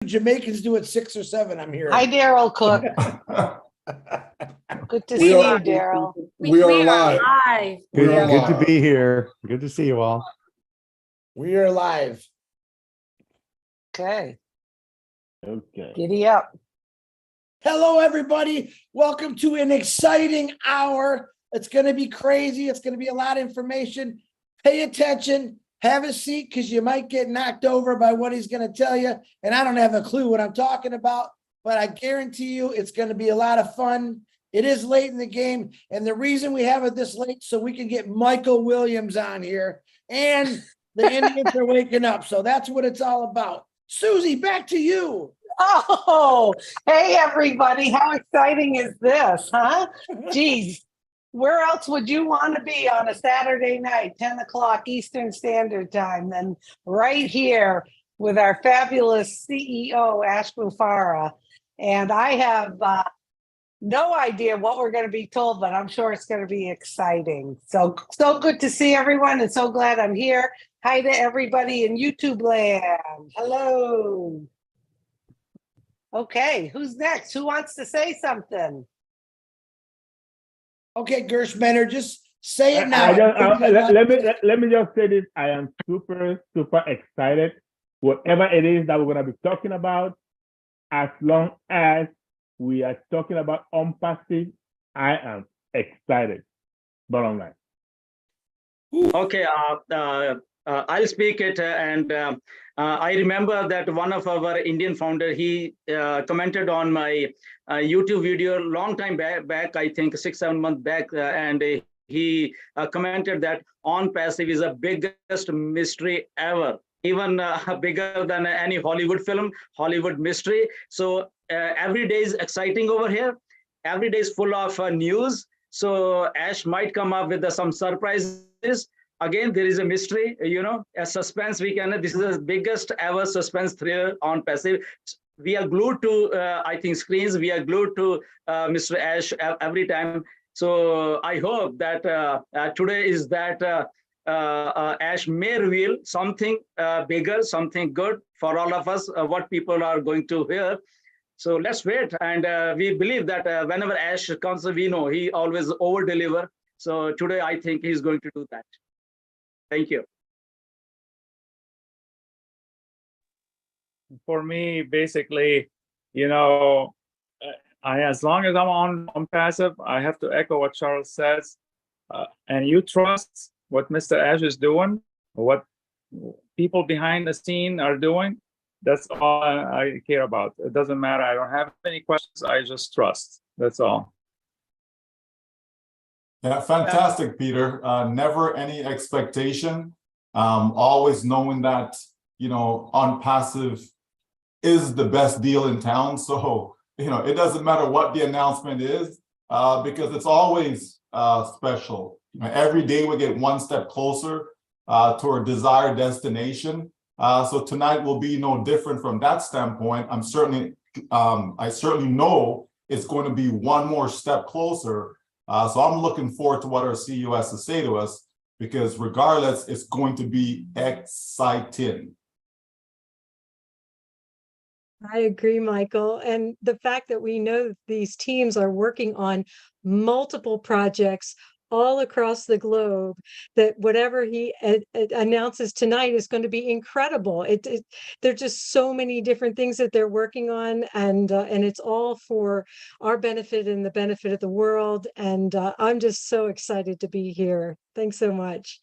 Jamaicans do at 6 or 7, I'm here. Hi, Daryl Cook. Good to see you, Daryl. We are live. Good, We are good to live. be here. Good to see you all. We are live. Okay, Okay. giddy up. Hello, everybody. Welcome to an exciting hour. It's going to be crazy. It's going to be a lot of information. Pay attention. Have a seat because you might get knocked over by what he's going to tell you. And I don't have a clue what I'm talking about, but I guarantee you it's going to be a lot of fun. It is late in the game. And the reason we have it this late so we can get Michael Williams on here. And the Indians are waking up. So that's what it's all about. Susie, back to you. Oh, hey, everybody. How exciting is this, huh? Geez, where else would you want to be on a Saturday night, 10 o'clock Eastern Standard Time, than right here with our fabulous CEO, Ash Mufareh. And I have no idea what we're going to be told, but I'm sure it's going to be exciting. So good to see everyone, and so glad I'm here. Hi to everybody in YouTube land. Hello. Okay, who's next? Who wants to say something? Okay, Gershmener, just say it now. Let me just say this. I am super excited. Whatever it is that we're going to be talking about, as long as we are talking about unpassive, I am excited. Bottom line. Okay, I'll speak it. I remember that one of our Indian founder, he commented on my YouTube video a long time back, I think 6-7 months back, and he commented that on passive is the biggest mystery ever, even bigger than any Hollywood film, Hollywood mystery. So every day is exciting over here. Every day is full of news. So Ash might come up with some surprises. Again, there is a mystery, a suspense. This is the biggest ever suspense thriller on passive. We are glued to, I think, screens. We are glued to Mr. Ash every time. So I hope that today is that Ash may reveal something bigger, something good for all of us, what people are going to hear. So let's wait. And we believe that whenever Ash comes, we know he always over-deliver. So today, I think he's going to do that. Thank you. For me, basically, as long as I'm on passive, I have to echo what Charles says. And you trust what Mr. Ash is doing, what people behind the scene are doing. That's all I care about. It doesn't matter. I don't have any questions. I just trust. That's all. Yeah, fantastic, Peter. Never any expectation. Always knowing that, on passive is the best deal in town. So, it doesn't matter what the announcement is, because it's always special. Every day we get one step closer to our desired destination. So tonight will be no different from that standpoint. I certainly know it's going to be one more step closer. So I'm looking forward to what our CEO has to say to us, because regardless, it's going to be exciting. I agree, Michael. And the fact that we know these teams are working on multiple projects all across the globe, that whatever he announces tonight is going to be incredible. There's just so many different things that they're working on, and it's all for our benefit and the benefit of the world. And I'm just so excited to be here. Thanks so much.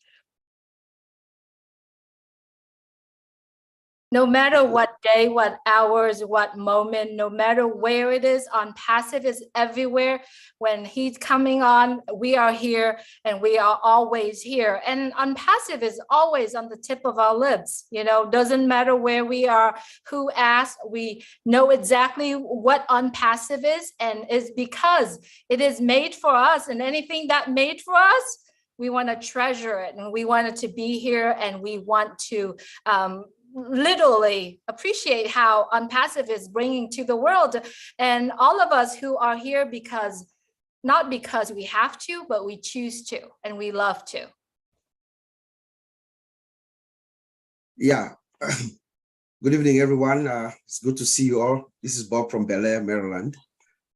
No matter what day, what hours, what moment, no matter where it is, on passive is everywhere. When he's coming on, we are here, and we are always here. And on passive is always on the tip of our lips. Doesn't matter where we are, who asked, we know exactly what on passive is, and is because it is made for us, and anything that made for us, we want to treasure it, and we want it to be here, and we want to literally appreciate how unpassive is bringing to the world. And all of us who are here not because we have to, but we choose to, and we love to. Yeah. Good evening, everyone. It's good to see you all. This is Bob from Bel Air, Maryland.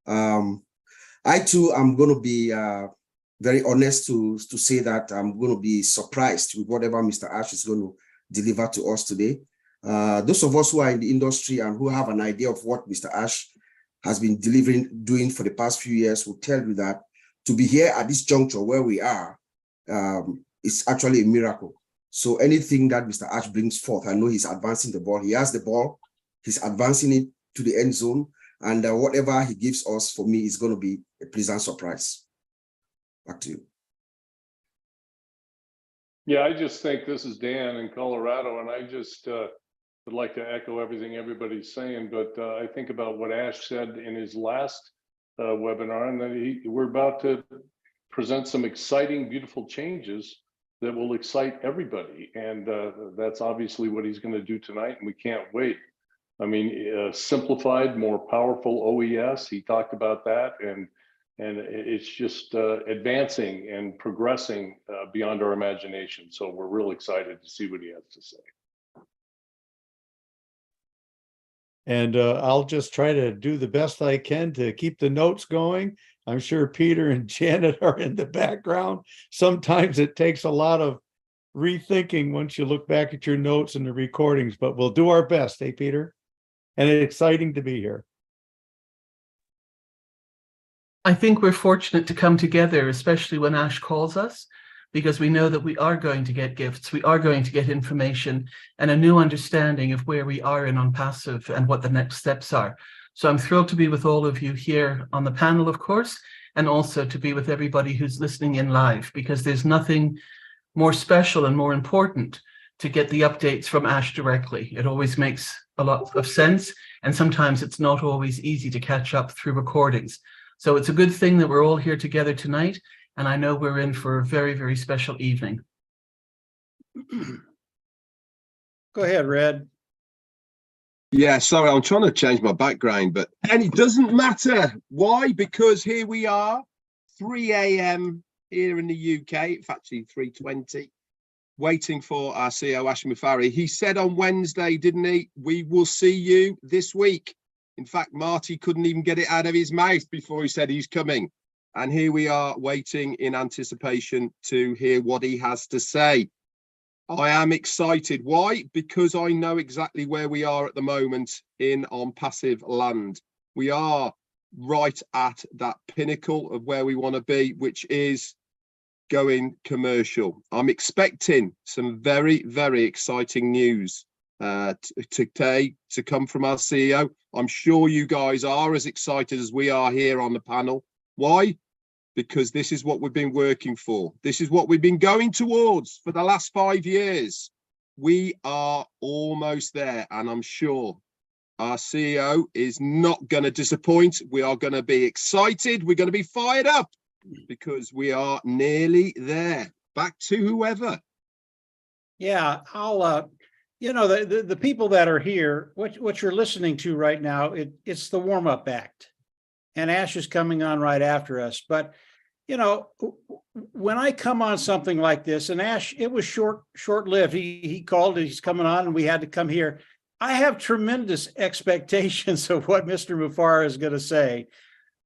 I too am going to be very honest to say that I'm going to be surprised with whatever Mr. Ash is going to deliver to us today. Those of us who are in the industry and who have an idea of what Mr. Ash has been doing for the past few years will tell you that to be here at this juncture where we are, it's actually a miracle. So anything that Mr. Ash brings forth, I know he's advancing the ball. He has the ball, he's advancing it to the end zone, and whatever he gives us, for me, is going to be a pleasant surprise. Back to you. Yeah, I just think, this is Dan in Colorado, and I just would like to echo everything everybody's saying, but I think about what Ash said in his last webinar, and that we're about to present some exciting, beautiful changes that will excite everybody. And that's obviously what he's going to do tonight, and we can't wait. I mean, simplified, more powerful OES, he talked about that, and it's just advancing and progressing beyond our imagination. So we're real excited to see what he has to say. And I'll just try to do the best I can to keep the notes going. I'm sure Peter and Janet are in the background. Sometimes it takes a lot of rethinking once you look back at your notes and the recordings, but we'll do our best, eh, Peter? And it's exciting to be here. I think we're fortunate to come together, especially when Ash calls us, because we know that we are going to get gifts, we are going to get information and a new understanding of where we are in OnPassive and what the next steps are. So I'm thrilled to be with all of you here on the panel, of course, and also to be with everybody who's listening in live, because there's nothing more special and more important to get the updates from Ash directly. It always makes a lot of sense, and sometimes it's not always easy to catch up through recordings. So it's a good thing that we're all here together tonight, and I know we're in for a very, very special evening. Go ahead, Red. Yeah, sorry, I'm trying to change my background, and it doesn't matter. Why? Because here we are, 3 a.m. here in the UK. It's actually 3:20, waiting for our CEO, Ash Mufareh. He said on Wednesday, didn't he? We will see you this week. In fact, Marty couldn't even get it out of his mouth before he said he's coming. And here we are waiting in anticipation to hear what he has to say. I am excited. Why? Because I know exactly where we are at the moment in OnPassive land. We are right at that pinnacle of where we want to be, which is going commercial. I'm expecting some very, very exciting news today to come from our CEO. I'm sure you guys are as excited as we are here on the panel. Why? Because this is what we've been working for. This is what we've been going towards for the last 5 years. We are almost there, and I'm sure our CEO is not going to disappoint. We are going to be excited. We're going to be fired up because we are nearly there. Back to whoever. Yeah, I'll, you know, the people that are here, what you're listening to right now, it's the warm-up act. And Ash is coming on right after us. But, you know, when I come on something like this, and Ash, it was short-lived. He called, he's coming on, and we had to come here. I have tremendous expectations of what Mr. Mufareh is going to say.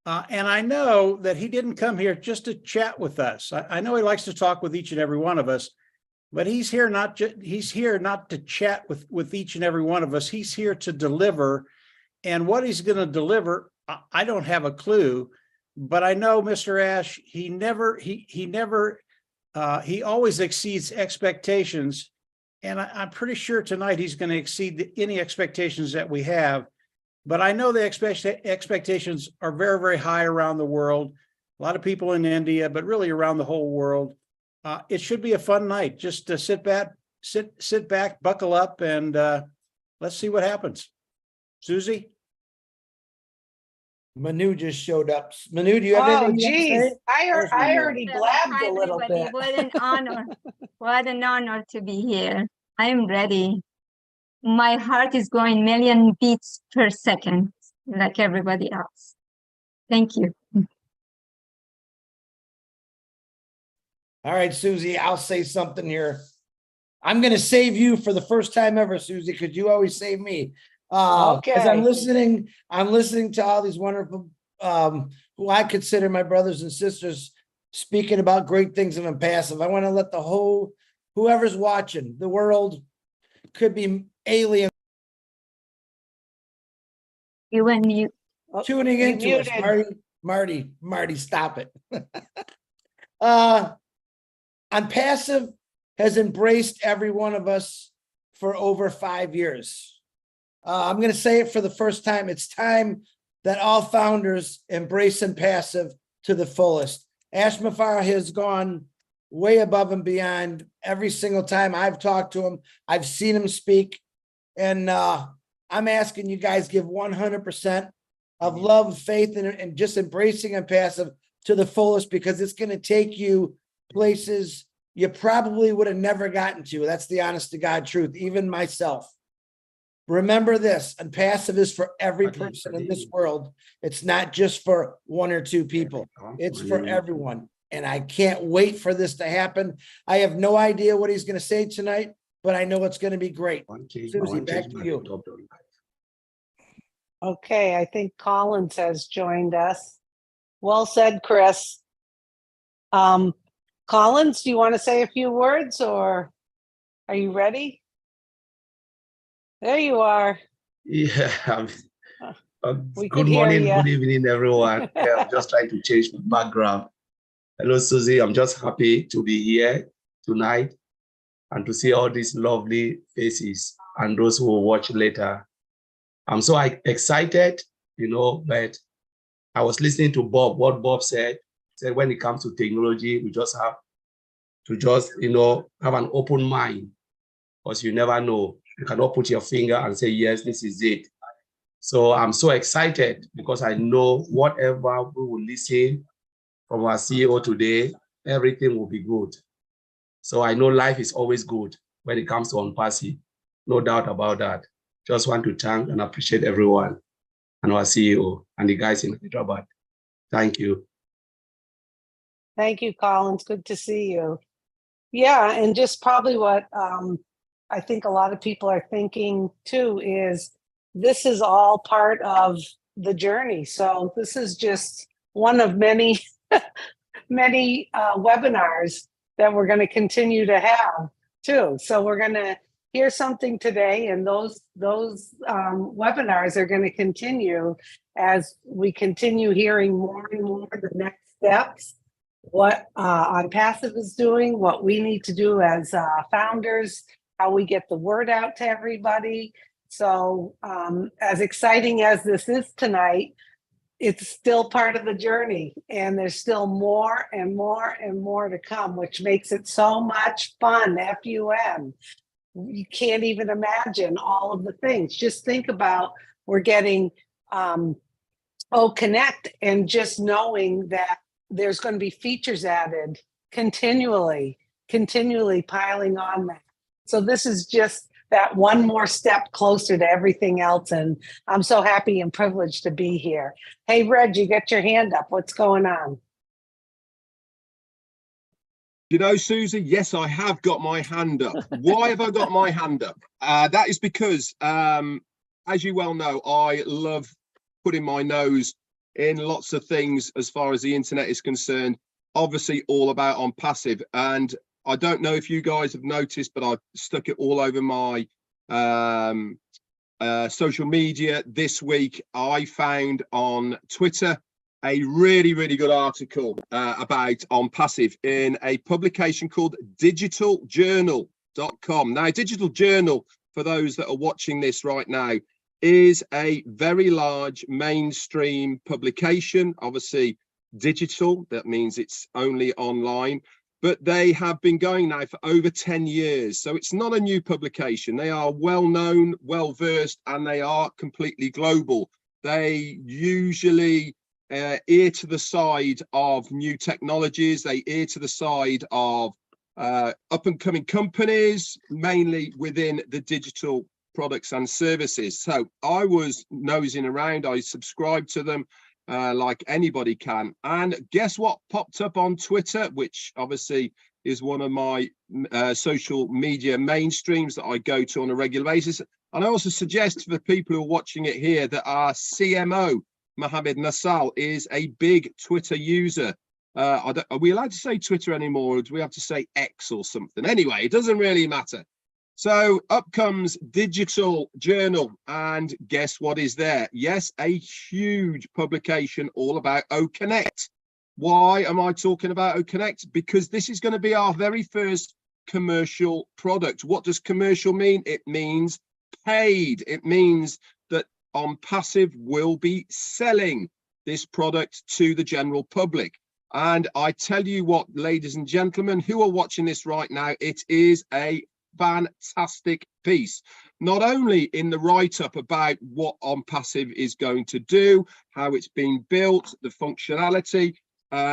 And I know that he didn't come here just to chat with us. I know he likes to talk with each and every one of us, but he's here not to chat with each and every one of us. He's here to deliver. And what he's going to deliver, I don't have a clue, but I know Mr. Ash, he always exceeds expectations. And I'm pretty sure tonight he's going to exceed any expectations that we have. But I know the expectations are very, very high around the world. A lot of people in India, but really around the whole world. It should be a fun night. Just to sit back, buckle up, and let's see what happens. Susie? Manu just showed up. Manu, do you have anything to say? I already blabbed a little bit. What an honor. What an honor to be here. I am ready. My heart is going million beats per second, like everybody else. Thank you. All right, Susie, I'll say something here. I'm going to save you for the first time ever, Susie, because you always save me. As I'm listening to all these wonderful, who I consider my brothers and sisters, speaking about great things of Impassive. I want to let whoever's watching, the world, could be alien, tuning into us. Marty, stop it. Impassive has embraced every one of us for over 5 years. I'm going to say it for the first time. It's time that all founders embrace Impassive to the fullest. Ash Mufareh has gone way above and beyond every single time I've talked to him. I've seen him speak, and I'm asking you guys give 100% of love, faith, and just embracing Impassive to the fullest, because it's going to take you places you probably would have never gotten to. That's the honest to God truth, even myself. Remember this, Impassive is for every person in this world. It's not just for 1 or 2 people. It's for everyone. And I can't wait for this to happen. I have no idea what he's going to say tonight, but I know it's going to be great. Susie, back to you. Okay, I think Collins has joined us. Well said, Chris. Collins, do you want to say a few words, or are you ready? There you are. Yeah. We Good can hear morning, ya. good evening, everyone. Yeah, I'm just trying to change my background. Hello, Susie. I'm just happy to be here tonight and to see all these lovely faces and those who will watch later. I'm so excited, but I was listening to Bob, what Bob said when it comes to technology, we just have to have an open mind, because you never know. You cannot put your finger and say, yes, this is it. So I'm so excited because I know whatever we will listen from our CEO today, everything will be good. So I know life is always good when it comes to Impassive. No doubt about that. Just want to thank and appreciate everyone and our CEO and the guys in Hyderabad. Thank you. Thank you, Collins. Good to see you. Yeah, and just probably what I think a lot of people are thinking too is this is all part of the journey. So this is just one of many, many webinars that we're going to continue to have too. So we're going to hear something today, and those webinars are going to continue as we continue hearing more and more the next steps, what Impassive is doing, what we need to do as founders, how we get the word out to everybody. So as exciting as this is tonight, it's still part of the journey, and there's still more and more and more to come, which makes it so much fun. FUM. You can't even imagine all of the things. Just think about, we're getting Connect, and just knowing that there's going to be features added continually piling on that. So this is just that one more step closer to everything else. And I'm so happy and privileged to be here. Hey, Reg, you got your hand up. What's going on? Susie, yes, I have got my hand up. Why have I got my hand up? That is because, as you well know, I love putting my nose in lots of things as far as the internet is concerned, obviously all about Impassive. And I don't know if you guys have noticed, but I've stuck it all over my social media this week. I found on Twitter a really, really good article about Impassive in a publication called digitaljournal.com. Now, Digital Journal, for those that are watching this right now, is a very large mainstream publication, obviously digital. That means it's only online, but they have been going now for over 10 years. So it's not a new publication. They are well known, well versed, and they are completely global. They usually ear to the side of new technologies. They ear to the side of up and coming companies, mainly within the digital products and services. So I was nosing around. I subscribed to them like anybody can. And guess what popped up on Twitter, which obviously is one of my social media mainstreams that I go to on a regular basis. And I also suggest for the people who are watching it here that our CMO, Mohammed Nassal, is a big Twitter user. Are we allowed to say Twitter anymore, or do we have to say X or something? Anyway, it doesn't really matter. So up comes Digital Journal, and guess what is there? Yes, a huge publication all about OConnect. Why am I talking about OConnect? Because this is going to be our very first commercial product. What does commercial mean? It means paid. It means that OnPassive will be selling this product to the general public. And I tell you what, ladies and gentlemen who are watching this right now, it is a fantastic piece, not only in the write-up about what OnPassive is going to do, how it's been built, the functionality,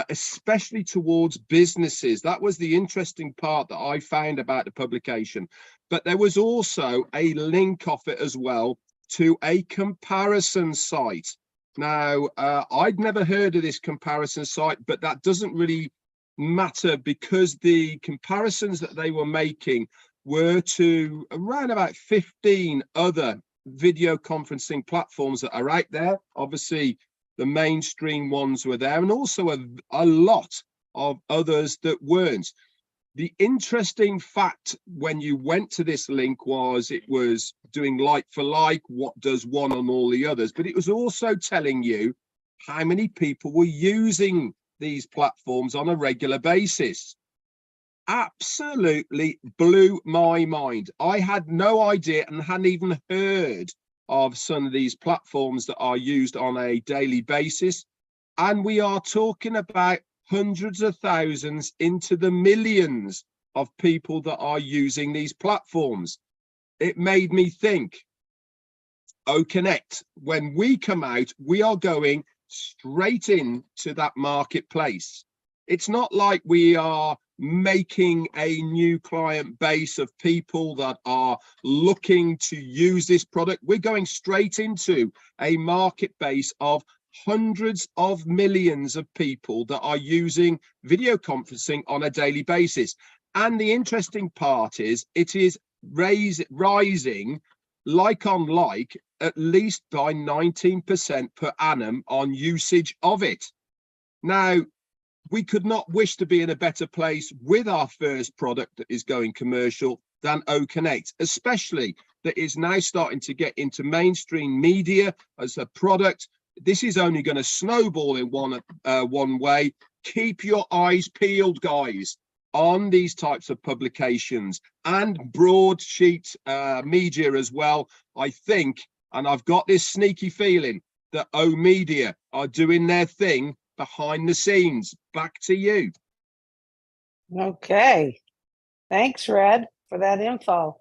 especially towards businesses. That was the interesting part that I found about the publication. But there was also a link off it as well to a comparison site. Now, I'd never heard of this comparison site, but that doesn't really matter, because the comparisons that they were making were to around about 15 other video conferencing platforms that are out there. Obviously, the mainstream ones were there, and also a lot of others that weren't. The interesting fact when you went to this link was it was doing like for like, what does one on all the others, but it was also telling you how many people were using these platforms on a regular basis. Absolutely blew my mind. I had no idea and hadn't even heard of some of these platforms that are used on a daily basis. And we are talking about hundreds of thousands into the millions of people that are using these platforms. It made me think, OConnect, when we come out, we are going straight into that marketplace. It's not like we are making a new client base of people that are looking to use this product. We're going straight into a market base of hundreds of millions of people that are using video conferencing on a daily basis. And the interesting part is it is rising like on like at least by 19% per annum on usage of it. Now, we could not wish to be in a better place with our first product that is going commercial than OConnect, especially that is now starting to get into mainstream media as a product. This is only going to snowball in one way. Keep your eyes peeled, guys, on these types of publications and broadsheet media as well. I think, and I've got this sneaky feeling that O-Media are doing their thing behind the scenes. Back to you. Okay. Thanks, Red, for that info.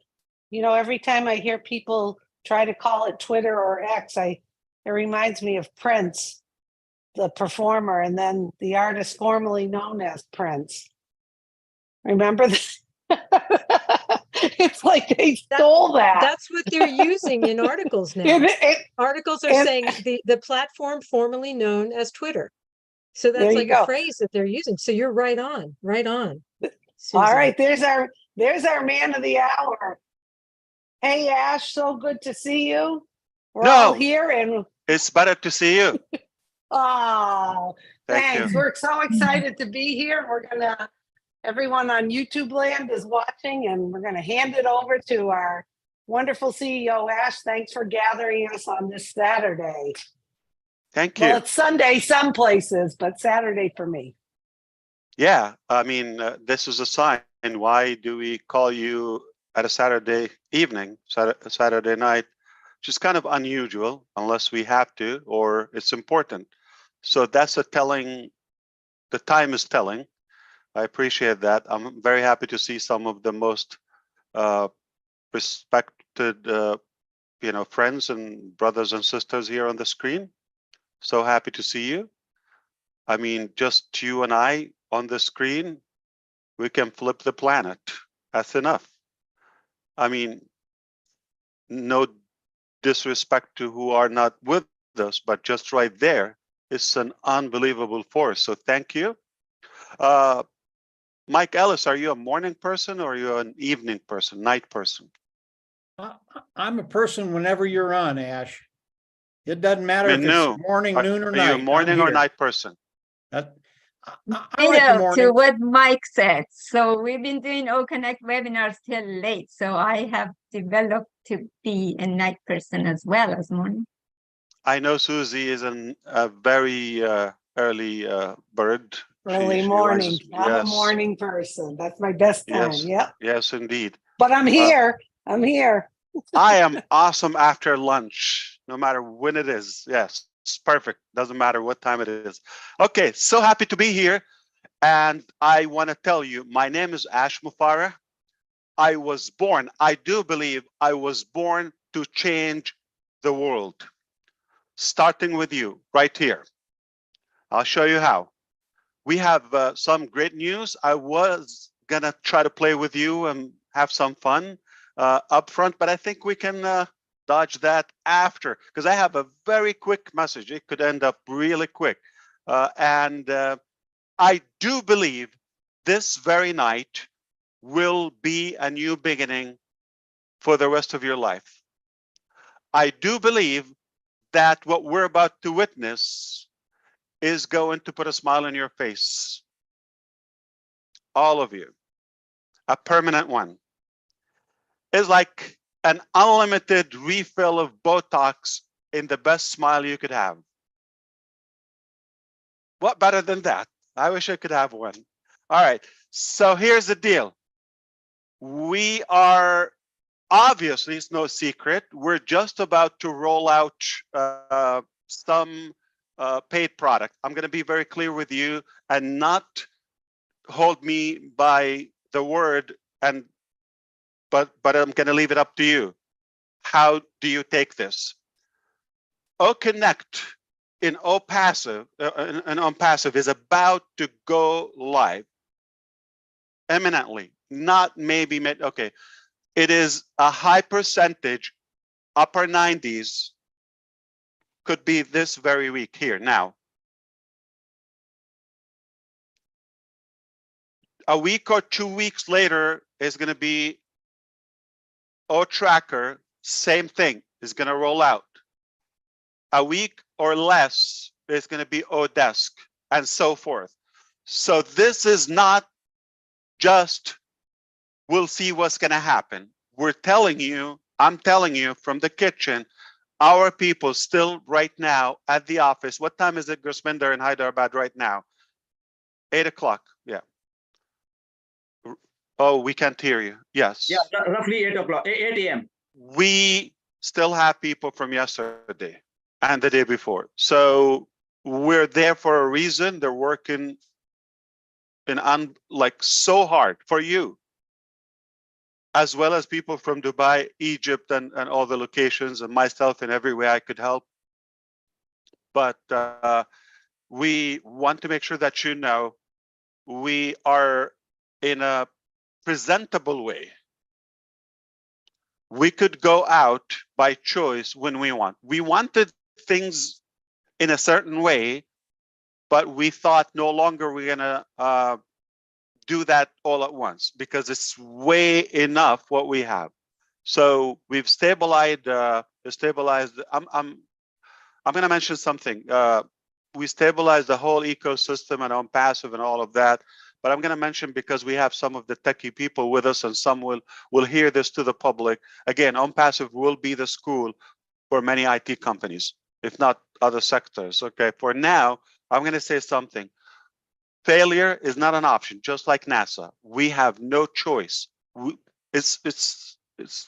You know, every time I hear people try to call it Twitter or X, it reminds me of Prince, the performer, and then the artist formerly known as Prince. Remember that? It's like they stole that. That's what they're using in articles now. Articles are saying the platform formerly known as Twitter. So that's like a phrase that they're using. So you're right on, right on. Susan. All right, there's our man of the hour. Hey, Ash, so good to see you. We're all here, and it's better to see you. Oh, thanks. You. We're so excited to be here. We're gonna, everyone on YouTube land is watching, and we're gonna hand it over to our wonderful CEO, Ash. Thanks for gathering us on this Saturday. Thank you. Well, it's Sunday some places, but Saturday for me. Yeah, I mean, this is a sign. And why do we call you at a Saturday evening, Saturday night, which is kind of unusual unless we have to or it's important. So that's a telling, the time is telling. I appreciate that. I'm very happy to see some of the most respected, friends and brothers and sisters here on the screen. So happy to see you. I mean, just you and I on the screen, we can flip the planet. That's enough. I mean, no disrespect to who are not with us, but just right there, it's an unbelievable force. So thank you. Mike Ellis, are you a morning person or are you an evening person, night person? I'm a person whenever you're on, Ash. It doesn't matter if it's No. morning, noon, or Are night. you a I'm morning or here. night person? I You like the know, morning. to what Mike said. So we've been doing all Connect webinars till late. So I have developed to be a night person as well as morning. I know Susie is a very early bird. Early She morning. rises. I'm a Yes, morning person. That's my best time. yes, Yep. yes, indeed. But I'm here. I'm here. I am awesome after lunch, no matter when it is. Yes, it's perfect. Doesn't matter what time it is. Okay, so happy to be here. And I want to tell you, my name is Ash Mufareh. I was born, I do believe I was born to change the world, starting with you right here. I'll show you how. We have some great news. I was gonna try to play with you and have some fun up front, but I think we can dodge that after, because I have a very quick message. It could end up really quick. And I do believe this very night will be a new beginning for the rest of your life. I do believe that what we're about to witness is going to put a smile on your face. All of you, a permanent one. It's like an unlimited refill of Botox in the best smile you could have. What better than that? I wish I could have one. All right, so here's the deal. We are, obviously, it's no secret, we're just about to roll out some paid product. I'm going to be very clear with you and not hold me by the word, and but I'm going to leave it up to you. How do you take this? OConnect in OPassive and OnPassive is about to go live imminently, not maybe mid. Okay, it is a high percentage, upper 90s, could be this very week here now. A week or 2 weeks later is going to be OTracker, same thing, is going to roll out. A week or less is going to be Odesk, and so forth. So this is not just, we'll see what's going to happen. We're telling you, I'm telling you from the kitchen, our people still right now at the office. What time is it, Gurusminder in Hyderabad right now? 8 o'clock, yeah. Oh, we can't hear you. Yes. Yeah, roughly 8 o'clock, 8 a.m. We still have people from yesterday and the day before. So we're there for a reason. They're working in like so hard for you, as well as people from Dubai, Egypt, and all the locations, and myself in every way I could help. But we want to make sure that you know we are in a presentable way. We could go out by choice when we want. We wanted things in a certain way, but we thought no longer we're gonna do that all at once because it's way enough what we have. So we've stabilized. I'm gonna mention something. We stabilized the whole ecosystem and OnPassive and all of that. But I'm going to mention, because we have some of the techie people with us and some will hear this to the public. Again, OnPassive will be the school for many IT companies, if not other sectors. Okay, for now, I'm going to say something. Failure is not an option, just like NASA. We have no choice. It's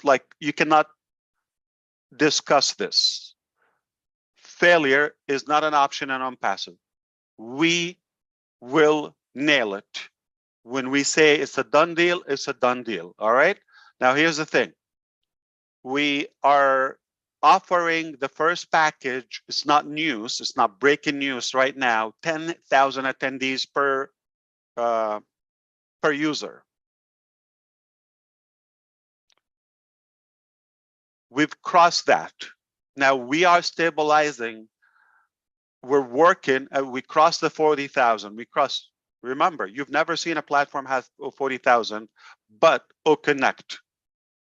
like you cannot discuss this. Failure is not an option in OnPassive. We will nail it. When we say it's a done deal, it's a done deal. All right. Now, here's the thing. We are offering the first package. It's not news. It's not breaking news right now. 10,000 attendees per user. We've crossed that. Now we are stabilizing. We're working. We crossed the 40,000. We crossed Remember, you've never seen a platform has 40,000, but Connect.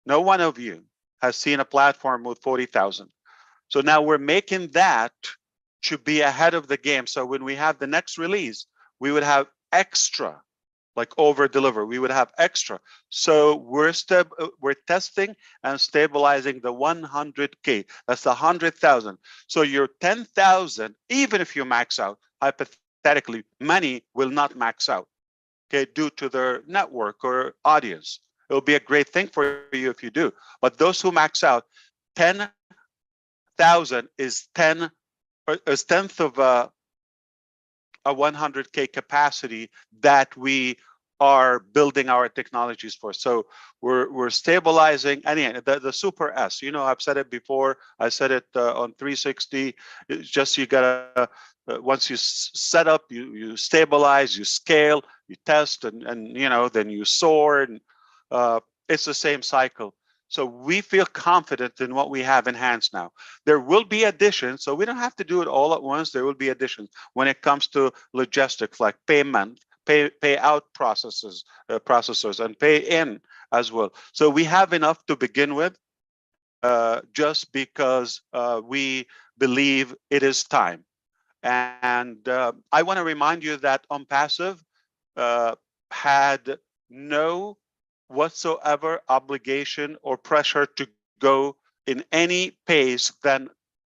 No one of you has seen a platform with 40,000. So now we're making that to be ahead of the game. So when we have the next release, we would have extra, like over deliver. We would have extra. So we're testing and stabilizing the 100K. That's 100,000. So your 10,000, even if you max out, hypothetically, many will not max out, okay, due to their network or audience. It'll be a great thing for you if you do. But those who max out, 10,000 is 10th of a 100K capacity that we are building our technologies for. So we're stabilizing. And the Super S, you know, I've said it before. I said it on 360. It's just you gotta once you set up, you stabilize, you scale, you test, and you know, then you soar, and it's the same cycle. So we feel confident in what we have in hands now. There will be additions, so we don't have to do it all at once. There will be additions when it comes to logistics like payment, pay out processors, and pay in as well. So we have enough to begin with, just because we believe it is time. And I want to remind you that OnPassive had no whatsoever obligation or pressure to go in any pace than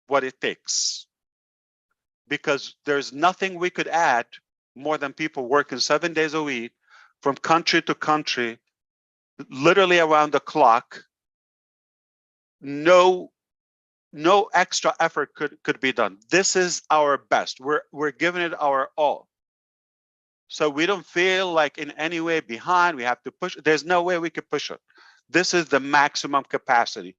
what it takes, because there's nothing we could add more than people working 7 days a week from country to country, literally around the clock. No extra effort could be done. This is our best. We're giving it our all. So we don't feel like in any way behind. We have to push. There's no way we could push it. This is the maximum capacity.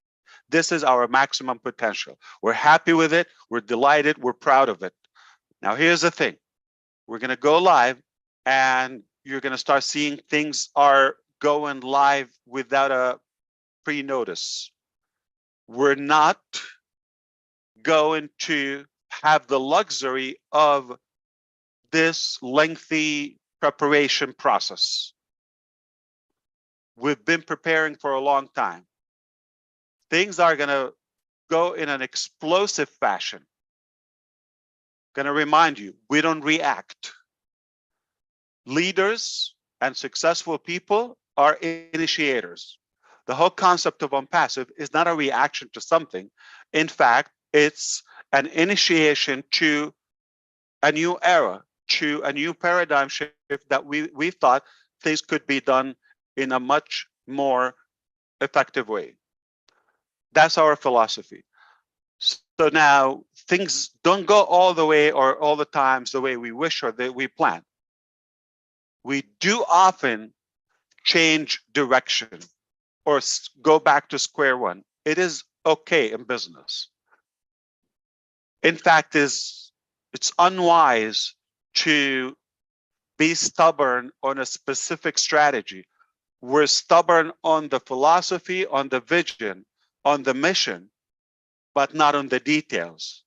This is our maximum potential. We're happy with it. We're delighted. We're proud of it. Now, here's the thing. We're going to go live, and you're going to start seeing things are going live without a pre-notice. We're not going to have the luxury of this lengthy preparation process. We've been preparing for a long time. Things are going to go in an explosive fashion. Going to remind you, we don't react. Leaders and successful people are initiators. The whole concept of OnPassive is not a reaction to something. In fact, it's an initiation to a new era, to a new paradigm shift that we thought things could be done in a much more effective way. That's our philosophy. So now things don't go all the way or all the times the way we wish or that we plan. We do often change direction or go back to square one. It is okay in business. In fact, it's unwise to be stubborn on a specific strategy. We're stubborn on the philosophy, on the vision, on the mission, but not on the details.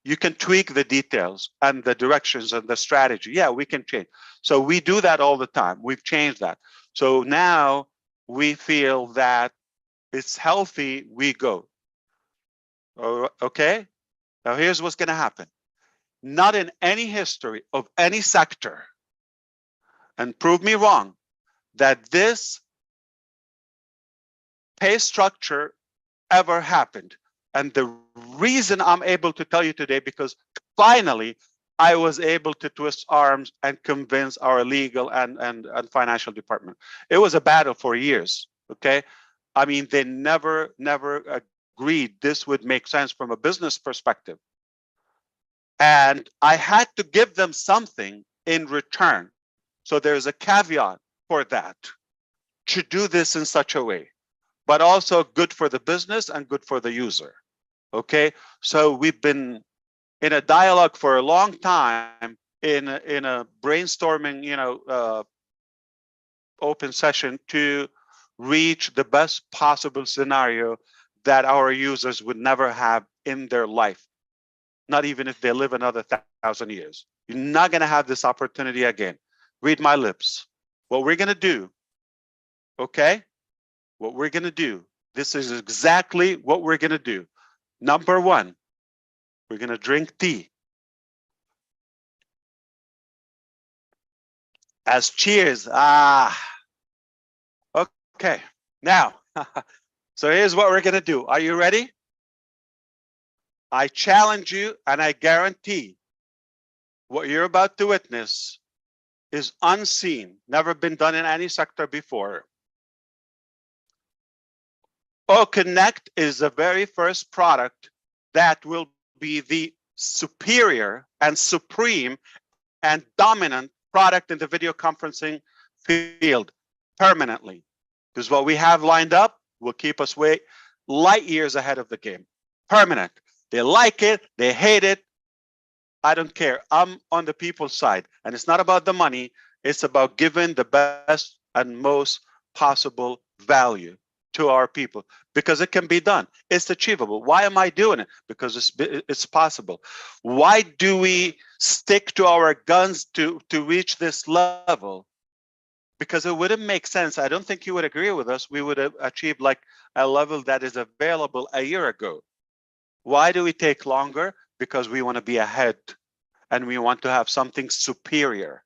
You can tweak the details and the directions and the strategy. Yeah, we can change. So we do that all the time. We've changed that. So now we feel that it's healthy, we go. Okay? Now here's what's going to happen. Not in any history of any sector, and prove me wrong, that this pay structure ever happened. And the reason I'm able to tell you today, because finally I was able to twist arms and convince our legal and financial department. It was a battle for years, okay? I mean, they never agreed this would make sense from a business perspective. And I had to give them something in return. So there's a caveat for that, to do this in such a way, but also good for the business and good for the user. Okay, so we've been in a dialogue for a long time, in a brainstorming, open session to reach the best possible scenario that our users would never have in their life, not even if they live another 1,000 years. You're not going to have this opportunity again. read my lips. What we're going to do, okay? What we're going to do, this is exactly what we're going to do. Number one, we're going to drink tea. As cheers. Okay. Now, so here's what we're going to do. Are you ready? I challenge you and I guarantee what you're about to witness is unseen, never been done in any sector before. Connect is the very first product that will be the superior and supreme and dominant product in the video conferencing field permanently. Because what we have lined up will keep us way light years ahead of the game. Permanent. They like it, they hate it. I don't care. I'm on the people's side. And it's not about the money. It's about giving the best and most possible value to our people, because it can be done. It's achievable. Why am I doing it? Because it's possible. Why do we stick to our guns to reach this level? Because it wouldn't make sense. I don't think you would agree with us. We would have achieved like a level that is available a year ago. Why do we take longer? Because we want to be ahead and we want to have something superior,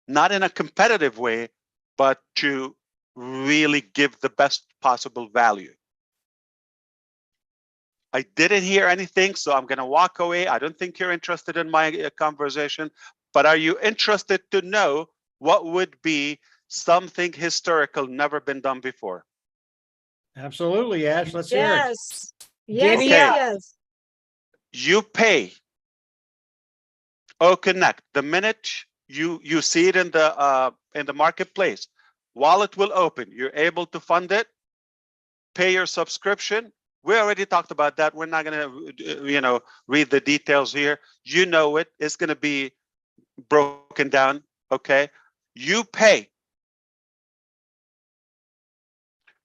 not in a competitive way, but to really give the best possible value. I didn't hear anything, so I'm going to walk away. I don't think you're interested in my conversation, but are you interested to know what would be something historical, never been done before? Absolutely, Ash. Let's hear it. Yes. Yes, Okay. yes. You pay Connect the minute you see it in the marketplace. Wallet will open. You're able to fund it, pay your subscription. We already talked about that. We're not going to, read the details here. You know it. It's going to be broken down. Okay. You pay.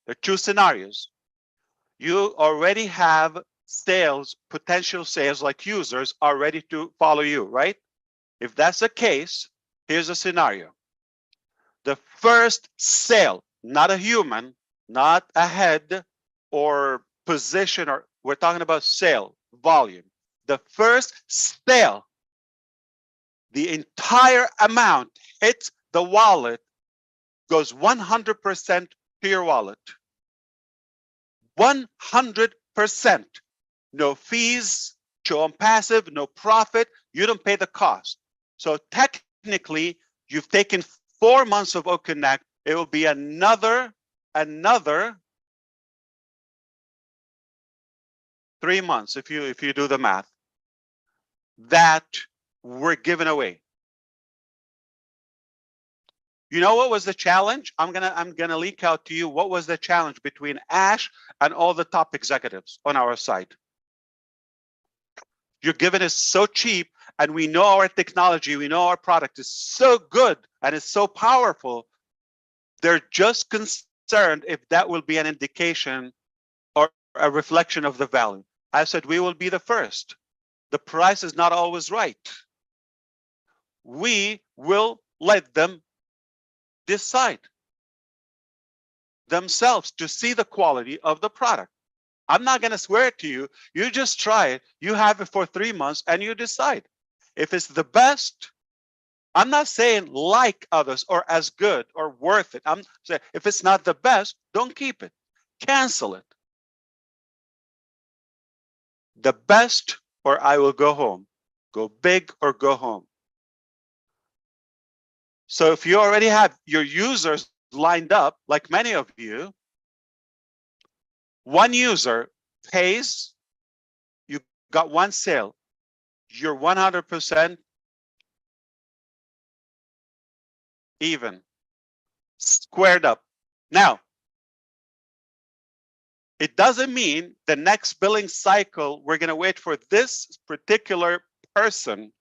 There are two scenarios. You already have sales, potential sales, like users are ready to follow you, right? If that's the case, here's a scenario. The first sale, not a human, not a head or position, or we're talking about sale volume. The first sale, the entire amount hits the wallet, goes 100% to your wallet. 100%. No fees, show on passive, no profit. You don't pay the cost. So technically, you've taken 4 months of OConnect. It will be another 3 months if you do the math that we're giving away. You know what was the challenge? I'm gonna leak out to you what was the challenge between Ash and all the top executives on our side. You're giving us so cheap, and we know our technology, we know our product is so good and it's so powerful. They're just concerned if that will be an indication or a reflection of the value. I said, we will be the first. The price is not always right. We will let them decide themselves to see the quality of the product. I'm not going to swear it to you. You just try it. You have it for 3 months and you decide. If it's the best, I'm not saying like others or as good or worth it. I'm saying if it's not the best, don't keep it. Cancel it. The best, or I will go home. Go big or go home. So if you already have your users lined up, like many of you, one user pays, you got one sale, you're 100% even, squared up. Now, it doesn't mean the next billing cycle, we're going to wait for this particular person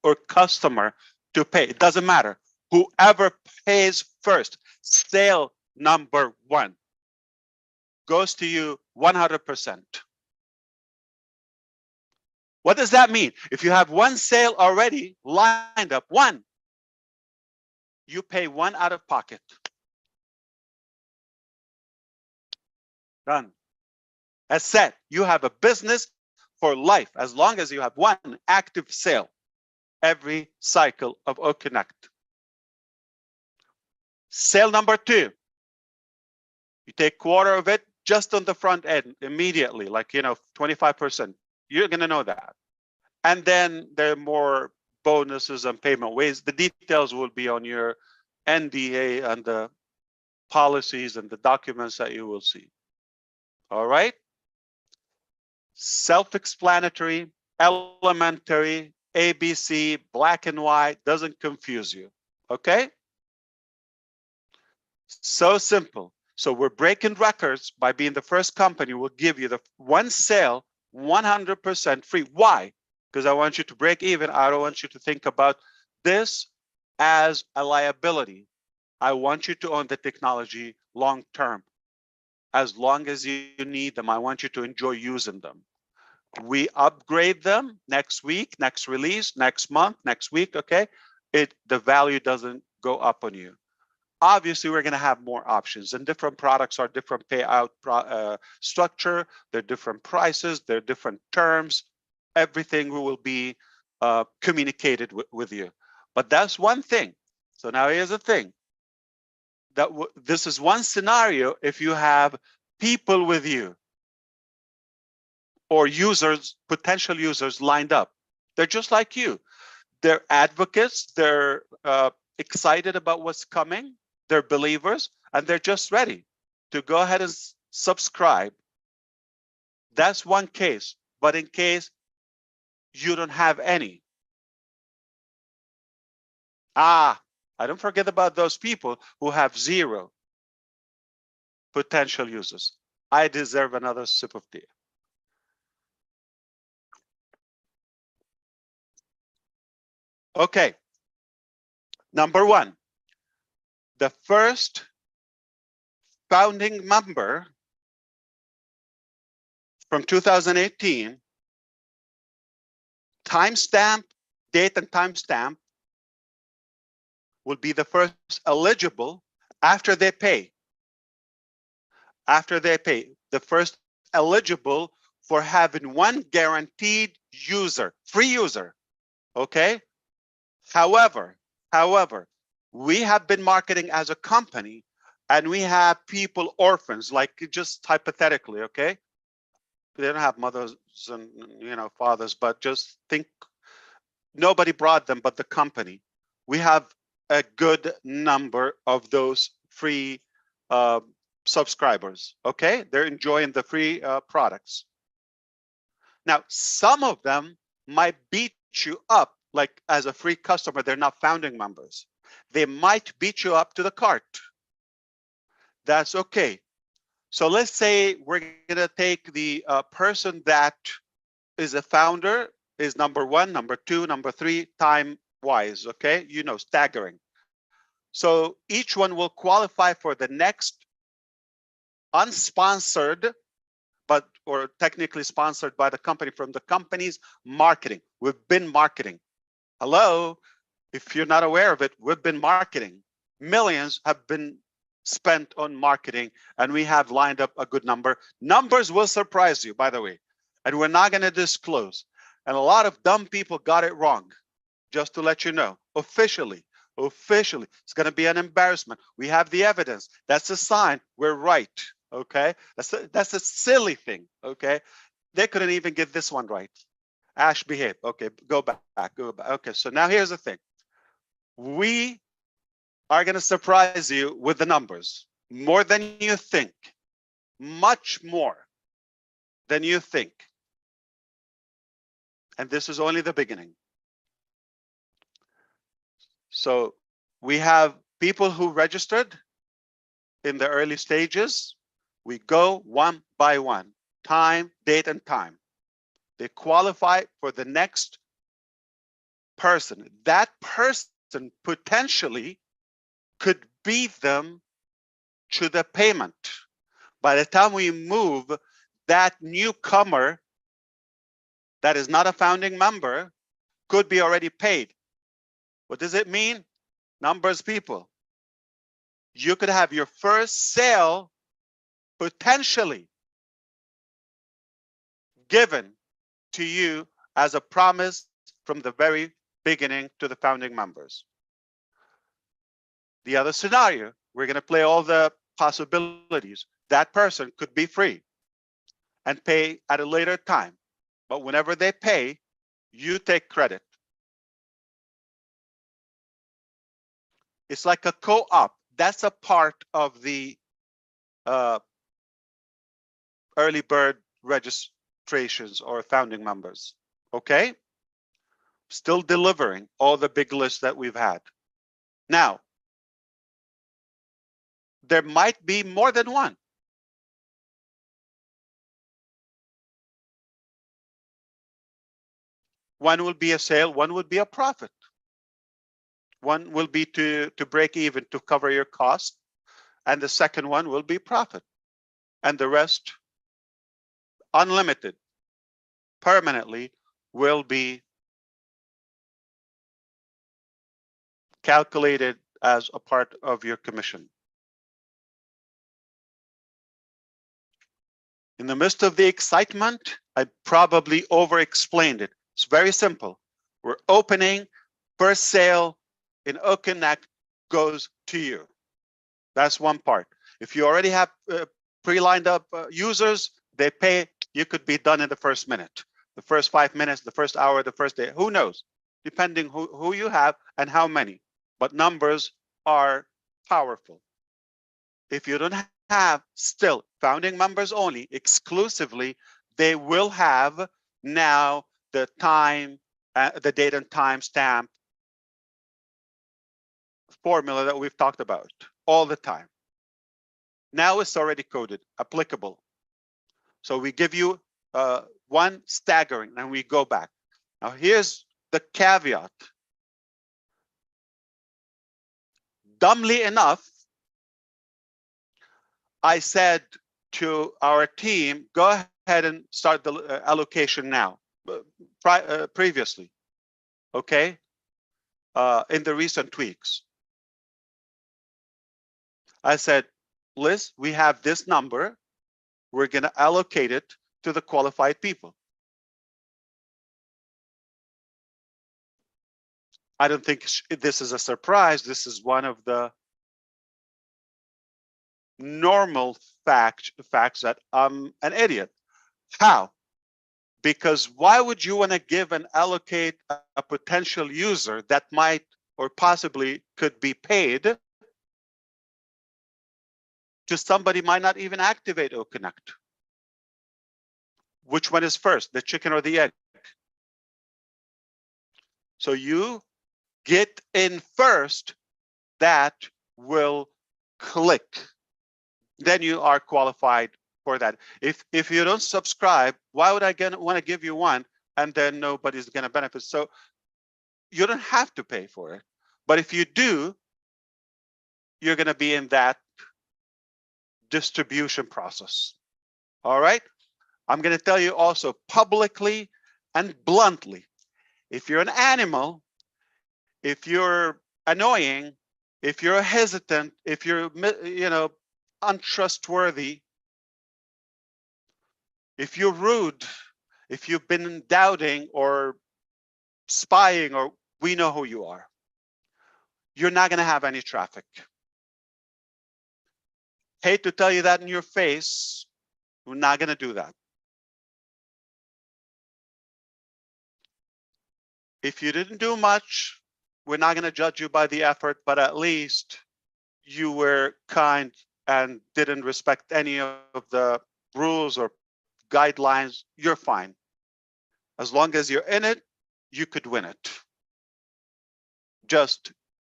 or customer to pay. It doesn't matter. Whoever pays first, sale number one, goes to you 100%. What does that mean? If you have one sale already lined up, one, You pay one out of pocket. Done. As said, you have a business for life as long as you have one active sale every cycle of OConnect. Sale number 2, you take quarter of it just on the front end immediately, like 25%. You're gonna know that. And then there are more bonuses and payment ways. The details will be on your NDA and the policies and the documents that you will see. All right. Self-explanatory, elementary, ABC, black and white, doesn't confuse you. Okay. So simple. So we're breaking records by being the first company. We'll give you the one sale 100% free. Why? Because I want you to break even. I don't want you to think about this as a liability. I want you to own the technology long term. As long as you need them, I want you to enjoy using them. We upgrade them next week, next release, next month, next week, okay? The value doesn't go up on you. Obviously, we're going to have more options, and different products are different payout structure. They're different prices. They're different terms. Everything will be communicated with you. But that's one thing. So now here's the thing. This is one scenario if you have people with you or users, potential users lined up. They're just like you. They're advocates. They're excited about what's coming. They're believers, and they're just ready to go ahead and subscribe. That's one case. But in case you don't have any, I don't forget about those people who have 0 potential users. I deserve another sip of tea. Okay. Number 1, the first founding member from 2018, timestamp, date and timestamp, will be the first eligible after they pay. After they pay, the first eligible for having one guaranteed user, free user, okay? However, we have been marketing as a company, and we have people, orphans, like just hypothetically, okay? They don't have mothers and fathers, but just think nobody brought them but the company. We have a good number of those free subscribers, okay? They're enjoying the free products. Now, some of them might beat you up, like as a free customer, they're not founding members. They might beat you up to the cart. That's okay. So let's say we're gonna take the person that is a founder, is number 1, number 2, number 3, time-wise, okay? Staggering. So each one will qualify for the next unsponsored, or technically sponsored by the company, from the company's marketing. We've been marketing. Hello, if you're not aware of it, we've been marketing. Millions have been spent on marketing, and we have lined up a good number. Numbers will surprise you, by the way, and we're not going to disclose. And a lot of dumb people got it wrong, just to let you know. Officially, it's going to be an embarrassment. We have the evidence. That's a sign we're right, okay? That's a silly thing, okay? They couldn't even get this one right. Ash, behave. Okay, go back. Okay, so now here's the thing. We are going to surprise you with the numbers, more than you think, much more than you think. And this is only the beginning. So we have people who registered in the early stages. We go one by one, time, date, and time. They qualify for the next person. That person potentially could beat them to the payment. By the time we move, that newcomer that is not a founding member could be already paid. What does it mean? numbers people, you could have your first sale potentially given to you as a promise from the very beginning to the founding members. The other scenario, we're going to play all the possibilities. That person could be free and pay at a later time. But whenever they pay, you take credit. It's like a co-op. That's a part of the early bird registrations or founding members. Okay? Still delivering all the big lists that we've had. Now, there might be more than one. One will be a sale, one would be a profit. One will be to break even to cover your cost, and the second one will be profit. And the rest, unlimited, permanently, will be calculated as a part of your commission. In the midst of the excitement, I probably over-explained it. It's very simple. We're opening, first sale in Connect goes to you. That's one part. If you already have pre-lined up users, they pay, you could be done in the first minute, the first 5 minutes, the first hour, the first day, who knows, depending who you have and how many. But numbers are powerful. If you don't have still founding members only, exclusively, they will have now the time, the date and time stamp formula that we've talked about all the time. Now it's already coded, applicable. So we give you one staggering and we go back. Now here's the caveat. Dumbly enough, I said to our team, go ahead and start the allocation now, previously, okay, in the recent tweaks. I said, Liz, we have this number. We're going to allocate it to the qualified people. I don't think this is a surprise. This is one of the normal facts that I'm an idiot. How? Because why would you want to give and allocate a potential user that might or possibly could be paid to somebody might not even activate Connect? Which one is first, the chicken or the egg? So you get in first, that will click. Then you are qualified for that. If you don't subscribe, why would I want to give you one and then nobody's going to benefit? So you don't have to pay for it. But if you do, you're going to be in that distribution process. All right. I'm going to tell you also publicly and bluntly, if you're an animal, if you're annoying, if you're hesitant, if you're, untrustworthy, if you're rude, if you've been doubting or spying, or we know who you are, you're not going to have any traffic. Hate to tell you that in your face, we're not going to do that. If you didn't do much, we're not going to judge you by the effort, but at least you were kind and didn't respect any of the rules or guidelines, you're fine. As long as you're in it, you could win it. Just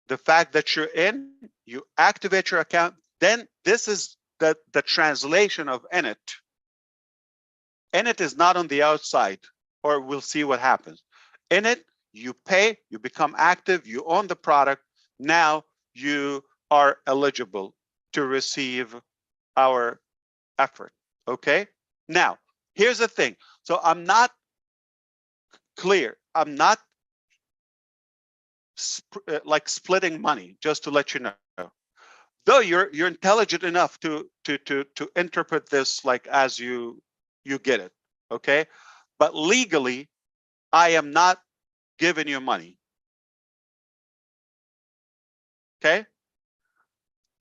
the fact that you're in, you activate your account, then this is the translation of in it. In it is not on the outside, or we'll see what happens. In it, you pay, you become active, you own the product. Now you are eligible to receive our effort, okay? Now, here's the thing. So I'm not clear. I'm not like splitting money, just to let you know. Though you're intelligent enough to interpret this like as you get it, okay? But legally, I am not giving you money. Okay?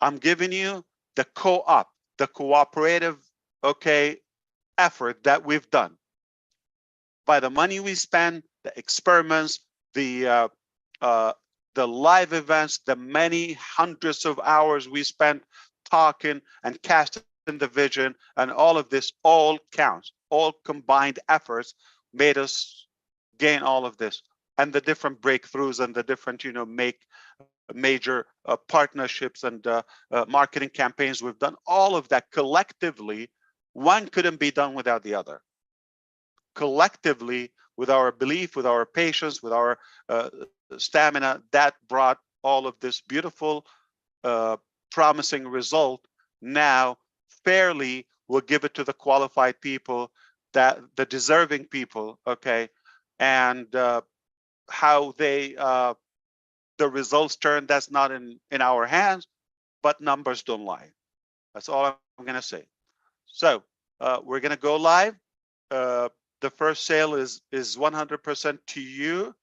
I'm giving you the co-op, the cooperative, okay, effort that we've done. By the money we spend, the experiments, the live events, the many hundreds of hours we spent talking and casting the vision, and all of this all counts. All combined efforts made us gain all of this, and the different breakthroughs and the different, make major partnerships and marketing campaigns we've done. All of that collectively, one couldn't be done without the other. Collectively, with our belief, with our patience, with our stamina, that brought all of this beautiful, promising result. Now, fairly, we'll give it to the qualified people, that the deserving people, okay, and how they the results turn, that's not in our hands, but numbers don't lie. That's all I'm gonna say. So we're gonna go live. The first sale is 100% to you.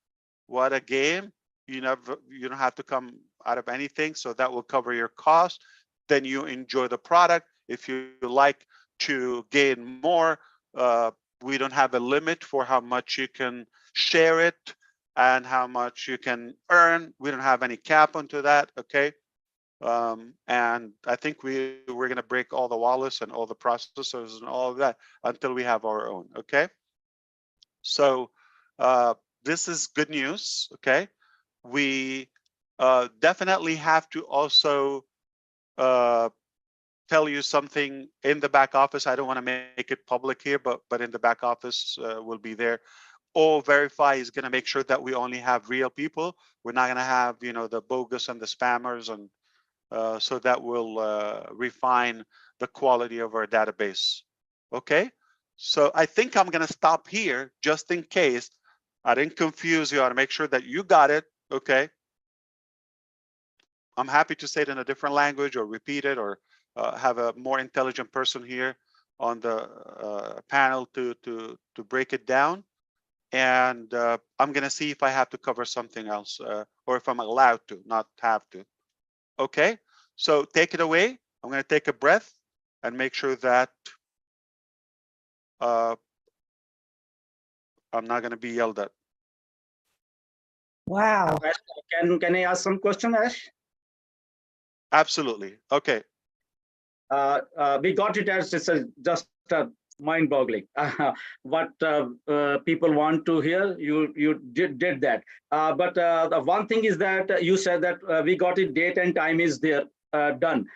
What a game. You don't have to come out of anything, so that will cover your cost. Then you enjoy the product. If you like to gain more, we don't have a limit for how much you can share it and how much you can earn. We don't have any cap onto that, okay? And I think we're gonna break all the wallets and all the processors and all of that until we have our own, okay? So this is good news, okay? We definitely have to also tell you something in the back office. I don't want to make it public here, but in the back office will be there. Verify is going to make sure that we only have real people. We're not going to have, the bogus and the spammers, and so that will refine the quality of our database. Okay, so I think I'm going to stop here just in case I didn't confuse you. I want to make sure that you got it. Okay, I'm happy to say it in a different language or repeat it, or have a more intelligent person here on the panel to break it down. And I'm going to see if I have to cover something else, or if I'm allowed to, not have to. Okay, so take it away. I'm going to take a breath and make sure that I'm not going to be yelled at. Wow. Can I ask some question, Ash? Absolutely. Okay. We got it as it's just mind-boggling. What people want to hear, you did that. But the one thing is that you said that we got it, date and time is there, done.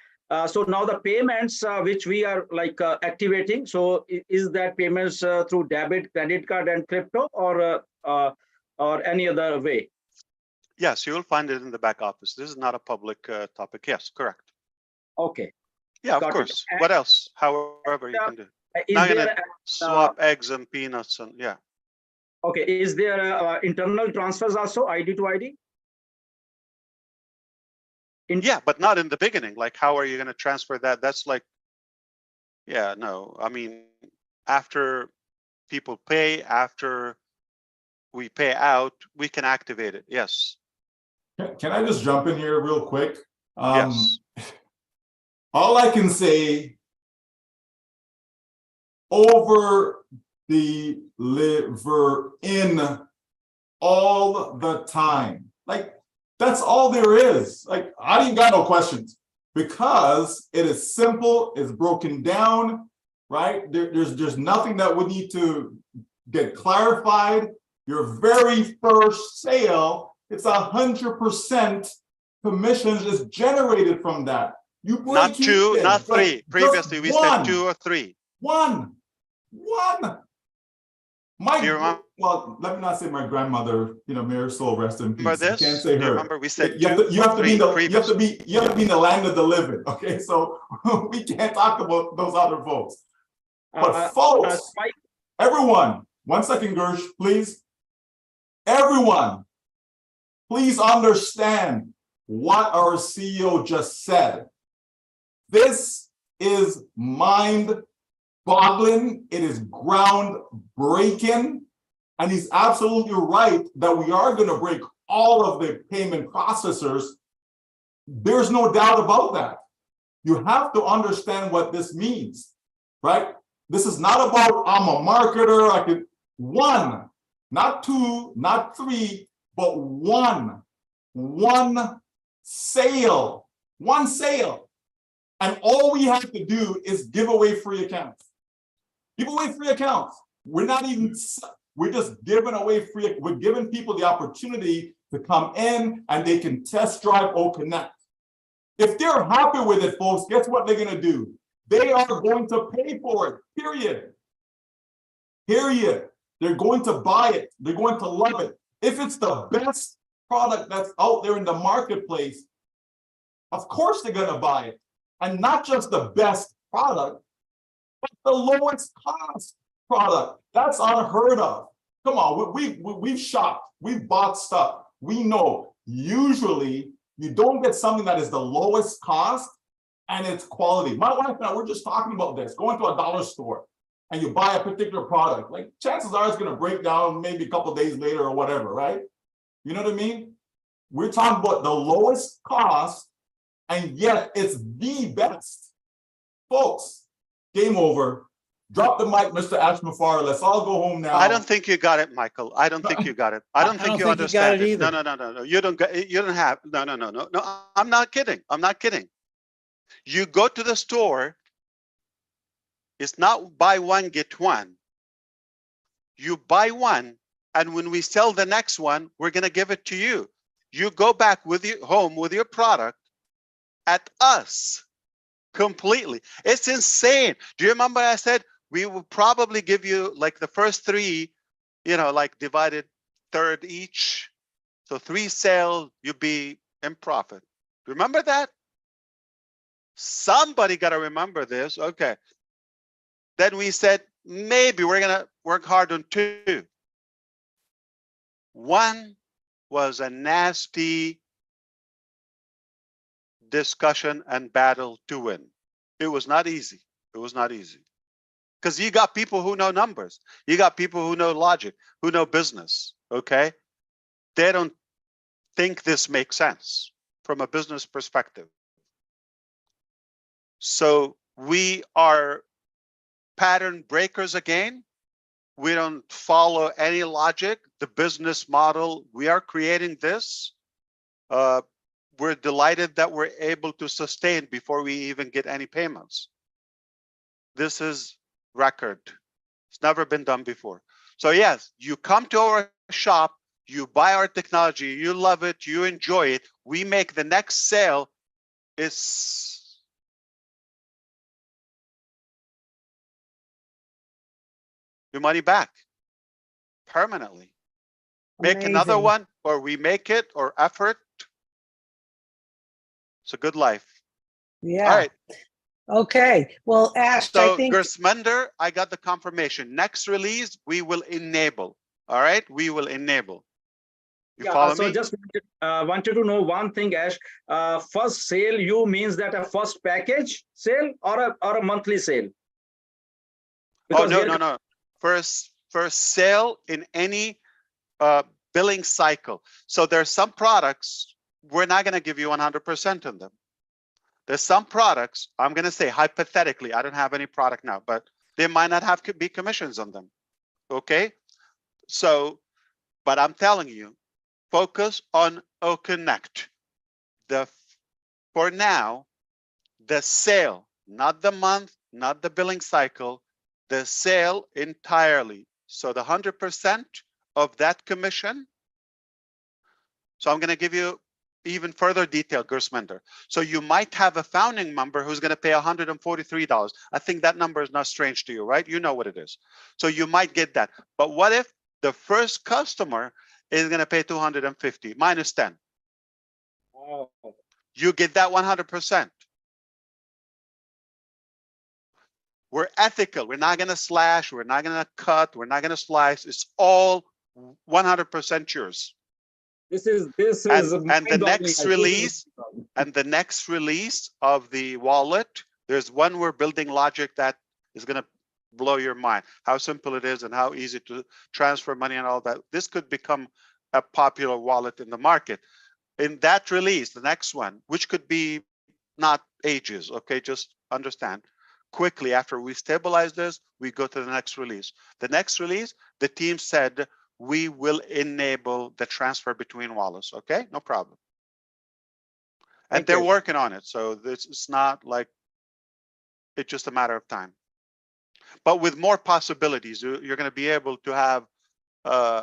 So now the payments which we are like activating, so is that payments through debit, credit card and crypto, or any other way? Yes, you will find it in the back office. This is not a public topic. Yes, correct. Okay. Yeah, of course. What else? However you can do. Now you're gonna swap eggs and peanuts, and yeah. Okay, is there internal transfers also, ID to ID? Yeah, but not in the beginning. Like, how are you going to transfer that? That's like, yeah, no. I mean, after people pay, after we pay out, we can activate it. Yes. Can I just jump in here real quick? Yes. All I can say, over deliver in all the time. Like, that's all there is. Like, I ain't got no questions, because it is simple, it's broken down, right? There's nothing that would need to get clarified. Your very first sale, it's 100% commissions is generated from that. You break not two, even, not three. Previously, we said 2 or 3. One. Well, let me not say my grandmother, may her soul rest in peace. I can't say her. Remember we said you have to be in the land of the living. Okay, so we can't talk about those other folks. But folks, everyone, 1 second, Gersh, please. Everyone, Please understand what our CEO just said. This is mind-boggling. It is ground-breaking. And he's absolutely right that we are going to break all of the payment processors. There's no doubt about that. You have to understand what this means, right? This is not about I'm a marketer. I can one, not two, not three, but one sale, and all we have to do is give away free accounts. Give away free accounts. We're just giving away free. We're giving people the opportunity to come in and they can test drive or connect. If they're happy with it, folks, guess what they're going to do? They are going to pay for it, period. Period. They're going to buy it. They're going to love it. If it's the best product that's out there in the marketplace, of course they're going to buy it. And not just the best product, but the lowest cost product. That's unheard of. Come on, we've shopped, we've bought stuff. We know usually you don't get something that is the lowest cost and it's quality. My wife and I, we're just talking about this, going to a dollar store and you buy a particular product, like chances are it's going to break down maybe a couple days later or whatever, right? You know what I mean? We're talking about the lowest cost and yet it's the best. Folks, game over. Drop the mic, Mr. Ash Mufareh. Let's all go home now. I don't think you got it, Michael. I don't think you got it. I don't think you understand it. No. You don't have. No. I'm not kidding. I'm not kidding. You go to the store. It's not buy one, get one. You buy one, and when we sell the next one, we're going to give it to you. You go back with your home with your product at us completely. It's insane. Do you remember I said we will probably give you like the first three, like divided third each. So 3 sales, you'd be in profit. Remember that? Somebody got to remember this. Okay. Then we said, maybe we're going to work hard on 2. 1 was a nasty discussion and battle to win. It was not easy. It was not easy. Because you got people who know numbers. You got people who know logic, who know business, okay? They don't think this makes sense from a business perspective. So we are pattern breakers again. We don't follow any logic. The business model, we are creating this. We're delighted that we're able to sustain before we even get any payments. This is record. It's never been done before. So yes, you come to our shop, you buy our technology, you love it, you enjoy it. We make the next sale is your money back permanently. Make another Amazing. one, or we make it, or effort. It's a good life. Yeah. All right. Okay. Well, Ash, I So think Gersmender, I got the confirmation. Next release, we will enable. All right, we will enable. You follow so me? just wanted to know one thing, Ash. First sale, you means that a first package sale or a monthly sale? Because no. First sale in any billing cycle. So there's some products we're not going to give you 100% of them. There's some products, I'm going to say hypothetically, I don't have any product now, but they might not have be commissions on them. Okay. So, but I'm telling you, focus on OConnect. For now, the sale, not the month, not the billing cycle, the sale entirely. So the 100% of that commission. So I'm going to give you even further detail, Gersmender. So you might have a founding member who's going to pay $143. I think that number is not strange to you, right? You know what it is. So you might get that. But what if the first customer is going to pay $250 minus 10? Oh. You get that 100%. We're ethical. We're not going to slash. We're not going to cut. We're not going to slice. It's all 100% yours. This is and the mind-boggling. next release of the wallet, there's one we're building logic that is going to blow your mind, how simple it is and how easy to transfer money and all that. This could become a popular wallet in the market. In that release, the next one, which could be not ages, okay, just understand, quickly after we stabilize this, we go to the next release. The next release, the team said, we will enable the transfer between wallets, okay? No problem. And they're working on it, so this is not like, it's just a matter of time. But with more possibilities, you're going to be able to have,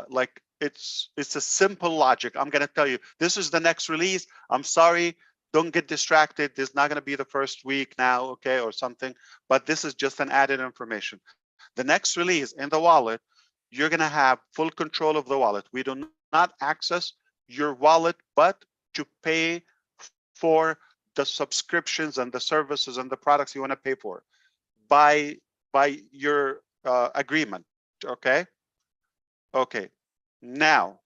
like, it's a simple logic. I'm going to tell you, this is the next release. I'm sorry, don't get distracted. This is not going to be the first week now, okay, or something. But this is just an added information. The next release in the wallet, you're going to have full control of the wallet. We do not access your wallet, but to pay for the subscriptions and the services and the products you want to pay for by your agreement, okay? Okay, now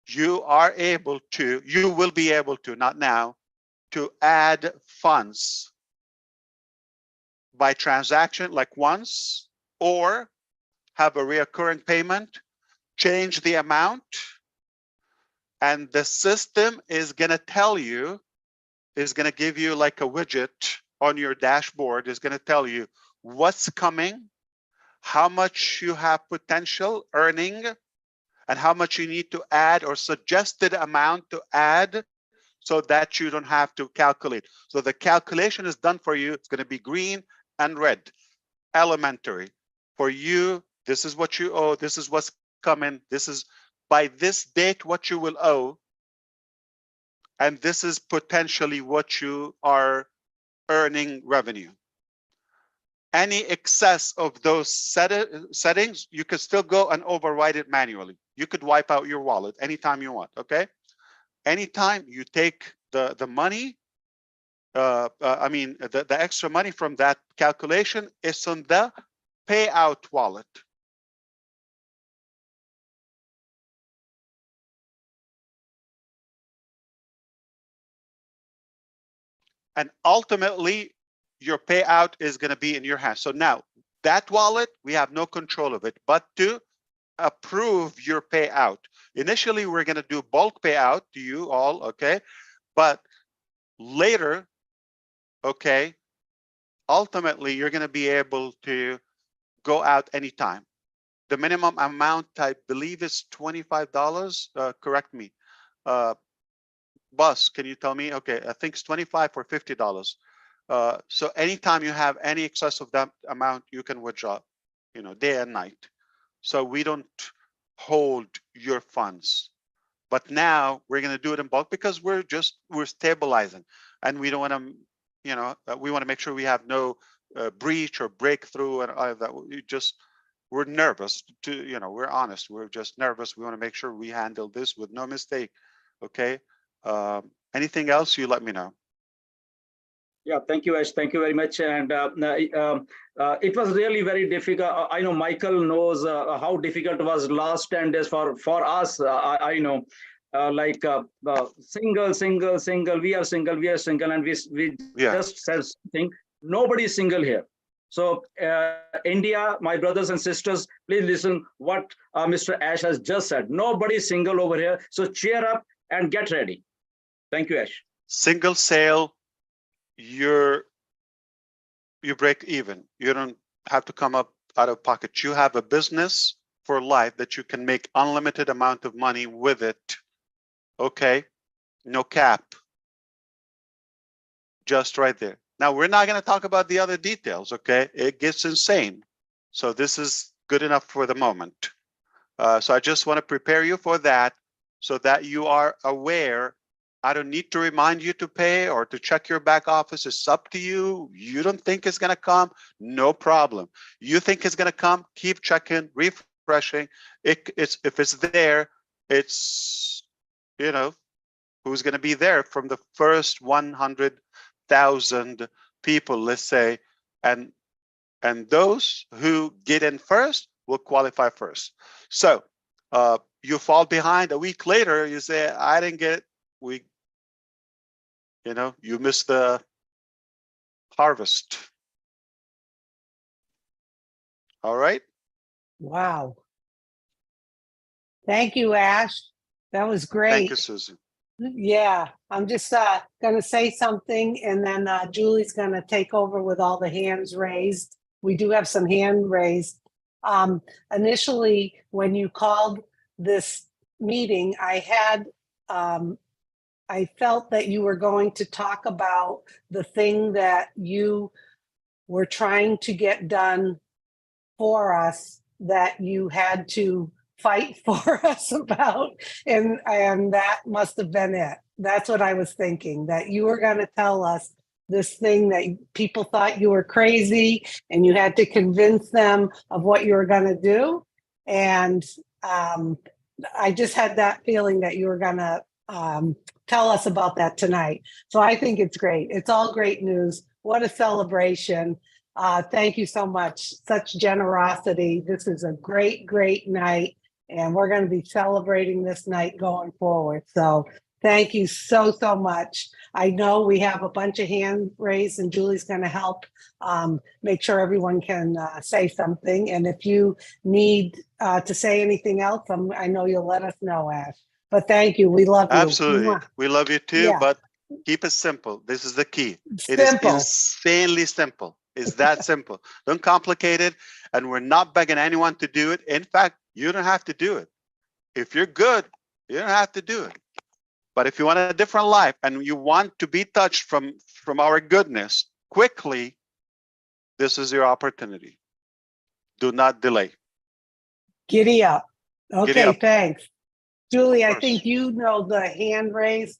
you will be able to, not now, to add funds by transaction, like once, or have a recurring payment, change the amount, and the system is going to tell you, is going to give you like a widget on your dashboard, is going to tell you what's coming, how much you have potential earning, and how much you need to add or suggested amount to add so that you don't have to calculate. So the calculation is done for you. It's going to be green and red, elementary. For you, this is what you owe. This is what's coming. This is by this date what you will owe. And this is potentially what you are earning revenue. Any excess of those settings, you could still go and override it manually. You could wipe out your wallet anytime you want, okay? Anytime you take the money, I mean, the extra money from that calculation is on the payout wallet. And ultimately, your payout is going to be in your hands. So now that wallet, we have no control of it, but to approve your payout. Initially, we're going to do bulk payout to you all, okay? But later, okay, ultimately, you're going to be able to go out anytime. The minimum amount, I believe, is $25. Correct me. Boss, can you tell me? Okay, I think it's $25 or $50. So anytime you have any excess of that amount, you can withdraw, you know, day and night. So we don't hold your funds. But now we're going to do it in bulk because we're stabilizing, and we don't want to, you know, we want to make sure we have no breach or breakthrough and all of that. We're nervous to, you know, we're honest. We're just nervous. We want to make sure we handle this with no mistake. Okay. Anything else, you let me know. Yeah, thank you, Ash. Thank you very much. And it was really very difficult. I know Michael knows how difficult it was last 10 days for us. I know, like single, we are single, and we just said something. Nobody is single here. So India, my brothers and sisters, please listen what Mr. Ash has just said. Nobody is single over here. So cheer up and get ready. Thank you, Ash. Single sale, you break even. You don't have to come up out of pocket. You have a business for life that you can make unlimited amount of money with it. Okay, no cap. Just right there. Now, we're not going to talk about the other details, okay? It gets insane. So this is good enough for the moment. So I just want to prepare you for that so that you are aware. I don't need to remind you to pay or to check your back office. It's up to you. You don't think it's going to come? No problem. You think it's going to come? Keep checking, refreshing. If it's there, it's, you know, who's going to be there from the first 100,000 people, let's say, and those who get in first will qualify first. So you fall behind a week later, you say, I didn't get it. You missed the harvest. All right. Wow. Thank you, Ash. That was great. Thank you, Susan. Yeah, I'm just going to say something, and then Julie's going to take over with all the hands raised. We do have some hand raised. Initially, when you called this meeting, I felt that you were going to talk about the thing that you were trying to get done for us that you had to fight for us about, and that must have been it. That's what I was thinking, that you were going to tell us this thing that people thought you were crazy, and you had to convince them of what you were going to do. And I just had that feeling that you were going to tell us about that tonight. So I think it's great. It's all great news. What a celebration. Thank you so much. Such generosity. This is a great, great night. And we're going to be celebrating this night going forward. So thank you so, so much. I know we have a bunch of hands raised, and Julie's going to help make sure everyone can say something. And if you need to say anything else, I know you'll let us know, Ash. But thank you. We love you. Absolutely. We love you too, Yeah. but keep it simple. This is the key. It Simple. is insanely simple. It's that simple. Don't complicate it. And we're not begging anyone to do it. In fact, you don't have to do it. If you're good, you don't have to do it. But if you want a different life and you want to be touched from our goodness quickly, this is your opportunity. Do not delay. Giddy up. Okay, Giddy up. thanks. Julie, Of I course. think you know the hand raise.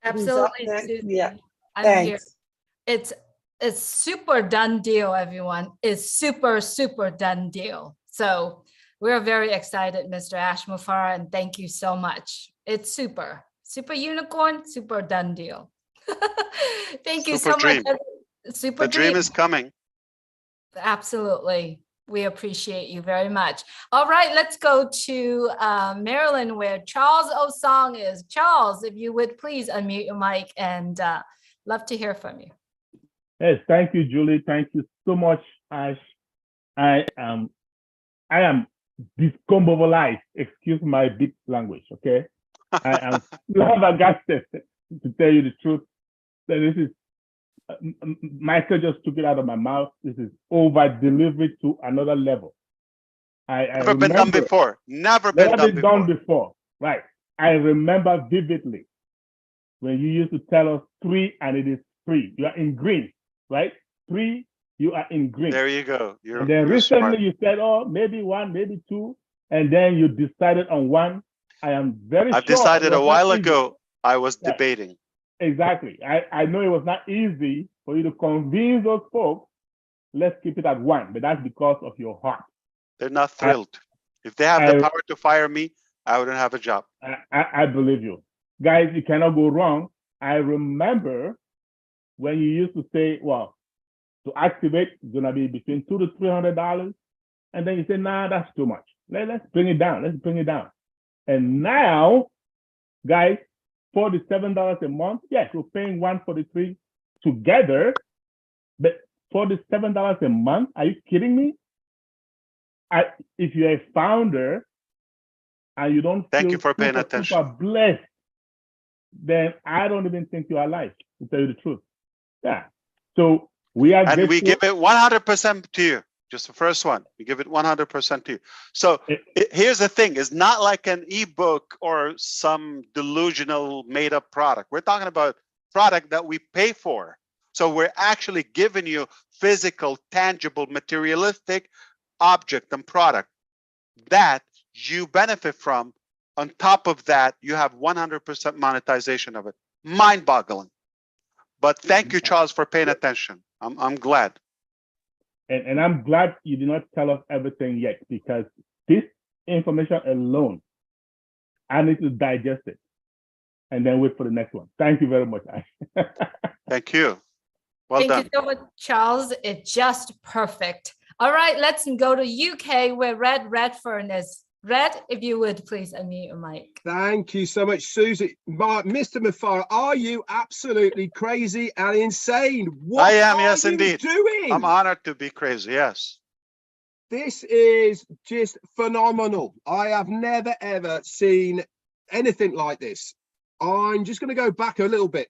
Who's up Absolutely, next? Susan. Yeah, I'm here. thanks. It's super done deal, everyone. It's super, super done deal. So we're very excited, Mr. Ash Mufareh, and thank you so much. It's super unicorn, super done deal. Thank you so Dream. much. Super The dream is coming. Absolutely. We appreciate you very much. All right, let's go to Maryland, where Charles Osong is. Charles, if you would please unmute your mic, and love to hear from you. Yes, thank you, Julie. Thank you so much, Ash. I am discombobulated. Excuse my big language, okay? I am flabbergasted, to tell you the truth. That this is Michael just took it out of my mouth. This is over delivery to another level. Never been done before. Never been done before. Right. I remember vividly when you used to tell us 3 and it is 3. You are in green, right? 3, you are in green. There you go. And then recently you said, oh, maybe 1, maybe 2, and then you decided on 1. I am very sure. I've decided a while ago. I was debating. Exactly. I know it was not easy for you to convince those folks, let's keep it at 1, but that's because of your heart. They're not thrilled. If they have the power to fire me, I wouldn't have a job. I believe you. Guys, you cannot go wrong. I remember when you used to say, well, to activate, it's going to be between $200 to $300. And then you say, nah, that's too much. Let's bring it down. Let's bring it down. And now, guys, $47 a month. Yes, we're paying $143 together, but $47 a month. Are you kidding me? If you're a founder and you don't thank feel you for paying attention, super blessed, then I don't even think you are alive, to tell you the truth. Yeah. So we are, and we give it 100% to you. Just the first one, we give it 100% to you. So here's the thing: it's not like an ebook or some delusional made-up product. We're talking about product that we pay for. So we're actually giving you physical, tangible, materialistic object and product that you benefit from. On top of that, you have 100% monetization of it. Mind-boggling. But thank you, Charles, for paying attention. I'm glad. And I'm glad you did not tell us everything yet, because this information alone, I need to digest it and then wait for the next one. Thank you very much. Thank you. Well done. Thank you so much, Charles. It's just perfect. All right, let's go to UK, where Red Redfern is. Red, if you would please unmute your mic. Thank you so much, Susie. Mr. Mufareh, are you absolutely crazy and insane? What I am, yes, are you indeed. doing? I'm honored to be crazy, yes. This is just phenomenal. I have never, ever seen anything like this. I'm just going to go back a little bit.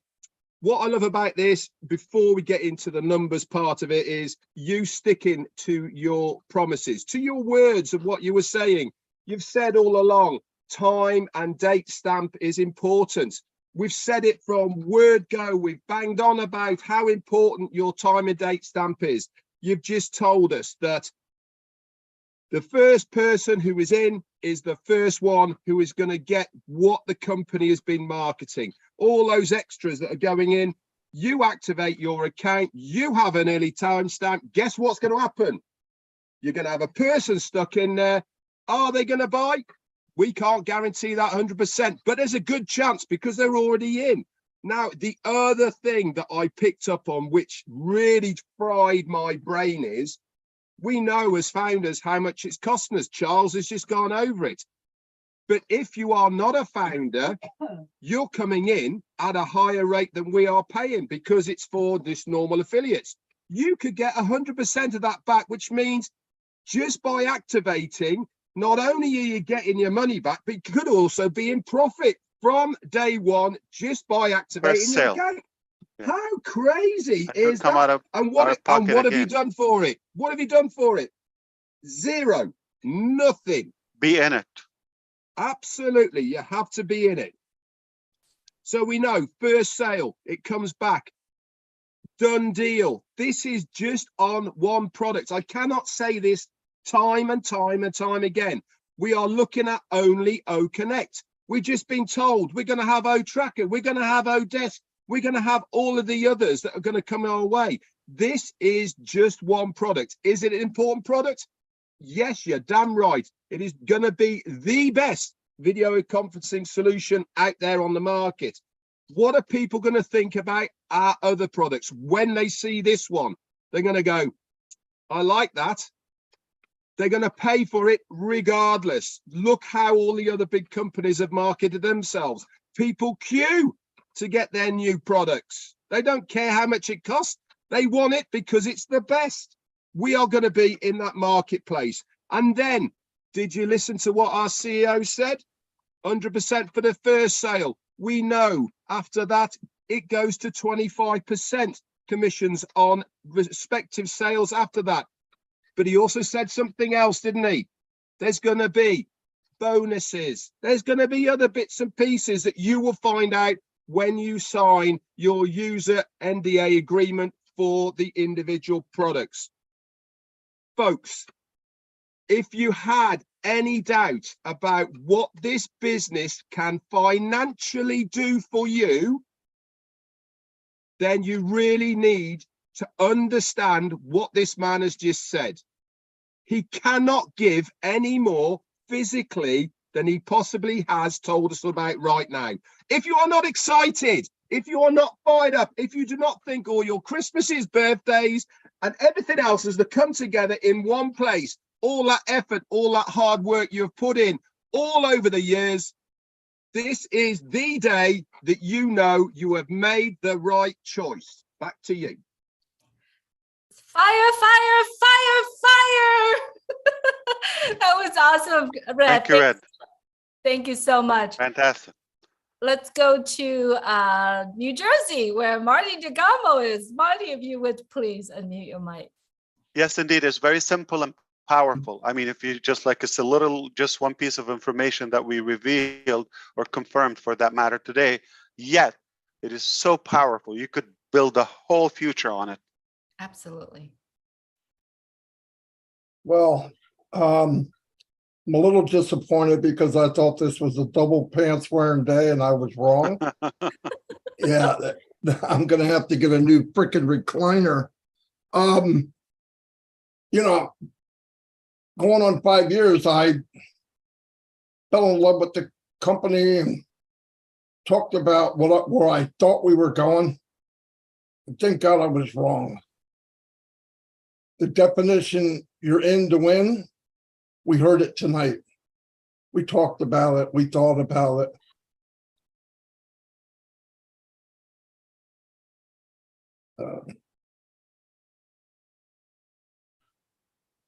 What I love about this, before we get into the numbers part of it, is you sticking to your promises, to your words of what you were saying. You've said all along, time and date stamp is important. We've said it from word go. We've banged on about how important your time and date stamp is. You've just told us that the first person who is in is the first one who is going to get what the company has been marketing. All those extras that are going in, you activate your account, you have an early timestamp. Guess what's going to happen? You're going to have a person stuck in there. Are they going to buy? We can't guarantee that 100%, but there's a good chance because they're already in. Now, the other thing that I picked up on, which really fried my brain, is we know as founders how much it's costing us. Charles has just gone over it. But if you are not a founder, you're coming in at a higher rate than we are paying because it's for this normal affiliates. You could get 100% of that back, which means just by activating, not only are you getting your money back, but you could also be in profit from day one just by activating your account. Yeah. How crazy is that? And what have you done for it? What have you done for it? Zero. Nothing. Be in it. Absolutely. You have to be in it. So we know first sale, it comes back. Done deal. This is just on one product. I cannot say this time and time and time again. We are looking at only O Connect. We've just been told we're going to have O Tracker. We're going to have O Desk. We're going to have all of the others that are going to come our way. This is just one product. Is it an important product? Yes, you're damn right. It is going to be the best video conferencing solution out there on the market. What are people going to think about our other products when they see this one? They're going to go, I like that. They're going to pay for it regardless. Look how all the other big companies have marketed themselves. People queue to get their new products. They don't care how much it costs. They want it because it's the best. We are going to be in that marketplace. And then, did you listen to what our CEO said? 100% for the first sale. We know after that, it goes to 25% commissions on respective sales after that. But he also said something else, didn't he? There's going to be bonuses. There's going to be other bits and pieces that you will find out when you sign your user NDA agreement for the individual products. Folks, if you had any doubt about what this business can financially do for you, then you really need to understand what this man has just said. He cannot give any more physically than he possibly has told us about right now. If you are not excited, if you are not fired up, if you do not think all your Christmases, birthdays, and everything else has to come together in one place, all that effort, all that hard work you've put in all over the years, this is the day that you know you have made the right choice. Back to you. Fire, fire, fire, fire. That was awesome, Red. Thank you, Red. Thank you so much. Fantastic. Let's go to New Jersey, where Marty DeGamo is. Marty, if you would please unmute your mic. Yes, indeed. It's very simple and powerful. I mean, if you just like, it's a little, just one piece of information that we revealed or confirmed for that matter today, yet it is so powerful. You could build a whole future on it. Absolutely. Well, I'm a little disappointed because I thought this was a double pants wearing day and I was wrong. Yeah, I'm going to have to get a new freaking recliner. You know, going on 5 years, I fell in love with the company and talked about where I thought we were going. Thank God I was wrong. The definition, you're in to win, we heard it tonight. We talked about it. We thought about it.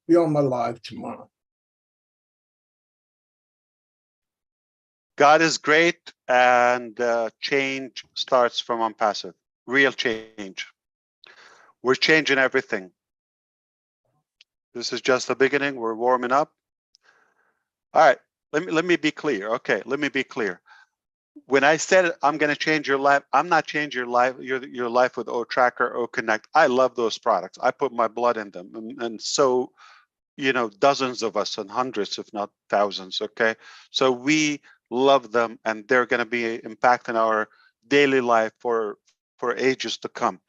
Be on my live tomorrow. God is great, and change starts from unpassive. Real change. We're changing everything. This is just the beginning. We're warming up. All right. Let me be clear. Okay. Let me be clear. When I said I'm going to change your life, I'm not changing your life with O Tracker, O Connect. I love those products. I put my blood in them, and so, you know, dozens of us and hundreds, if not thousands. Okay. So we love them, and they're going to be impacting our daily life for ages to come.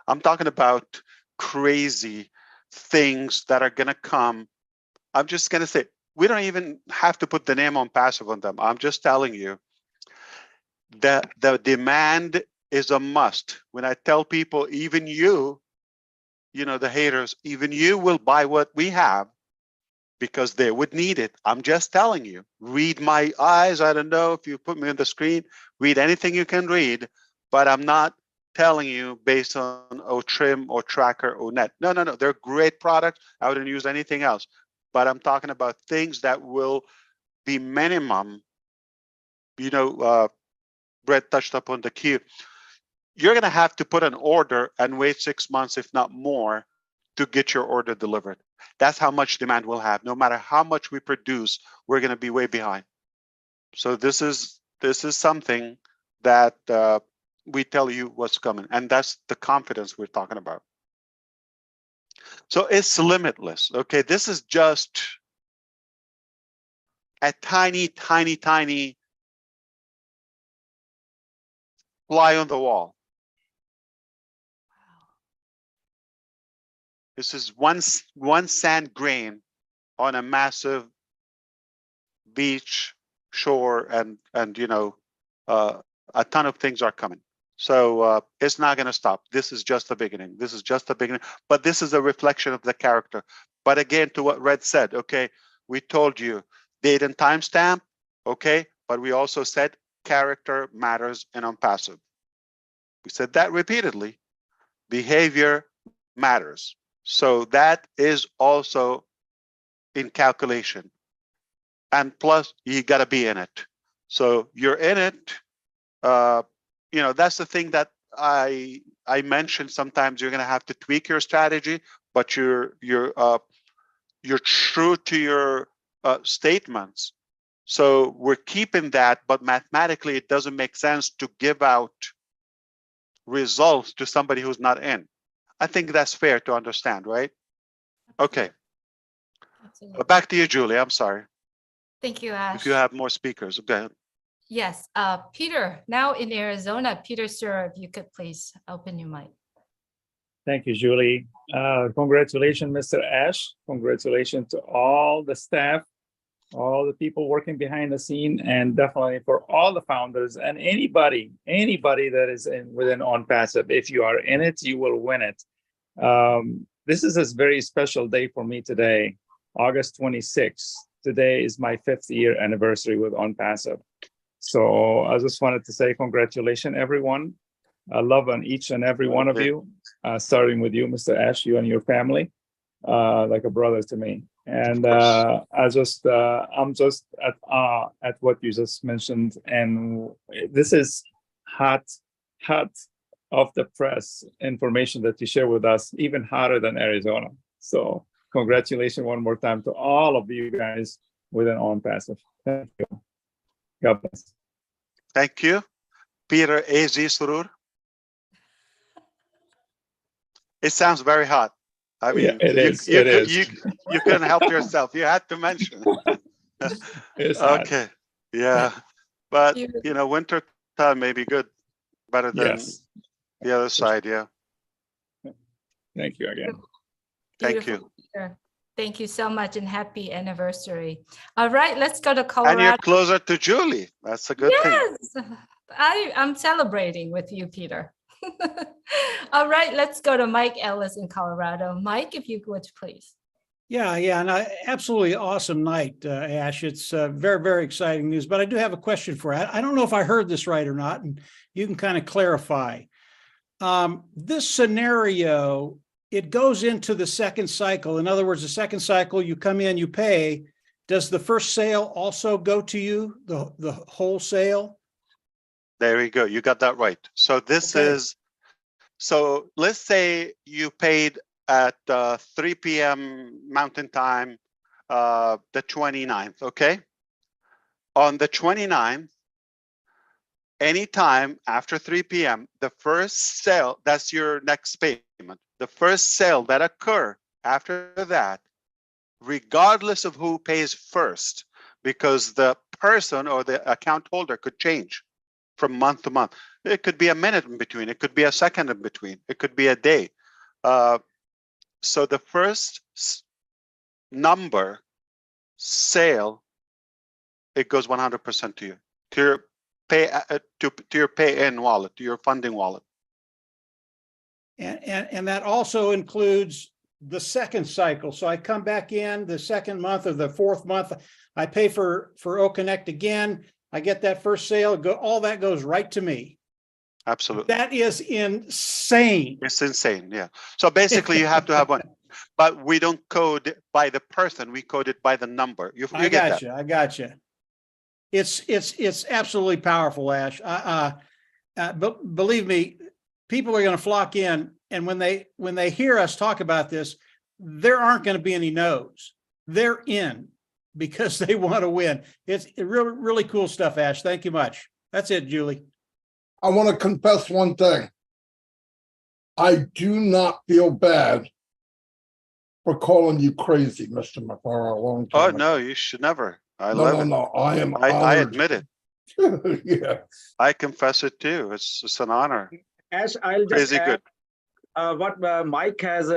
I'm talking about crazy things that are going to come. I'm just going to say, we don't even have to put the name on passive on them. I'm just telling you that the demand is a must. When I tell people, even you know, the haters, even you will buy what we have because they would need it. I'm just telling you, read my eyes. I don't know if you put me on the screen, read anything you can read, but I'm not telling you based on trim or tracker or net. No, they're great products. I wouldn't use anything else, but I'm talking about things that will be minimum. You know, Brett touched upon the queue. You're going to have to put an order and wait 6 months, if not more, to get your order delivered. That's how much demand we'll have. No matter how much we produce, we're going to be way behind. So this is something that we tell you what's coming, and that's the confidence we're talking about. So it's limitless. Okay, this is just a tiny, tiny, tiny fly on the wall. This is one sand grain on a massive beach, shore, and you know, a ton of things are coming. So it's not going to stop. This is just the beginning. This is just the beginning. But this is a reflection of the character. But again, to what Red said, okay, we told you date and timestamp, okay, but we also said character matters in unpassive. We said that repeatedly. Behavior matters. So that is also in calculation. And plus, you got to be in it. So you're in it. You know, that's the thing that I mentioned. Sometimes you're going to have to tweak your strategy, but you're true to your statements. So we're keeping that, but mathematically, it doesn't make sense to give out results to somebody who's not in. I think that's fair to understand, right? Okay. But back to you, Julie. I'm sorry. Thank you, Ash. If you have more speakers, go ahead. Yes, Peter, now in Arizona. Peter, sir, if you could please open your mic. Thank you, Julie. Congratulations, Mr. Ash. Congratulations to all the staff, all the people working behind the scene, and definitely for all the founders and anybody that is within OnPassive. If you are in it, you will win it. This is a very special day for me today, August 26th. Today is my 5th year anniversary with OnPassive. So I just wanted to say congratulations, everyone. I love on each and every one of you, starting with you, Mr. Ash, you and your family, like a brother to me. And I'm just at awe at what you just mentioned. And this is hot off the press information that you share with us, even hotter than Arizona. So congratulations one more time to all of you guys within OnPassive. Thank you. God bless. Thank you. Peter AZ Surur. It sounds very hot. I mean, yeah, you couldn't help yourself. You had to mention it. Okay. Yeah. But, you know, winter time may be good, better than the other side. Yeah. Thank you again. Thank you. Sure. Thank you so much, and happy anniversary. All right, let's go to Colorado. And you're closer to Julie. That's a good thing. Yes, I'm celebrating with you, Peter. All right, let's go to Mike Ellis in Colorado. Mike, if you would, please. Yeah, and absolutely awesome night, Ash. It's very, very exciting news. But I do have a question for you. I don't know if I heard this right or not, and you can kind of clarify. This scenario, it goes into the second cycle. In other words, the second cycle, you come in, you pay. Does the first sale also go to you, the whole sale? There you go. You got that right. So this is, so let's say you paid at 3 p.m. Mountain Time, the 29th, okay? On the 29th, anytime after 3 p.m., the first sale, that's your next payment. The first sale that occur after that, regardless of who pays first, because the person or the account holder could change from month to month. It could be a minute in between. It could be a second in between. It could be a day. So the first number sale, it goes 100% to you, to your pay-in wallet, to your funding wallet. And that also includes the second cycle. So I come back in the second month or the fourth month, I pay for OConnect again. I get that first sale. All that goes right to me. Absolutely. That is insane. It's insane, yeah. So basically, you have to have one, but we don't code by the person. We code it by the number. You I get got that. you. I got you. It's absolutely powerful, Ash. But believe me, people are going to flock in, and when they hear us talk about this, there aren't going to be any no's. They're in because they want to win. It's really, really cool stuff, Ash. Thank you much. That's it, Julie. I want to confess one thing. I do not feel bad for calling you crazy, Mr. Mufareh, a long time ago. No, you should never. I No, love no, it. no. I am I honored. admit it. Yeah. I confess it too. It's an honor. As I'll just Crazy add, good. what Mike has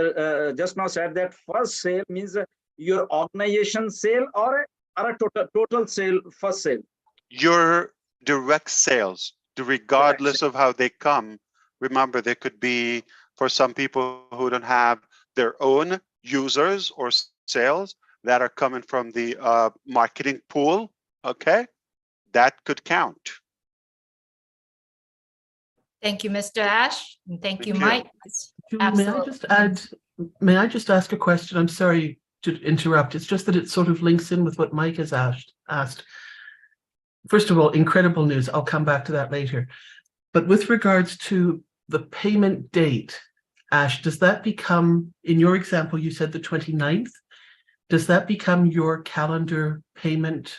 just now said, that first sale means your organization sale or a total sale, first sale. Your direct sales, regardless of how they come. Remember, they could be for some people who don't have their own users or sales that are coming from the marketing pool. Okay, that could count. Thank you, Mr. Ash, and thank you, you. Mike. Julie, may I just ask a question? I'm sorry to interrupt. It's just that it sort of links in with what Mike has asked. First of all, incredible news. I'll come back to that later. But with regards to the payment date, Ash, does that become, in your example, you said the 29th, does that become your calendar payment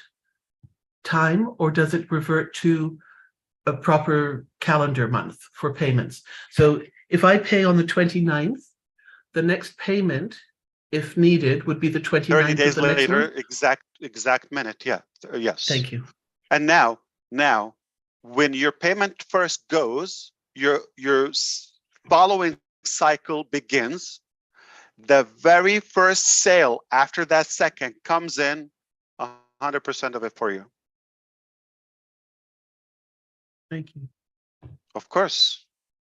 time, or does it revert to a proper calendar month for payments? So if I pay on the 29th, the next payment, if needed, would be the 29th 30 days of the next later, month? exact minute. Yeah. Yes. Thank you. And now, when your payment first goes, your following cycle begins. The very first sale after that second comes in 100% of it for you. Thank you. Of course.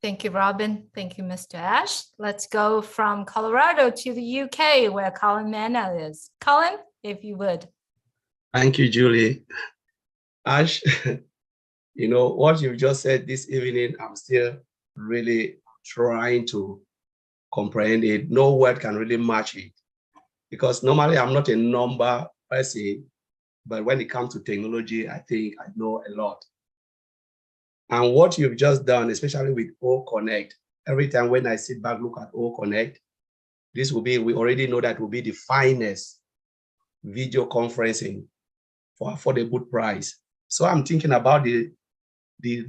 Thank you, Robin. Thank you, Mr. Ash. Let's go from Colorado to the UK, where Colin Manna is. Colin, if you would. Thank you, Julie. Ash, you know, what you just said this evening, I'm still really trying to comprehend it. No word can really match it. Because normally I'm not a number person, but when it comes to technology, I think I know a lot. And what you've just done, especially with OConnect, every time when I sit back, look at OConnect, this will be, we already know that will be the finest video conferencing for affordable price. So I'm thinking about the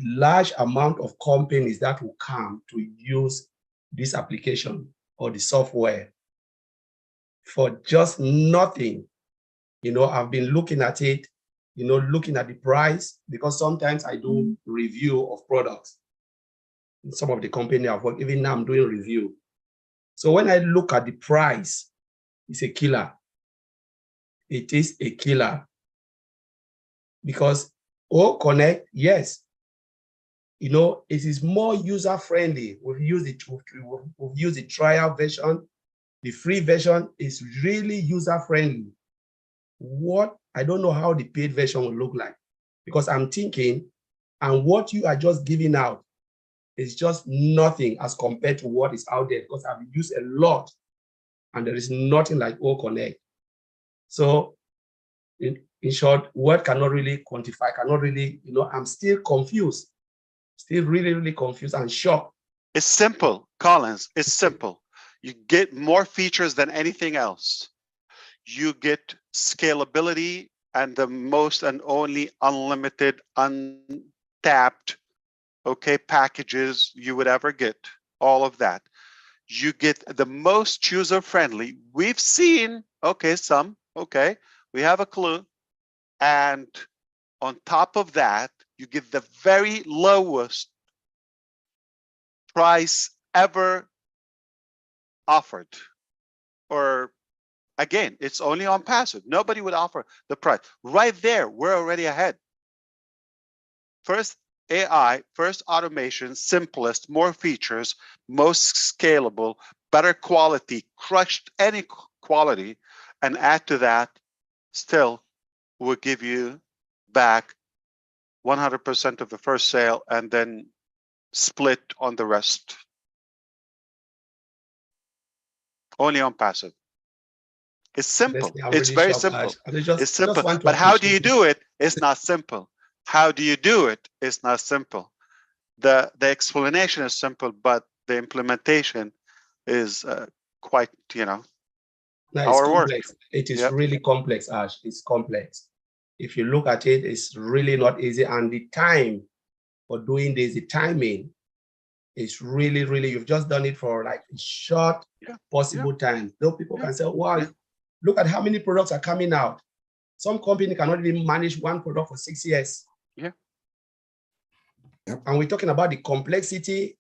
large amount of companies that will come to use this application or the software for just nothing. You know, I've been looking at it, you know, looking at the price, because sometimes I do review of products. Some of the company I've worked, even now I'm doing review. So when I look at the price, it's a killer. It is a killer. Because OConnect, yes, you know, it is more user-friendly. We've used the trial version. The free version is really user-friendly. I don't know how the paid version will look like, because I'm thinking, and what you are just giving out is just nothing as compared to what is out there, because I've used a lot and there is nothing like O Connect. So in short, word cannot really quantify, cannot really, I'm still confused, still really, really confused and shocked. It's simple, Collins, it's simple. You get more features than anything else. You get scalability and the most and only unlimited, untapped, okay, packages you would ever get, all of that. You get the most user-friendly. We've seen, okay, some, okay, we have a clue. And on top of that, you get the very lowest price ever offered. Or again, it's only on passive. Nobody would offer the price. Right there, we're already ahead. First AI, first automation, simplest, more features, most scalable, better quality, crushed any quality, and add to that, still will give you back 100% of the first sale and then split on the rest. Only on passive. It's simple. It's very simple. It's simple. But how do you do it? It's not simple. How do you do it? It's not simple. The explanation is simple, but the implementation is quite, No, it's our work. complex. It is really complex, Ash. It's complex. If you look at it, it's really not easy. And the time for doing this, the timing is really, really, you've just done it for like a short possible time. Though people can say, wow, look at how many products are coming out. Some company cannot even manage one product for 6 years. Yeah. And we're talking about the complexity.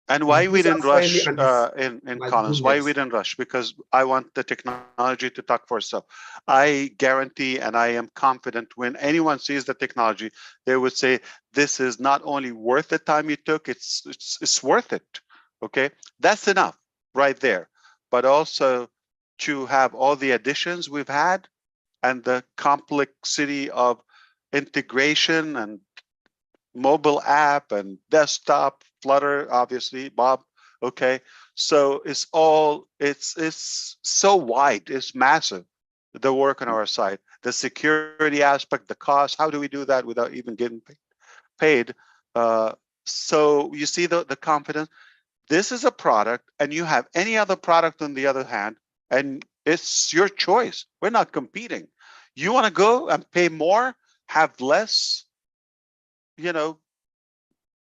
And why we didn't rush in my Collins? Why goodness. we didn't rush? Because I want the technology to talk for itself. I guarantee and I am confident when anyone sees the technology, they would say, this is not only worth the time you took, it's worth it. Okay, that's enough right there. But also to have all the additions we've had and the complexity of integration and mobile app and desktop, Flutter, obviously, Bob. Okay, so it's so wide, it's massive, the work on our side, the security aspect, the cost. How do we do that without even getting paid? So you see the confidence. This is a product, and you have any other product on the other hand, and it's your choice. We're not competing. You want to go and pay more, have less,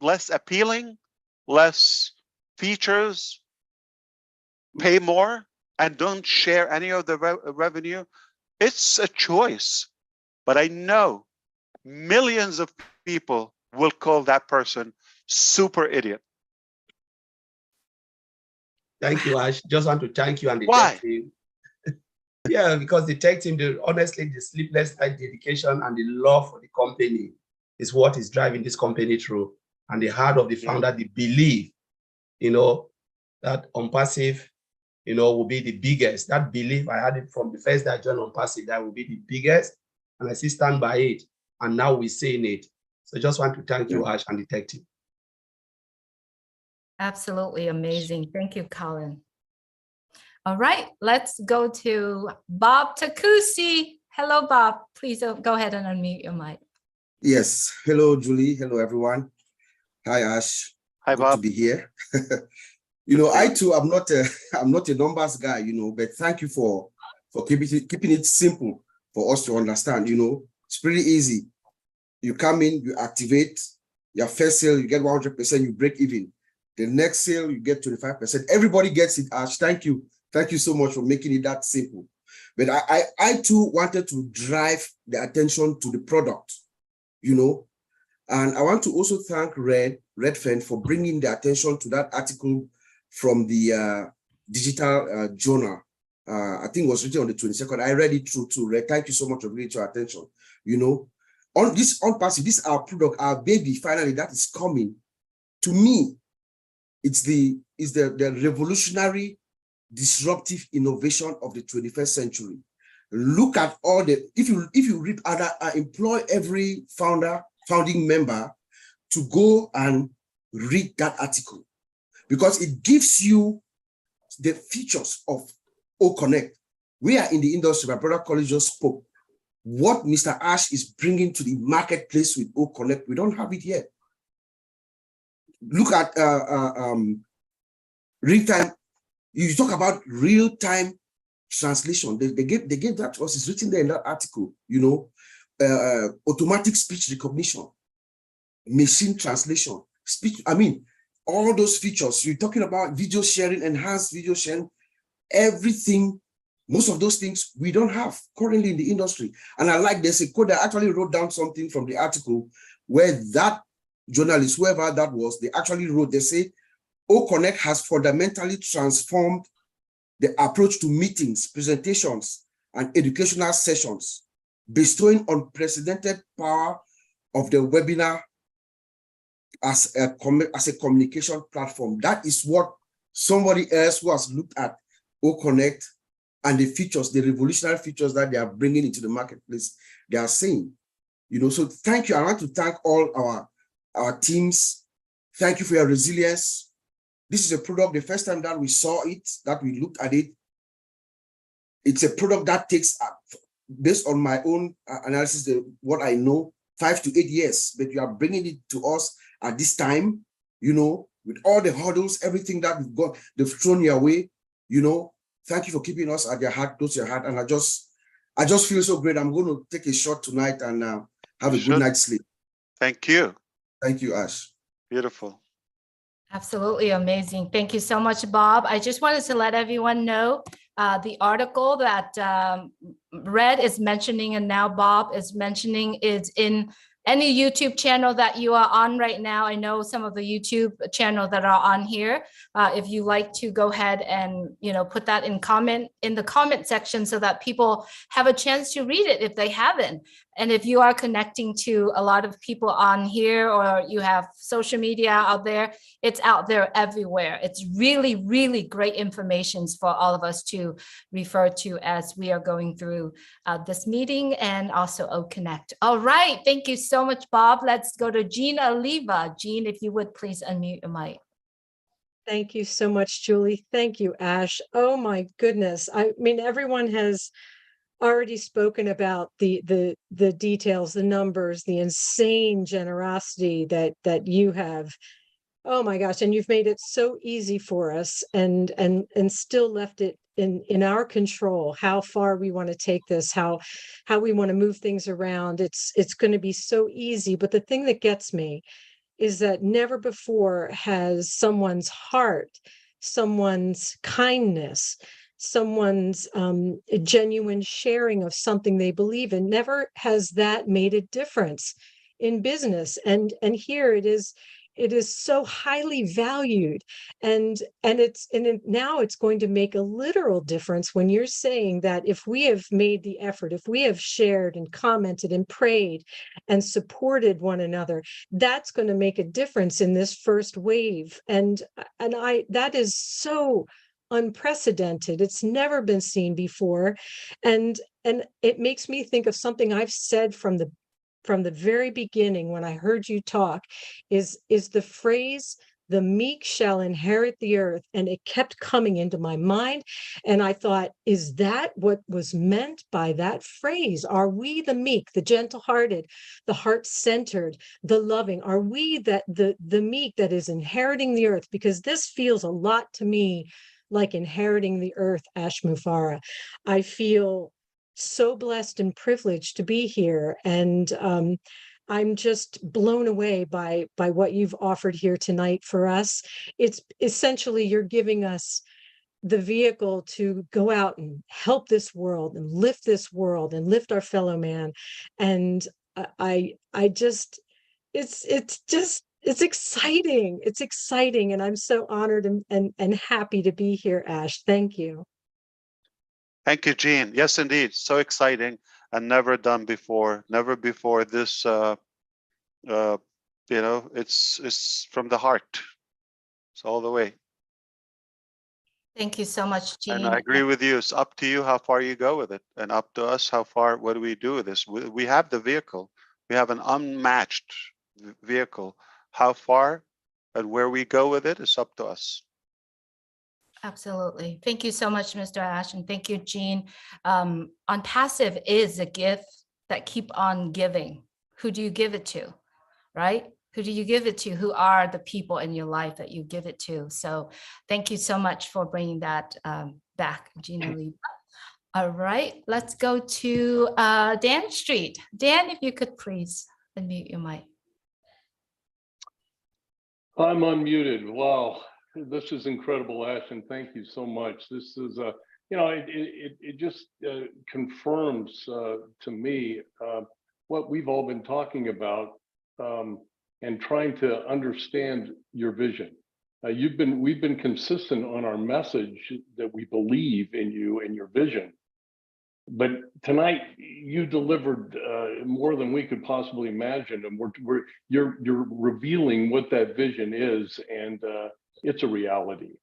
less appealing, less features, pay more, and don't share any of the revenue. It's a choice. But I know millions of people will call that person super idiot. Thank you, Ash. Just want to thank you and the Why? tech team. Yeah, because the tech team, honestly, the sleepless night dedication and the love for the company is what is driving this company through. And the heart of the founder, the belief, that OnPassive, will be the biggest. That belief, I had it from the first day I joined OnPassive, that will be the biggest. And I still stand by it. And now we're seeing it. So just want to thank you, Ash, and the tech team. Absolutely amazing. Thank you, Colin. All right, let's go to Bob Takusi. Hello, Bob. Please go ahead and unmute your mic. Yes. Hello, Julie. Hello, everyone. Hi, Ash. Hi, Bob. Good to be here. I too am not a numbers guy, but thank you for keeping it simple for us to understand. It's pretty easy. You come in, you activate your first sale, you get 100%, you break even. The next sale, you get 25%. Everybody gets it, Ash. Thank you. Thank you so much for making it that simple. But I too wanted to drive the attention to the product, and I want to also thank Redfern for bringing the attention to that article from the digital journal. I think it was written on the 22nd. I read it through too. Red, thank you so much for bringing it to our attention. On this OnPassive, this is our product, our baby, finally, that is coming. To me, it's the revolutionary disruptive innovation of the 21st century. Look at all the, if you read other, I employ every founding member to go and read that article, because it gives you the features of O-Connect. We are in the industry, my brother College just spoke. What Mr. Ash is bringing to the marketplace with O-Connect, we don't have it yet. Look at real-time, you talk about real-time translation. They gave that to us, it's written there in that article, you know, automatic speech recognition, machine translation, speech, I mean, all those features. You're talking about video sharing, enhanced video sharing, everything, most of those things we don't have currently in the industry. And I like this, a code that actually wrote down something from the article where that journalist, whoever that was, they actually wrote, they say, O-Connect has fundamentally transformed the approach to meetings, presentations, and educational sessions, bestowing unprecedented power of the webinar as a communication platform. That is what somebody else who has looked at O-Connect and the features, the revolutionary features that they are bringing into the marketplace, they are saying. You know, so thank you. I want to thank all our teams. Thank you for your resilience. This is a product, the first time that we saw it, that we looked at it, it's a product that takes, based on my own analysis, what I know, 5 to 8 years, but you are bringing it to us at this time, you know, with all the hurdles, everything that we've got, they've thrown your way, you know. Thank you for keeping us at your heart, close to your heart. And I just feel so great. I'm going to take a shot tonight and have a good night's sleep. Thank you. Thank you, Ash. Beautiful. Absolutely amazing. Thank you so much, Bob. I just wanted to let everyone know the article that Red is mentioning and now Bob is mentioning is in any YouTube channel that you are on right now. I know some of the YouTube channels that are on here. If you like to go ahead and, you know, put that in the comment section so that people have a chance to read it if they haven't. And if you are connecting to a lot of people on here or you have social media out there, it's out there everywhere. It's really, really great information for all of us to refer to as we are going through this meeting and also O-Connect. All right, thank you so much, Bob. Let's go to Jean Oliva. Jean, if you would please unmute your mic. Thank you so much, Julie. Thank you, Ash. Oh my goodness. I mean, everyone has already spoken about the details, the numbers, the insane generosity that you have. Oh my gosh, and you've made it so easy for us and still left it in our control how far we want to take this, how we want to move things around. It's going to be so easy. But the thing that gets me is that never before has someone's heart, someone's kindness, someone's genuine sharing of something they believe in, never has that made a difference in business. And here it is so highly valued, and now it's going to make a literal difference when you're saying that if we have made the effort, if we have shared and commented and prayed and supported one another, that's going to make a difference in this first wave. And that is so unprecedented. It's never been seen before. And it makes me think of something I've said from the very beginning when I heard you talk, is the phrase, the meek shall inherit the earth. And it kept coming into my mind. And I thought, is that what was meant by that phrase? Are we the meek, the gentle-hearted, the heart-centered, the loving? Are we the meek that is inheriting the earth? Because this feels a lot to me like inheriting the earth, Ash Mufareh. I feel so blessed and privileged to be here. And I'm just blown away by what you've offered here tonight for us. It's essentially, you're giving us the vehicle to go out and help this world and lift this world and lift our fellow man. And it's exciting. It's exciting. And I'm so honored and happy to be here, Ash. Thank you. Thank you, Jean. Yes, indeed. So exciting and never done before. Never before this, you know, it's from the heart. It's all the way. Thank you so much, And Jean. I agree with you. It's up to you how far you go with it, and up to us how far. What do we do with this? We have the vehicle. We have an unmatched vehicle. How far and where we go with it is up to us. Absolutely. Thank you so much, Mr. Ash, and thank you, Jean. On passive is a gift that keep on giving. Who do you give it to, right? Who do you give it to? Who are the people in your life that you give it to? So thank you so much for bringing that back, Gina Lee. All right, let's go to Dan Street. Dan, if you could please unmute your mic. I'm unmuted. Wow, this is incredible, Ash, and thank you so much. This is, it just confirms to me what we've all been talking about and trying to understand your vision. We've been consistent on our message that we believe in you and your vision. But tonight you delivered more than we could possibly imagine, and you're revealing what that vision is, and it's a reality.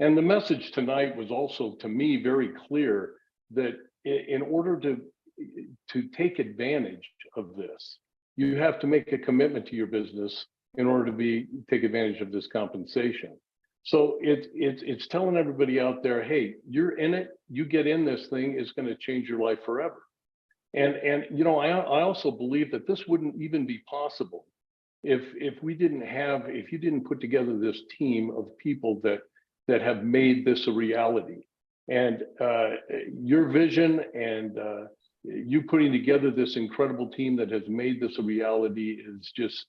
And the message tonight was also, to me, very clear that in order to take advantage of this, you have to make a commitment to your business in order to take advantage of this compensation. So it's telling everybody out there, hey, you're in it, you get in this thing, it's going to change your life forever. And I also believe that this wouldn't even be possible if you didn't put together this team of people that have made this a reality. And your vision and you putting together this incredible team that has made this a reality is just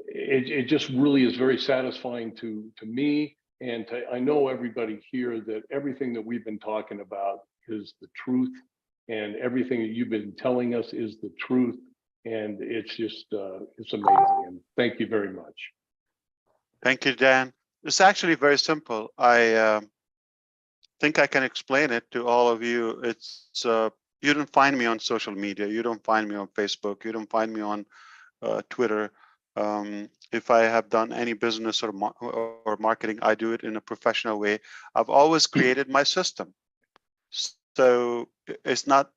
it just really is very satisfying to me, and I know everybody here that everything that we've been talking about is the truth, and everything that you've been telling us is the truth, and it's just it's amazing. And thank you very much. Thank you, Dan. It's actually very simple. I think I can explain it to all of you. It's you don't find me on social media. You don't find me on Facebook. You don't find me on Twitter. If I have done any business or marketing, I do it in a professional way. I've always created my system. So it's not,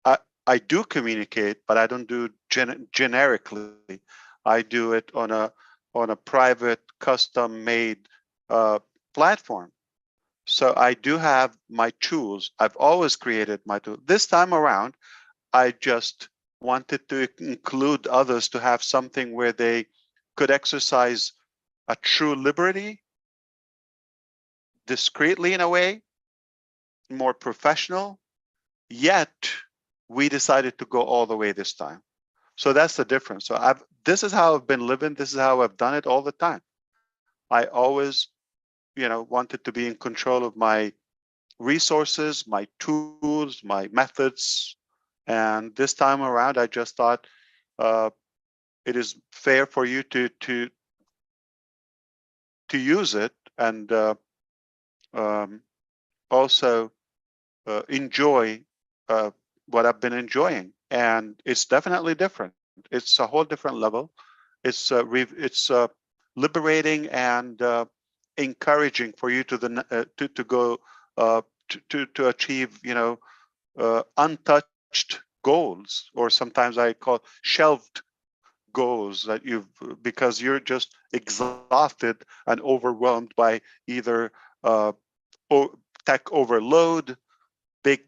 I do communicate, but I don't do generically. I do it on a private, custom-made platform. So I do have my tools. I've always created my tool. This time around, I just wanted to include others to have something where they could exercise a true liberty, discreetly in a way, more professional, yet we decided to go all the way this time. So that's the difference. So this is how I've been living. This is how I've done it all the time. I always, wanted to be in control of my resources, my tools, my methods. And this time around, I just thought it is fair for you to use it and also enjoy what I've been enjoying. And it's definitely different. It's a whole different level. It's liberating and encouraging for you to go to achieve, untouched goals, or sometimes I call shelved goals that because you're just exhausted and overwhelmed by either tech overload, big,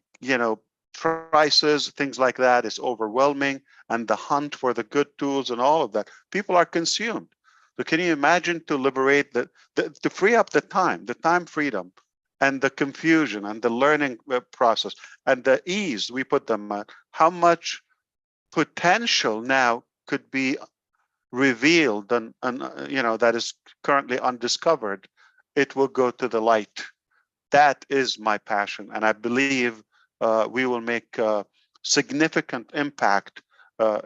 prices, things like that is overwhelming, and the hunt for the good tools and all of that. People are consumed. So can you imagine to liberate to free up the time freedom, and the confusion and the learning process and the ease we put them at? How much potential now could be revealed and that is currently undiscovered? It will go to the light. That is my passion, and I believe we will make a significant impact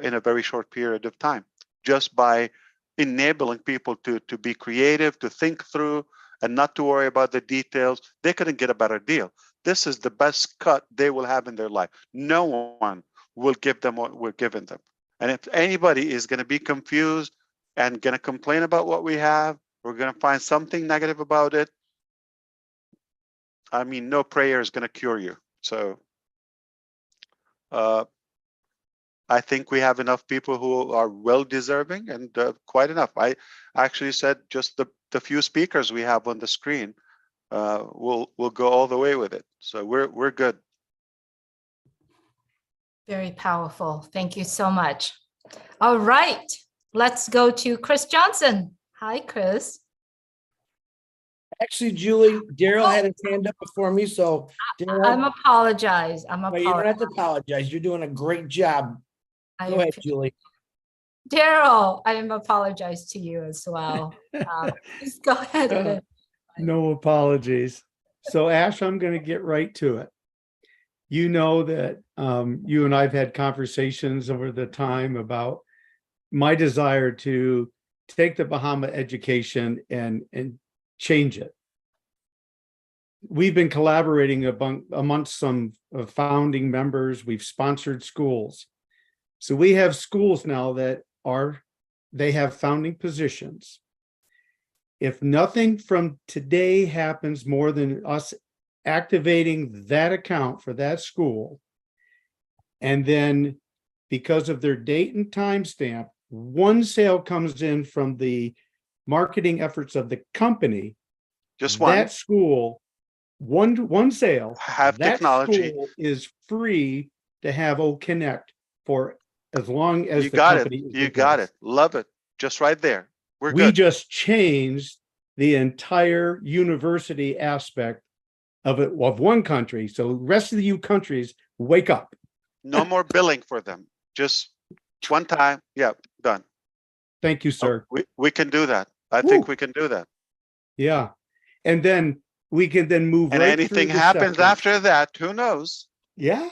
in a very short period of time, just by enabling people to be creative, to think through, and not to worry about the details. They couldn't get a better deal. This is the best cut they will have in their life. No one will give them what we're giving them. And if anybody is going to be confused and going to complain about what we have, we're going to find something negative about it, I mean, no prayer is going to cure you. So I think we have enough people who are well deserving, and quite enough. I actually said just the few speakers we have on the screen will go all the way with it. So we're good. Very powerful. Thank you so much. All right, let's go to Chris Johnson. Hi, Chris. Actually, Julie, Daryl had his hand up before me, so Daryl, I'm apologize. I'm no, you don't have apologize. to apologize. You're doing a great job. Go ahead, Julie. Daryl, I am apologize to you as well. Please go ahead. No apologies. So Ash, I'm going to get right to it. You know that you and I've had conversations over the time about my desire to take the Bahama education and change it. We've been collaborating amongst some founding members. We've sponsored schools. So we have schools now that they have founding positions. If nothing from today happens more than us activating that account for that school, and then because of their date and timestamp, one sale comes in from the marketing efforts of the company, just one, that school, one sale, have that technology school is free to have Connect for as long as you the got company it. is You in got place. it. Love it. Just right there. We're We good. just changed the entire university aspect of it, of one country. So the rest of the countries, wake up. No more billing for them. Just one time. Yeah, done. Thank you, sir. We can do that. I think we can do that. Yeah. And then we can then move And right anything through the happens sectors. after that, who knows? Yeah.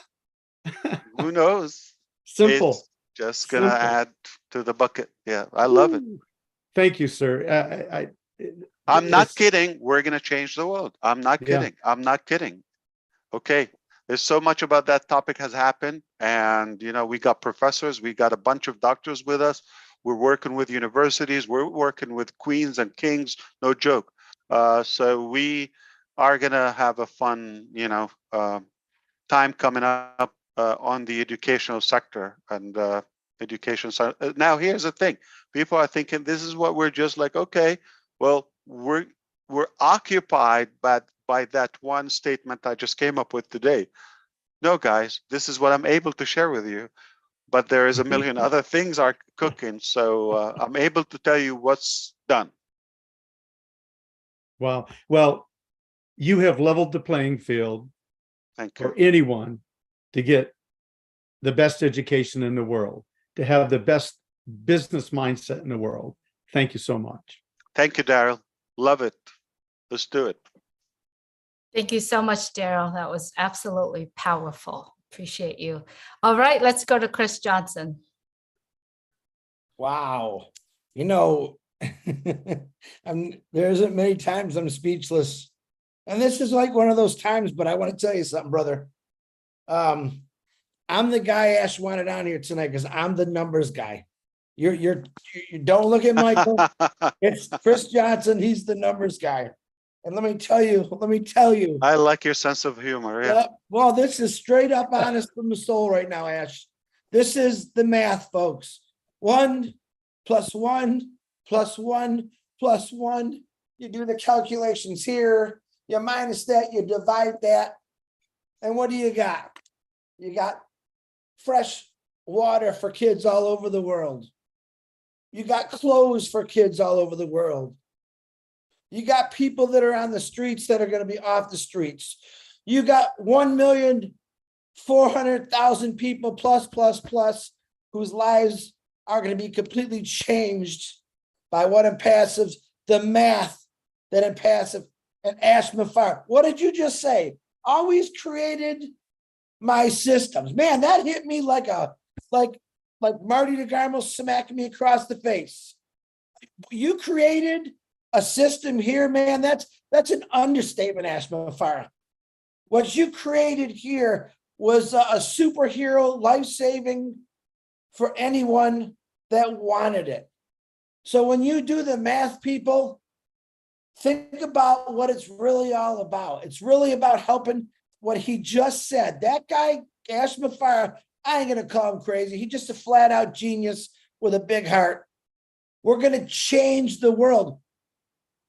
Who knows? Simple. It's just gonna Simple. add to the bucket. Yeah, I love it. Thank you, sir. I'm not it's- kidding. We're gonna change the world. I'm not Yeah. kidding. I'm not kidding. Okay. There's so much about that topic has happened. And, you know, we got professors, we got a bunch of doctors with us. We're working with universities. We're working with queens and kings. No joke. So we are going to have a fun, time coming up on the educational sector and education. Now, here's the thing. People are thinking this is what we're just like, okay, well, we're occupied by that one statement I just came up with today. No, guys, this is what I'm able to share with you, but there is a million other things are cooking. So I'm able to tell you what's done. Wow. Well, you have leveled the playing field for anyone to get the best education in the world, to have the best business mindset in the world. Thank you so much. Thank you, Daryl. Love it. Let's do it. Thank you so much, Daryl. That was absolutely powerful. Appreciate you. All right, let's go to Chris Johnson. Wow. You know, there isn't many times I'm speechless. And this is like one of those times, but I want to tell you something, brother. I'm the guy Ash wanted on here tonight because I'm the numbers guy. You don't look at Michael. It's Chris Johnson. He's the numbers guy. And let me tell you. I like your sense of humor. Yeah. Well, this is straight up honest from the soul right now, Ash. This is the math, folks. 1 + 1 + 1 + 1. You do the calculations here. You minus that, you divide that. And what do you got? You got fresh water for kids all over the world. You got clothes for kids all over the world. You got people that are on the streets that are going to be off the streets. You got 1,400,000 people plus whose lives are going to be completely changed by what Impassive, the math that Impassive and Ash Mufareh. What did you just say? Always created my systems. Man, that hit me like Marty DeGarmo smacking me across the face. You created a system here, man. That's an understatement, Ash Mufareh. What you created here was a superhero, life-saving for anyone that wanted it. So when you do the math, people, Think about what it's really all about. It's really about helping what he just said. That guy, Ash Mufareh, I ain't going to call him crazy. He's just a flat out genius with a big heart. We're going to change the world.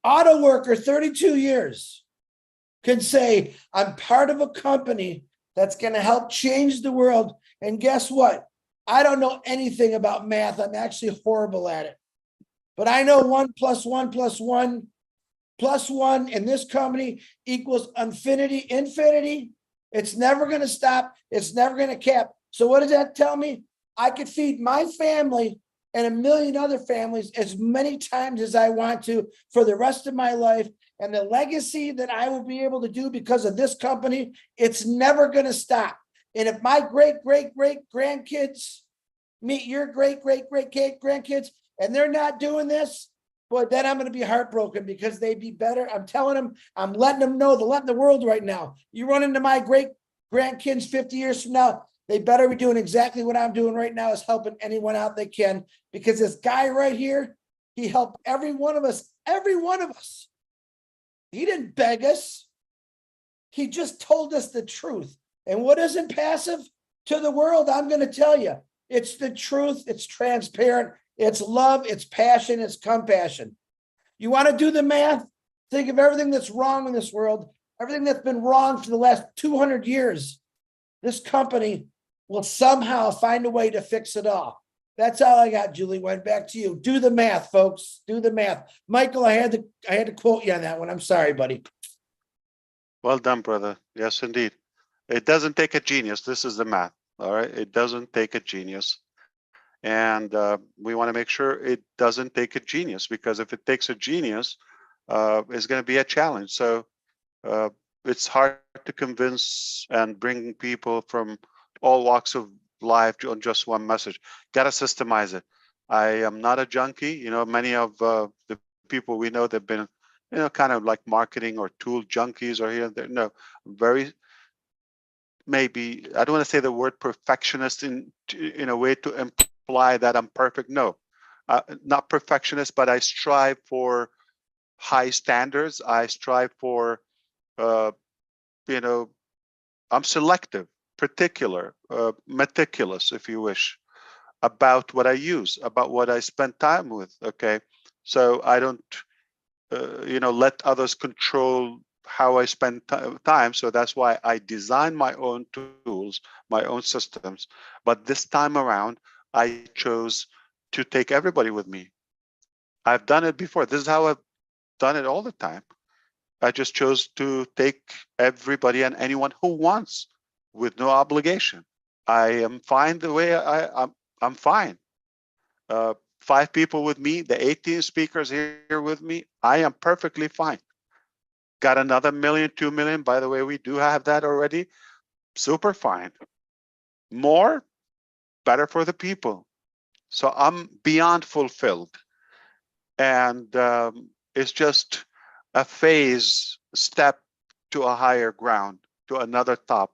Auto worker, 32 years, can say, I'm part of a company that's going to help change the world. And guess what? I don't know anything about math. I'm actually horrible at it. But I know 1 + 1 + 1 + 1 in this company equals infinity. It's never going to stop. It's never going to cap. So what does that tell me? I could feed my family and a million other families as many times as I want to for the rest of my life. And the legacy that I will be able to do because of this company, it's never going to stop. And if my great-great-great-grandkids meet your great-great-great-grandkids and they're not doing this, boy, then I'm going to be heartbroken because they'd be better. I'm telling them, I'm letting them know, they're letting the world right now. You run into my great-grandkids 50 years from now, they better be doing exactly what I'm doing right now, is helping anyone out they can. Because this guy right here, he helped every one of us. Every one of us. He didn't beg us. He just told us the truth. And what isn't passive to the world? I'm going to tell you. It's the truth. It's transparent. It's love. It's passion. It's compassion. You want to do the math? Think of everything that's wrong in this world. Everything that's been wrong for the last 200 years. This company will somehow find a way to fix it all. That's all I got, Julie. Went back to you. Do the math, folks. Do the math. Michael, I had to quote you on that one. I'm sorry, buddy. Well done, brother. Yes, indeed. It doesn't take a genius. This is the math. All right. It doesn't take a genius. And we want to make sure it doesn't take a genius, because if it takes a genius, it's going to be a challenge. So it's hard to convince and bring people from all walks of life on just one message. Got to systemize it. I am not a junkie. You know, many of the people we know, they've been, you know, kind of like marketing or tool junkies or here and there. No, very, maybe, I don't want to say the word perfectionist in a way to imply that I'm perfect. No, not perfectionist, but I strive for high standards. I strive for, you know, I'm selective, particular, meticulous, if you wish, about what I use, about what I spend time with. Okay, so I don't, you know, let others control how I spend time. So that's why I design my own tools, my own systems. But this time around, I chose to take everybody with me. I've done it before. This is how I've done it all the time. I just chose to take everybody and anyone who wants, with no obligation. I am fine the way I'm fine. 5 people with me, the 18 speakers here with me, I am perfectly fine. Got another 1 million, 2 million. By the way, we do have that already. Super fine. More, better for the people. So I'm beyond fulfilled. And it's just a phase, step to a higher ground, to another top,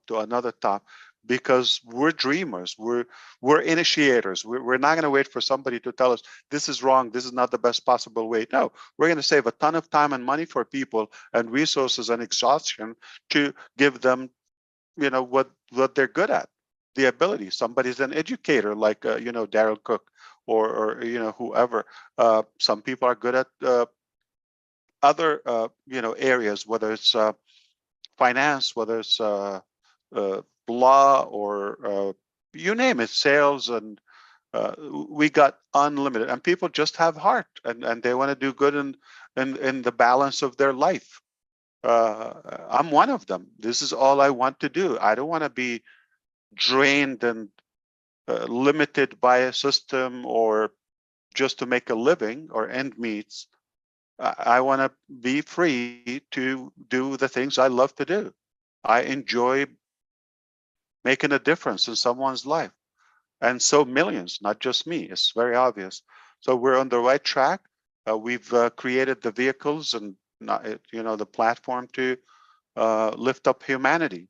because we're dreamers, we're initiators. We're not going to wait for somebody to tell us this is wrong, this is not the best possible way. No, we're going to save a ton of time and money for people and resources and exhaustion to give them, you know, what they're good at, the ability. Somebody's an educator, like you know, Daryl Cook, or you know, whoever. Some people are good at other you know, areas, whether it's finance, whether it's law, or you name it, sales, and we got unlimited. And people just have heart, and they want to do good in the balance of their life. I'm one of them. This is all I want to do. I don't want to be drained and limited by a system, or just to make a living or end meets. I want to be free to do the things I love to do. I enjoy making a difference in someone's life. And so millions, not just me. It's very obvious. So we're on the right track. We've created the vehicles and you know, the platform to lift up humanity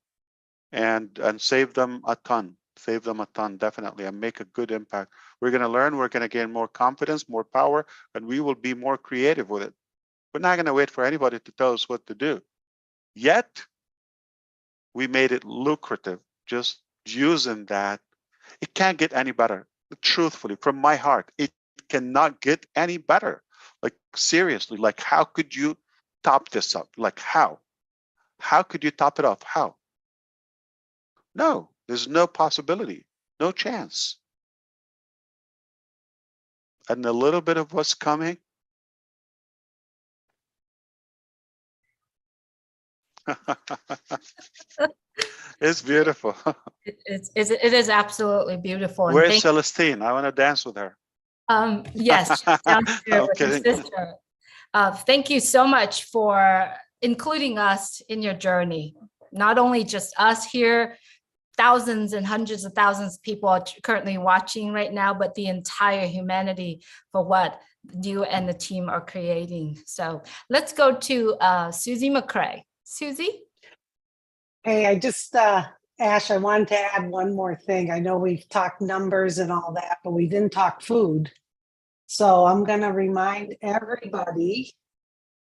and save them a ton. Save them a ton, definitely, and make a good impact. We're going to learn. We're going to gain more confidence, more power, and we will be more creative with it. We're not going to wait for anybody to tell us what to do. Yet, we made it lucrative just using that. It can't get any better. Truthfully, from my heart, it cannot get any better. Like, seriously, like, how could you top this up? Like, how? How could you top it off? How? No, there's no possibility, no chance. And a little bit of what's coming. It's beautiful. It is absolutely beautiful. And Where's Celestine? I want to dance with her. Yes, she's downstairs I'm with her kidding. sister. Thank you so much for including us in your journey. Not only just us here, thousands and hundreds of thousands of people are currently watching right now, but the entire humanity for what you and the team are creating. So let's go to Susie McCrae. Susie? Hey, I just, Ash, I wanted to add one more thing. I know we've talked numbers and all that, but we didn't talk food. So I'm going to remind everybody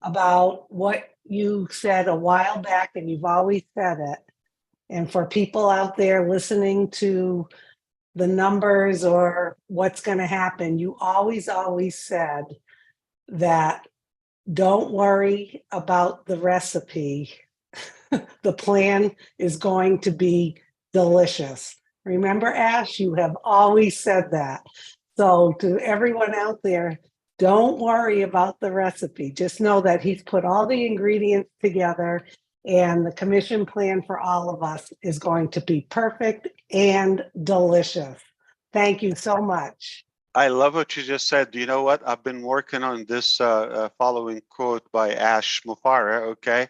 about what you said a while back, and you've always said it. And for people out there listening to the numbers or what's going to happen, you always said that don't worry about the recipe. The plan is going to be delicious. Remember, Ash, you have always said that. So to everyone out there, don't worry about the recipe. Just know that he's put all the ingredients together, and the commission plan for all of us is going to be perfect and delicious. Thank you so much. I love what you just said. You know what? I've been working on this following quote by Ash Mufareh, okay?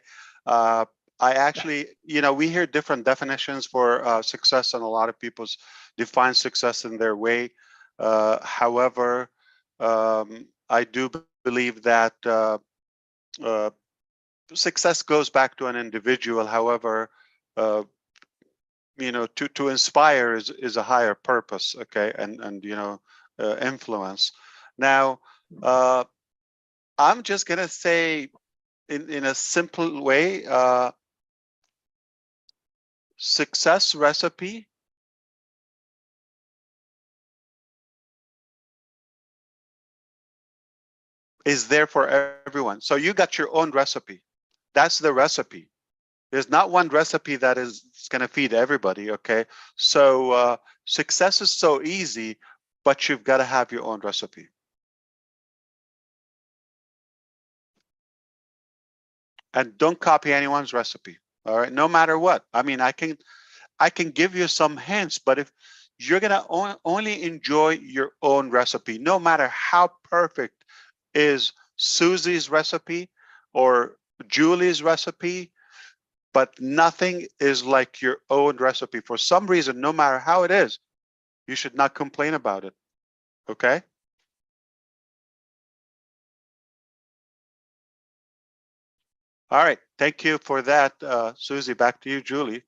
I actually, you know, we hear different definitions for success, and a lot of people's define success in their way. However, I do believe that success goes back to an individual. However, you know, to inspire is a higher purpose, okay, and you know, influence. Now, I'm just gonna say, in a simple way, success recipe is there for everyone. So you got your own recipe. That's the recipe. There's not one recipe that is going to feed everybody, okay? So success is so easy, but you've got to have your own recipe. And don't copy anyone's recipe, all right? No matter what. I mean, I can give you some hints, but if you're going to only enjoy your own recipe, no matter how perfect is Susie's recipe or Julie's recipe, but nothing is like your own recipe. For some reason, no matter how it is, you should not complain about it, okay? All right, thank you for that, Susie. Back to you, Julie.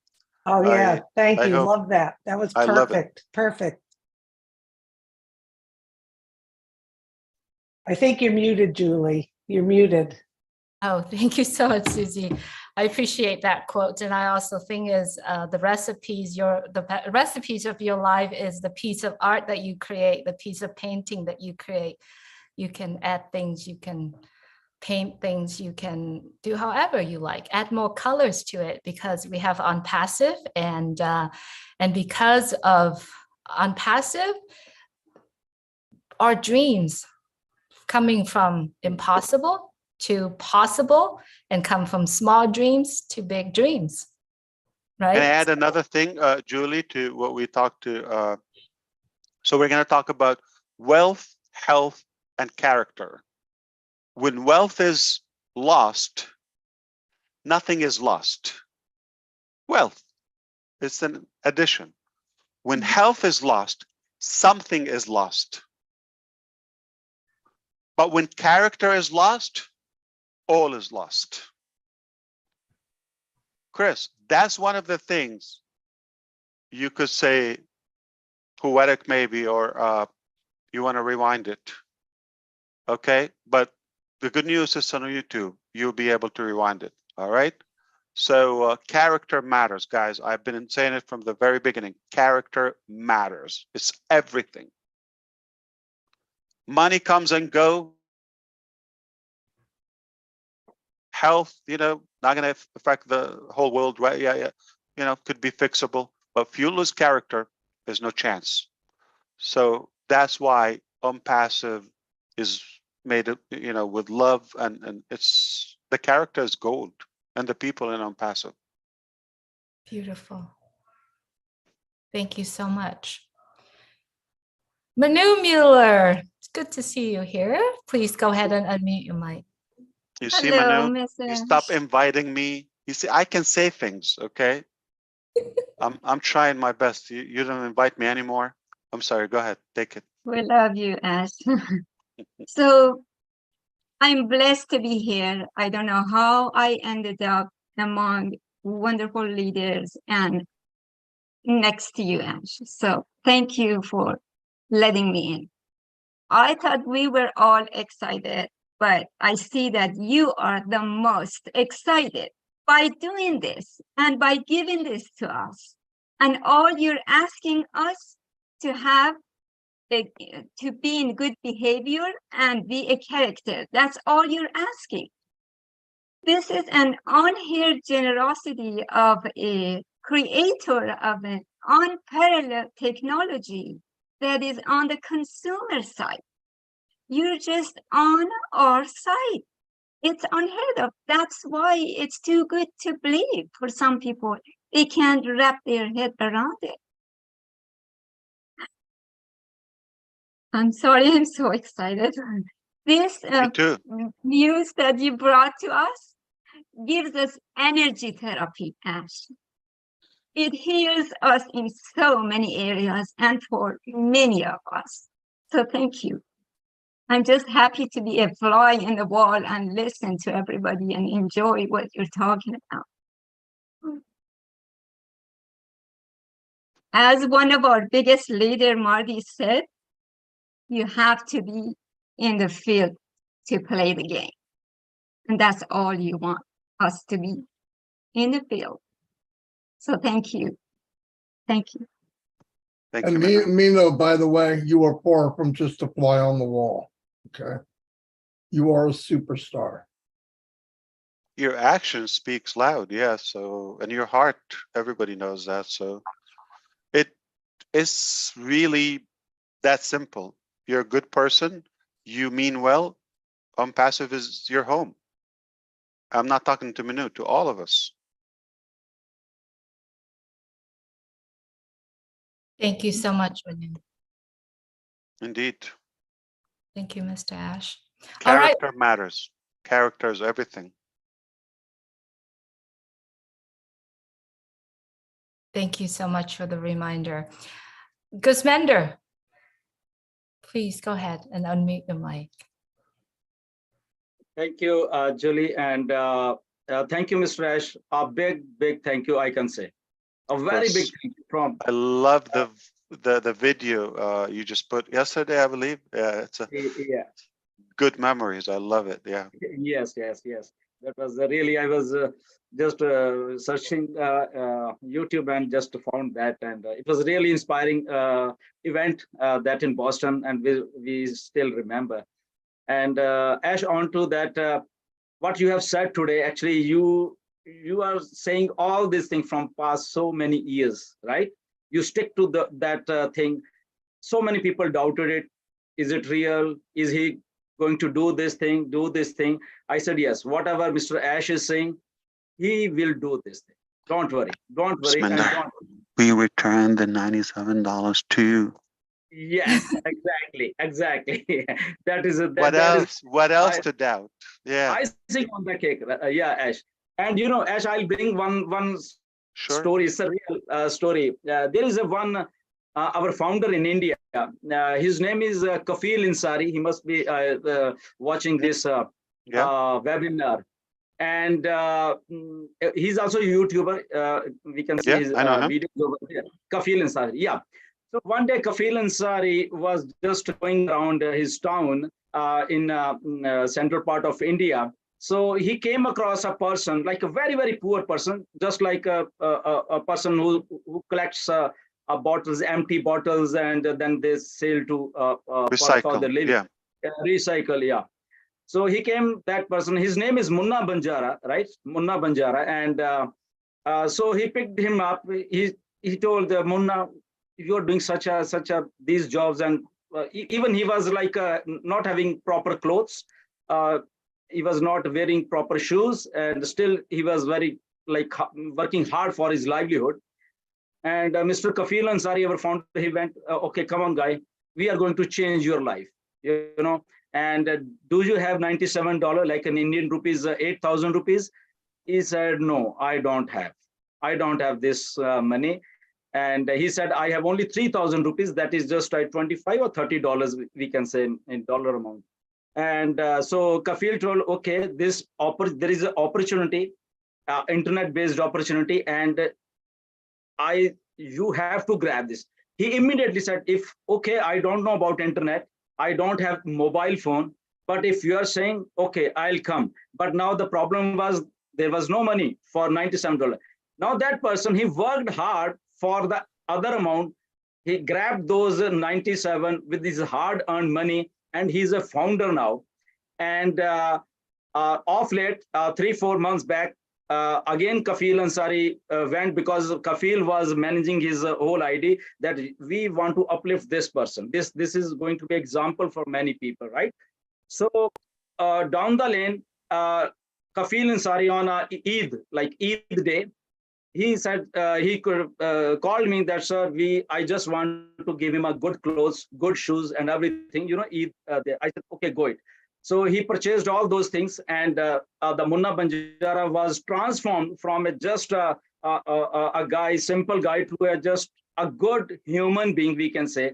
Oh yeah, thank you. hope- Love that. That was I love it. perfect. Perfect. I think you're muted, Julie. You're muted. Oh, thank you so much, Susie. I appreciate that quote. And I also think is the recipes of your life is the piece of art that you create, the piece of painting that you create. You can add things, you can paint things, you can do however you like, add more colors to it, because we have unpassive, and because of unpassive, our dreams coming from impossible to possible, and come from small dreams to big dreams, right? Can I add another thing, Julie, to what we talked to? So we're going to talk about wealth, health, and character. When wealth is lost, nothing is lost. Wealth, it's an addition. When health is lost, something is lost. But when character is lost, all is lost. Chris, that's one of the things you could say, poetic maybe, or you want to rewind it. Okay, but the good news is on YouTube, you'll be able to rewind it. All right. So character matters, guys. I've been saying it from the very beginning. Character matters. It's everything. Money comes and go. Health, not going to affect the whole world, right? Yeah. Could be fixable. But if you lose character, there's no chance. So that's why Passive is made, with love, and it's the character is gold, and the people in Passive. Beautiful. Thank you so much. Manu Mueller, it's good to see you here. Please go ahead and unmute your mic. You see, Hello, Manu, Mr. you stop inviting me. You see, I can say things, okay? I'm trying my best. You don't invite me anymore. I'm sorry. Go ahead. Take it. We love you, Ash. So I'm blessed to be here. I don't know how I ended up among wonderful leaders and next to you, Ash. So thank you for letting me in. I thought we were all excited, but I see that you are the most excited by doing this and by giving this to us. And all you're asking us to have to be in good behavior and be a character. That's all you're asking. This is an unheard generosity of a creator of an unparalleled technology that is on the consumer side. You're just on our side. It's unheard of. That's why it's too good to believe for some people. They can't wrap their head around it. I'm sorry, I'm so excited. This news that you brought to us gives us energy therapy, Ash. It heals us in so many areas and for many of us. So thank you. I'm just happy to be a fly in the wall and listen to everybody and enjoy what you're talking about. As one of our biggest leaders, Marty, said, you have to be in the field to play the game. And that's all you want us to be, in the field. So thank you. Thank you. And Mino, by the way, you are far from just a fly on the wall. Okay. You are a superstar. Your action speaks loud, yeah. So, and your heart, everybody knows that. So it is really that simple. You're a good person. You mean well. Passive is your home. I'm not talking to Manu, to all of us. Thank you so much, Manu. Indeed. Thank you, Mr. Ash. Character matters. Character is everything. Thank you so much for the reminder. Gusmender, please go ahead and unmute your mic. Thank you, Julie, and thank you, Mr. Ash. A big thank you, I can say. A very big thank you from. I love the video you just put yesterday, I believe. Yeah, it's a good memories. I love it. Yeah. Yes. That was really, I was just searching YouTube and just found that, and it was really inspiring event that in Boston, and we still remember. And Ash, on to that, what you have said today, actually, you are saying all these things from past so many years, right? You stick to that thing. So many people doubted it. Is it real? Is he going to do this thing, I said, yes, whatever Mr. Ash is saying, he will do this thing. Don't worry. We returned the $97 to you. Yes, exactly. That is a. What else to doubt? Yeah. Icing on the cake. Yeah, Ash. And Ash, I'll bring one story. It's a real story. There is our founder in India. His name is Kafil Insari. He must be watching this webinar. And he's also a YouTuber. We can see his videos over there. Kafil Insari. Yeah. So one day, Kafil Ansari was just going around his town central part of India. So he came across a person, like a very, very poor person, just like a person who collects bottles, empty bottles, and then they sell to for the living. Yeah. Recycle, yeah. So he came, that person, his name is Munna Banjara, right? Munna Banjara. And so he picked him up. He told Munna, you're doing these jobs. And even he was like not having proper clothes. He was not wearing proper shoes, and still he was very like working hard for his livelihood. And Mr. Kafil Ansari, our founder, he went, okay, come on, guy, we are going to change your life, you know. And do you have $97, like an Indian rupees, 8,000 rupees? He said, no, I don't have. I don't have this money. And he said, I have only 3,000 rupees. That is just $25 or $30, we can say in dollar amount. And so Kafil told, okay, there is an opportunity, internet-based opportunity, and you have to grab this. He immediately said, okay, I don't know about internet, I don't have mobile phone, but if you are saying, okay, I'll come. But now the problem was there was no money for $97. Now that person, he worked hard for the other amount. He grabbed those 97 with his hard-earned money, and he's a founder now. And off late, 3-4 months back, again Kafil Ansari went, because Kafil was managing his whole idea that we want to uplift this person. This is going to be example for many people, right? So down the lane, Kafil Ansari on Eid, like Eid day, he said he could call me that, sir, I just want to give him a good clothes, good shoes, and everything, you know, Eid day. I said, okay, go it. So he purchased all those things, and the Munna Banjara was transformed from just a guy, simple guy, to just a good human being, we can say,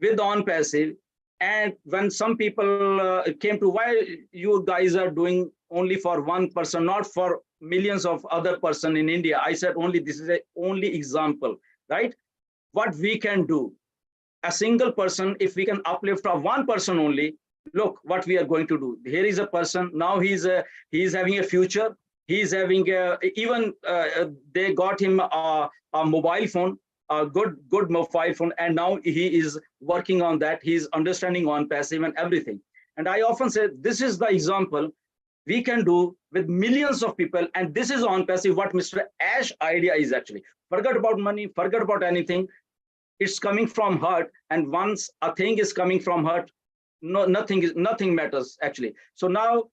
with on passive. And when some people came to, why you guys are doing only for one person, not for millions of other person in India? I said, this is a only example, right? What we can do, a single person, if we can uplift of one person only, look what we are going to do. Here is a person, now he's having a future. He's having even they got him a mobile phone, a good mobile phone, and now he is working on that. He's understanding on passive and everything. And I often say, this is the example we can do with millions of people. And this is on passive what Mr. Ash idea is actually. Forget about money, forget about anything. It's coming from heart. And once a thing is coming from heart, nothing matters actually. So now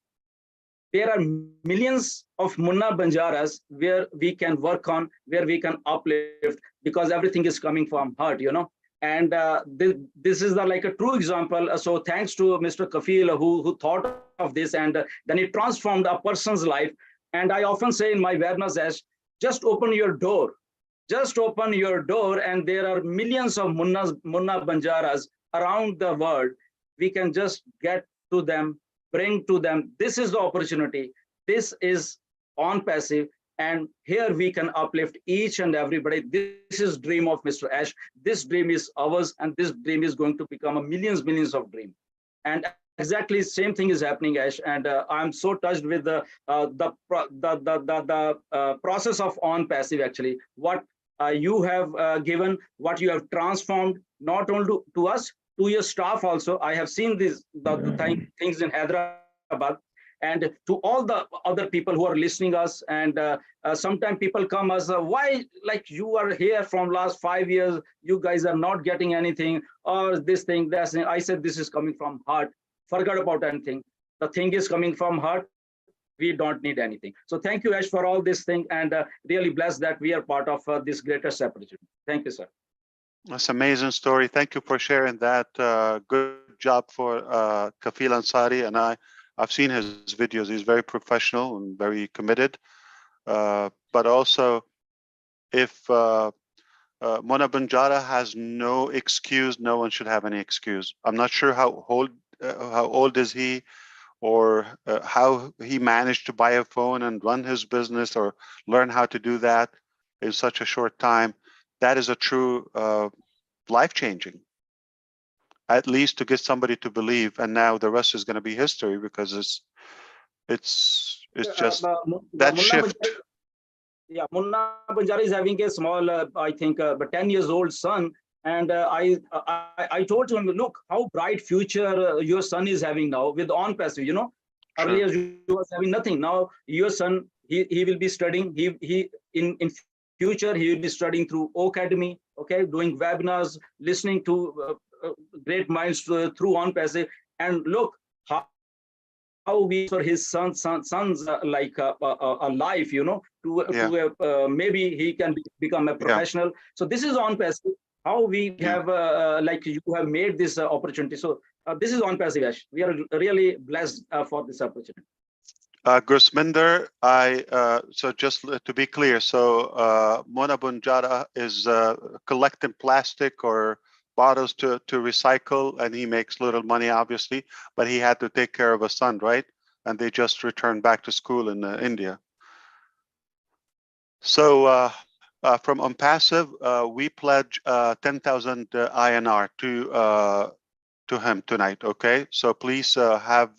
there are millions of Munna Banjaras where we can work on, where we can uplift, because everything is coming from heart, you know. And this is like a true example. So thanks to Mr. Kafil who thought of this, and then it transformed a person's life. And I often say in my webinars, as just open your door. Just open your door, and there are millions of Munna Banjaras around the world. We can just get to them, bring to them. This is the opportunity. This is on passive, and here we can uplift each and everybody. This is dream of Mr. Ash. This dream is ours, and this dream is going to become a millions of dream. And exactly same thing is happening, Ash. And I'm so touched with the process of on passive actually. What you have given, what you have transformed, not only to us, to your staff also. I have seen the things in Hyderabad, and to all the other people who are listening us. And sometimes people come as, why, like, you are here from last 5 years, you guys are not getting anything, or this thing, that thing. I said, this is coming from heart. Forget about anything. The thing is coming from heart. We don't need anything. So thank you, Ash, for all this thing, and really blessed that we are part of this greatest opportunity. Thank you, sir. That's an amazing story. Thank you for sharing that. Good job for Kafil Ansari. And I've seen his videos. He's very professional and very committed. But also, if Munna Banjara has no excuse, no one should have any excuse. I'm not sure how old is he, or how he managed to buy a phone and run his business or learn how to do that in such a short time. That is a true life-changing. at least to get somebody to believe. And now the rest is going to be history, because it's just that shift. Yeah, Munna Banjari is having a small, I think, but 10 years old son. And I told him, look, how bright future your son is having now with on passive, you know. Sure. Earlier you was having nothing. Now your son, he will be studying. He in future he will be studying through Academy, okay, doing webinars, listening to great minds through on passive. And look how we for his son's like a life, you know, to maybe he can become a professional. So this is on passive. How we have like you have made this opportunity. So this is on passive, Ash. We are really blessed for this opportunity. Gurusminder, so just to be clear, so Mona Bunjara is collecting plastic or bottles to recycle, and he makes little money, obviously, but he had to take care of a son, right? And they just returned back to school in India. So from Unpassive, we pledge 10,000 INR to him tonight. Okay, so please have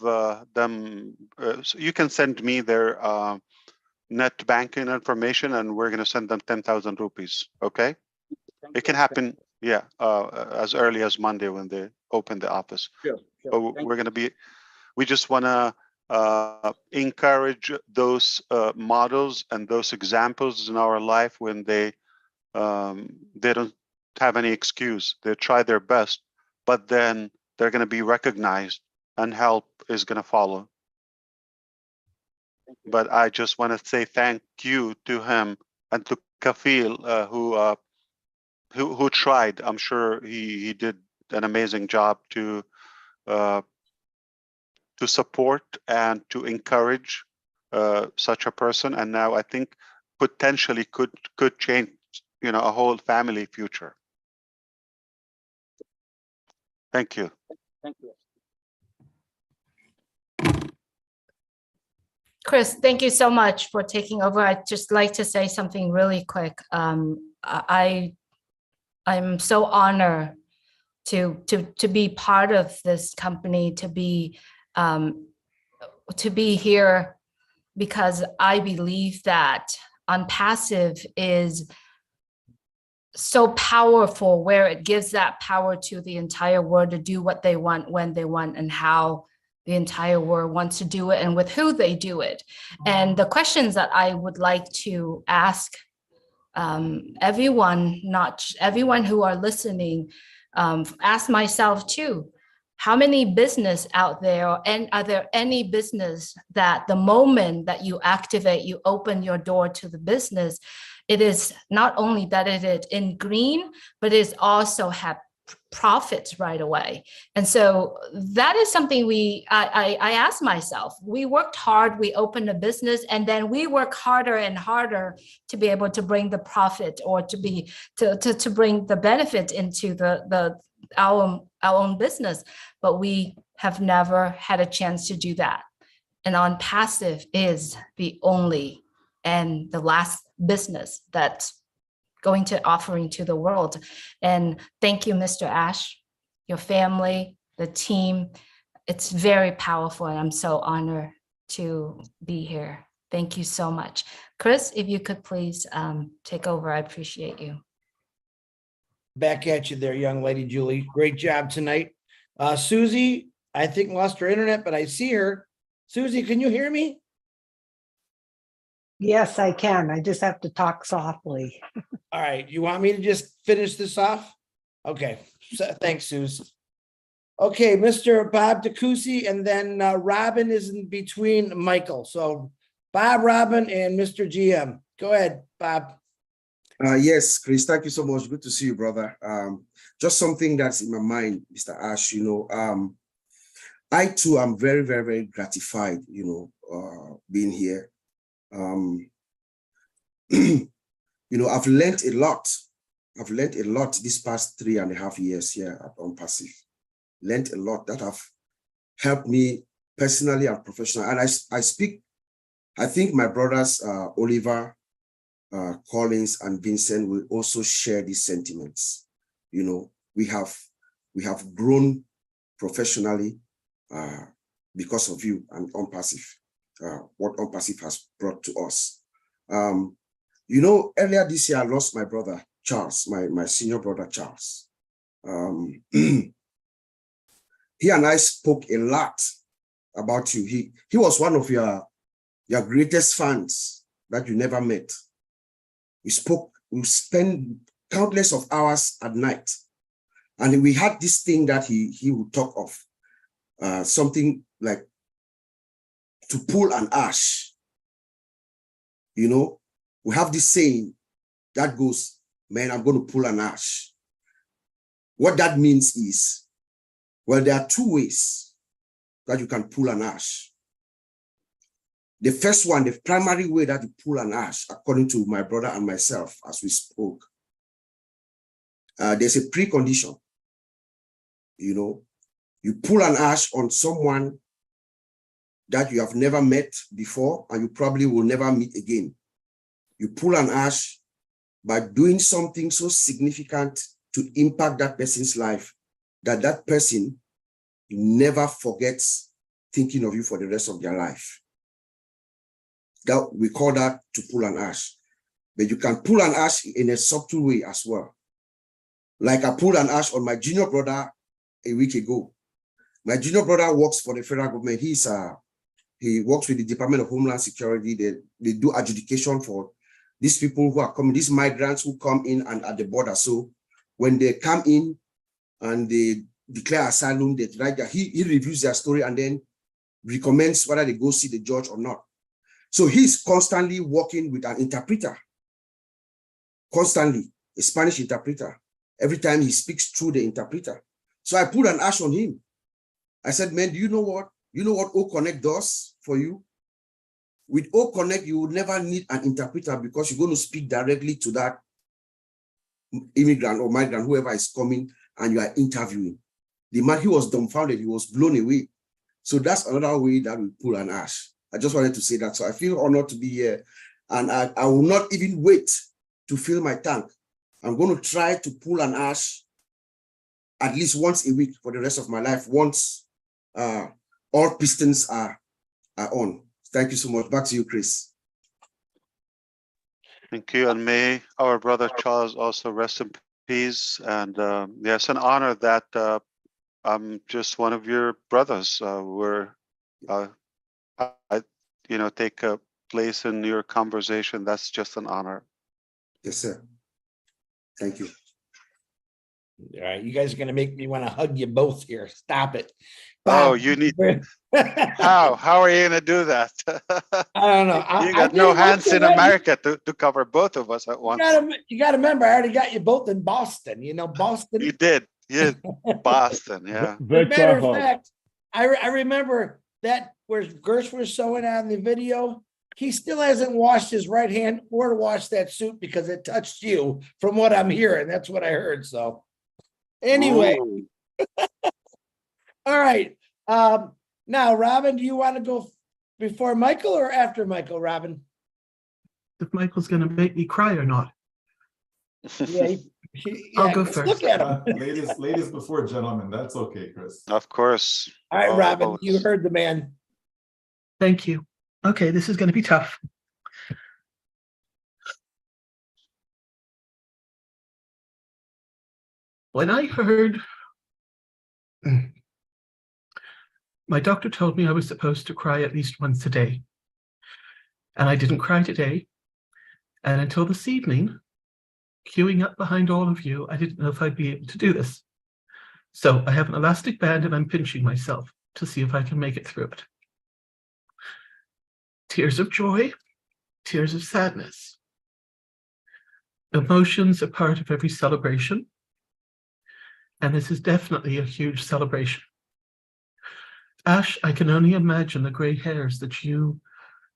them. So you can send me their net banking information, and we're going to send them 10,000 rupees. Okay, it can happen. Yeah, as early as Monday when they open the office. Sure. But we're going to be. We just want to encourage those models and those examples in our life when they don't have any excuse. They try their best, but then they're going to be recognized and help is going to follow. But I just want to say thank you to him and to Kafil who tried. I'm sure he did an amazing job to support and to encourage such a person, and now I think potentially could change, you know, a whole family future. Thank you. Thank you. Chris, thank you so much for taking over. I'd just like to say something really quick. I'm so honored to be part of this company, to be here, because I believe that Unpassive is so powerful, where it gives that power to the entire world to do what they want, when they want, and how the entire world wants to do it, and with who they do it. And the questions that I would like to ask everyone, not everyone who are listening, ask myself too, how many business out there, and are there any business that the moment that you activate, you open your door to the business, it is not only that it is in green, but it is also have profits right away. And so that is something I asked myself. We worked hard, we opened a business, and then we work harder and harder to be able to bring the profit, or to bring the benefit into our own business. But we have never had a chance to do that. And Unpassive is the only and the last business that's going to offering to the world. And thank you, Mr. Ash, your family, the team. It's very powerful, and I'm so honored to be here. Thank you so much. Chris, if you could please take over, I appreciate you. Back at you there, young lady Julie. Great job tonight. Susie, I think lost her internet, but I see her. Susie, can you hear me? Yes, I can. I just have to talk softly. All right. You want me to just finish this off? Okay. So, thanks, Suze. Okay, Mr. Bob DeCoucy, and then Robin is in between Michael. So Bob, Robin, and Mr. GM. Go ahead, Bob. Yes, Chris, thank you so much. Good to see you, brother. Just something that's in my mind, Mr. Ash, you know, I too am very, very, very gratified, you know, being here. You know, I've learned a lot. I've learned a lot this past 3.5 years here at Unpassive. Learned a lot that have helped me personally and professionally. And I speak, I think my brothers, Oliver, Collins, and Vincent will also share these sentiments. You know, we have We have grown professionally because of you and OnPassive, what OnPassive has brought to us. You know, earlier this year, I lost my brother, Charles, my senior brother, Charles. He and I spoke a lot about you. He was one of your greatest fans that you never met. We spent countless of hours at night. And we had this thing that he would talk of, something like to pull an ash. You know, we have this saying that goes, man, I'm going to pull an ash. What that means is, well, there are two ways that you can pull an ash. The first one, the primary way that you pull an ash, according to my brother and myself, as we spoke, there's a precondition. You know, you pull an ash on someone that you have never met before and you probably will never meet again. You pull an ash by doing something so significant to impact that person's life that that person never forgets thinking of you for the rest of their life. That we call that to pull an ash. But you can pull an ash in a subtle way as well. Like I pulled an ash on my junior brother a week ago. My junior brother works for the federal government. He works with the Department of Homeland Security. They do adjudication for these people who are coming, these migrants who come in and at the border. So when they come in and they declare asylum, they write that he reviews their story and then recommends whether they go see the judge or not. So he's constantly working with an interpreter, constantly, a Spanish interpreter, every time he speaks through the interpreter. So I put an ash on him. I said, man, do you know what? You know what O-Connect does for you? With O-Connect, you will never need an interpreter because you're going to speak directly to that immigrant or migrant, whoever is coming, and you are interviewing. The man, he was dumbfounded. He was blown away. So that's another way that we pull an ash. I just wanted to say that. So I feel honored to be here. And I will not even wait to fill my tank. I'm going to try to pull an ash at least once a week for the rest of my life, once all pistons are on. Thank you so much. Back to you, Chris. Thank you. And may our brother Charles also rest in peace. And yeah, it's an honor that I'm just one of your brothers. I take a place in your conversation. That's just an honor. Yes, sir. Thank you. All right, you guys are going to make me want to hug you both here. Stop it. Bob, oh, you need. How are you going to do that? I don't know. You got no hands in America to cover both of us at once. You got to remember, I already got you both in Boston. You know, Boston. You did. Yeah, Boston. Yeah. Matter of fact, I remember that where Gersh was showing on the video. He still hasn't washed his right hand or washed that suit because it touched you, from what I'm hearing. That's what I heard. So anyway. All right. Now, Robin, do you want to go before Michael or after Michael, Robin? If Michael's going to make me cry or not. Yeah, I'll go first. Look at him. Ladies before gentlemen. That's okay, Chris. Of course. All right, Robin, you heard the man. Thank you. Okay, this is going to be tough. When I heard, my doctor told me I was supposed to cry at least once a day. And I didn't cry today. And until this evening, queuing up behind all of you, I didn't know if I'd be able to do this. So I have an elastic band and I'm pinching myself to see if I can make it through it. Tears of joy, tears of sadness. Emotions are part of every celebration. And this is definitely a huge celebration. Ash, I can only imagine the gray hairs that you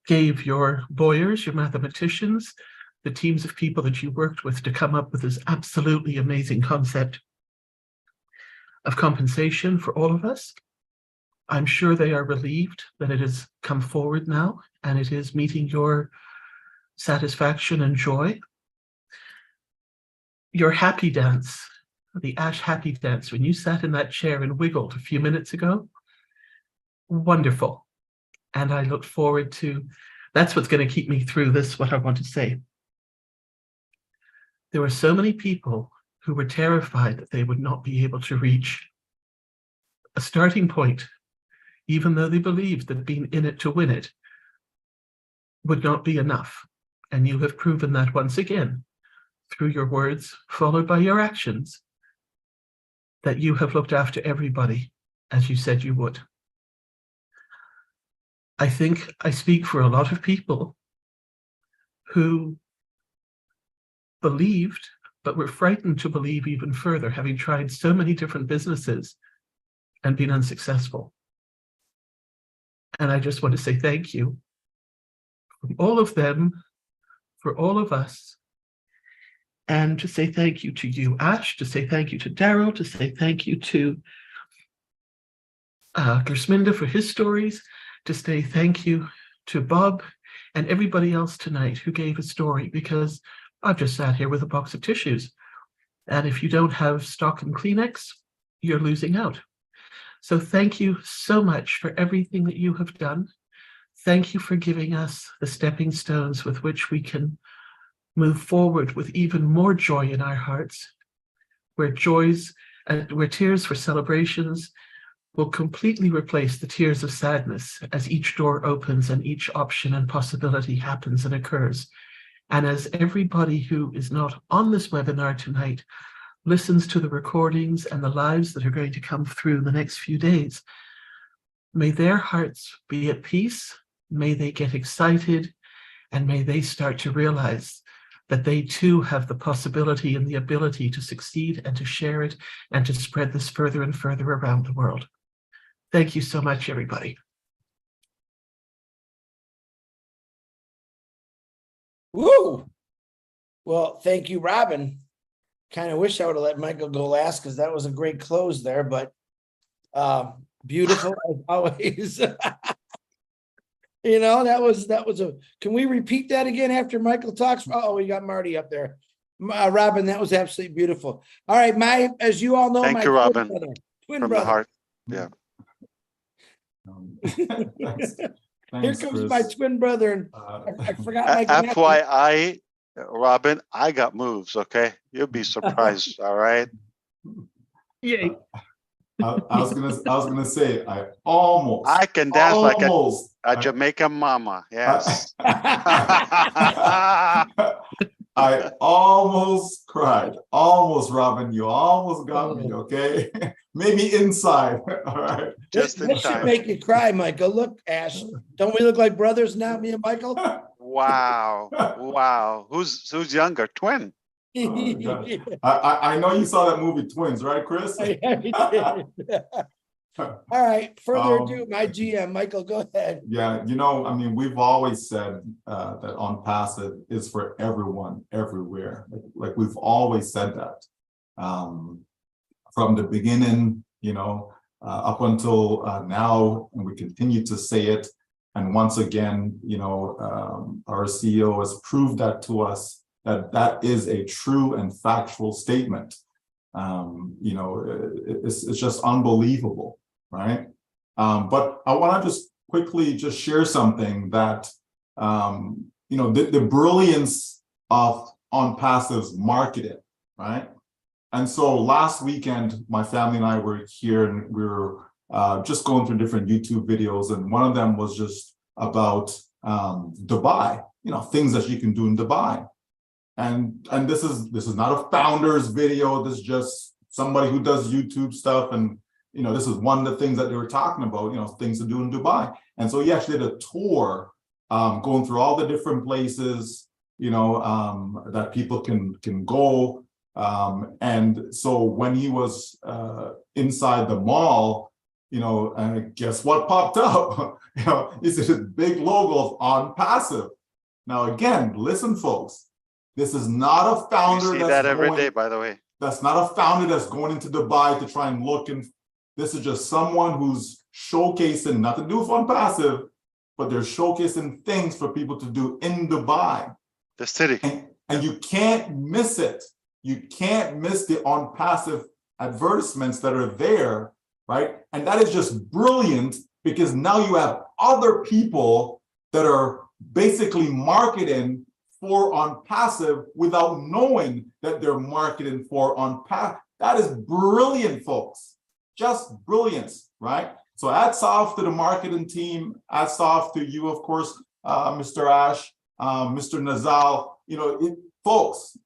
gave your lawyers, your mathematicians, the teams of people that you worked with to come up with this absolutely amazing concept of compensation for all of us. I'm sure they are relieved that it has come forward now and it is meeting your satisfaction and joy. Your happy dance the Ash Happy Dance, when you sat in that chair and wiggled a few minutes ago, wonderful. And I look forward to, that's what's going to keep me through this, what I want to say. There were so many people who were terrified that they would not be able to reach a starting point, even though they believed that being in it to win it would not be enough. And you have proven that once again, through your words, followed by your actions, that you have looked after everybody as you said you would. I think I speak for a lot of people who believed, but were frightened to believe even further, having tried so many different businesses and been unsuccessful. And I just want to say thank you from all of them, for all of us, and to say thank you to you, Ash, to say thank you to Daryl, to say thank you to Gersminda for his stories, to say thank you to Bob and everybody else tonight who gave a story, because I've just sat here with a box of tissues. And if you don't have stock and Kleenex, you're losing out. So thank you so much for everything that you have done. Thank you for giving us the stepping stones with which we can move forward with even more joy in our hearts, where tears for celebrations will completely replace the tears of sadness as each door opens and each option and possibility happens and occurs. And as everybody who is not on this webinar tonight listens to the recordings and the lives that are going to come through the next few days, may their hearts be at peace, may they get excited, and may they start to realize that they too have the possibility and the ability to succeed and to share it and to spread this further and further around the world. Thank you so much, everybody. Woo! Well, thank you, Robin. Kind of wish I would have let Michael go last because that was a great close there, but beautiful as always. You know, that was a, can we repeat that again after Michael talks? Oh, we got Marty up there. Robin, that was absolutely beautiful. All right, as you all know, Thank my you, Robin. twin From brother. the heart. Yeah. Thanks, Here comes Chris. my twin brother, and I forgot my glasses. FYI, Robin, I got moves, okay? You'll be surprised, all right? Yay. I was gonna say I can dance like a Jamaican mama. Yes. I almost cried. Almost, Robin. You almost got me, okay? Maybe inside. All right. Just in This should time. make you cry, Michael. Look, Ash, don't we look like brothers now, me and Michael? Wow. Wow. Who's younger? Twin. I know you saw that movie Twins, right, Chris? I did. All right, further ado, my GM, Michael, go ahead. Yeah, you know, I mean, we've always said that On Passive is for everyone, everywhere. Like we've always said that from the beginning, you know, up until now, and we continue to say it. And once again, you know, our CEO has proved that to us, that is a true and factual statement. You know, it's just unbelievable, right? But I want to just quickly just share something that, you know, the brilliance of On Passive's marketing, right? And so last weekend, my family and I were here and we were just going through different YouTube videos. And one of them was just about Dubai, you know, things that you can do in Dubai. And this is not a founder's video. This is just somebody who does YouTube stuff. And, you know, this is one of the things that they were talking about, you know, things to do in Dubai. And so he actually did a tour going through all the different places, you know, that people can go. And so when he was inside the mall, you know, guess what popped up? You know, it's this big logo of On Passive. Now, again, listen, folks. This is not a founder You see that every day, by the way. That's not a founder that's going into Dubai to try and look. And this is just someone who's showcasing, nothing to do with On Passive, but they're showcasing things for people to do in Dubai. The city. And you can't miss it. You can't miss the on passive advertisements that are there, right? And that is just brilliant because now you have other people that are basically marketing for on passive without knowing that they're marketing for on passive. That is brilliant, folks. Just brilliance, right? So hats off to the marketing team. Hats off to you, of course, Mr. Ash, Mr. Nazal. Folks,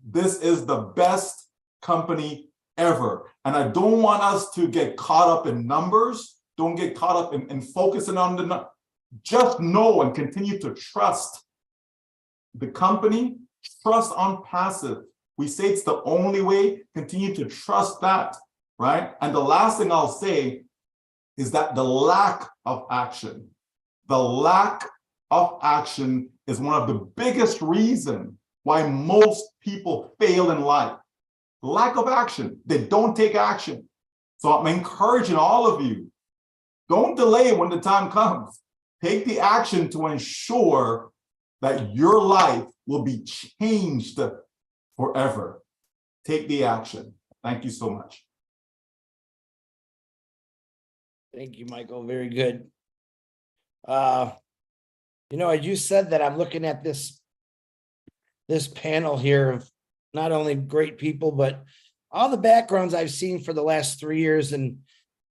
this is the best company ever. And I don't want us to get caught up in numbers. Don't get caught up in focusing on the numbers. Just know and continue to trust the company, trust on passive. We say it's the only way, continue to trust that, right? And the last thing I'll say is that the lack of action is one of the biggest reasons why most people fail in life. Lack of action, they don't take action. So I'm encouraging all of you, don't delay when the time comes. Take the action to ensure that your life will be changed forever. Take the action. Thank you so much. Thank you, Michael. Very good. As you said that, I'm looking at this panel here of not only great people, but all the backgrounds I've seen for the last 3 years. And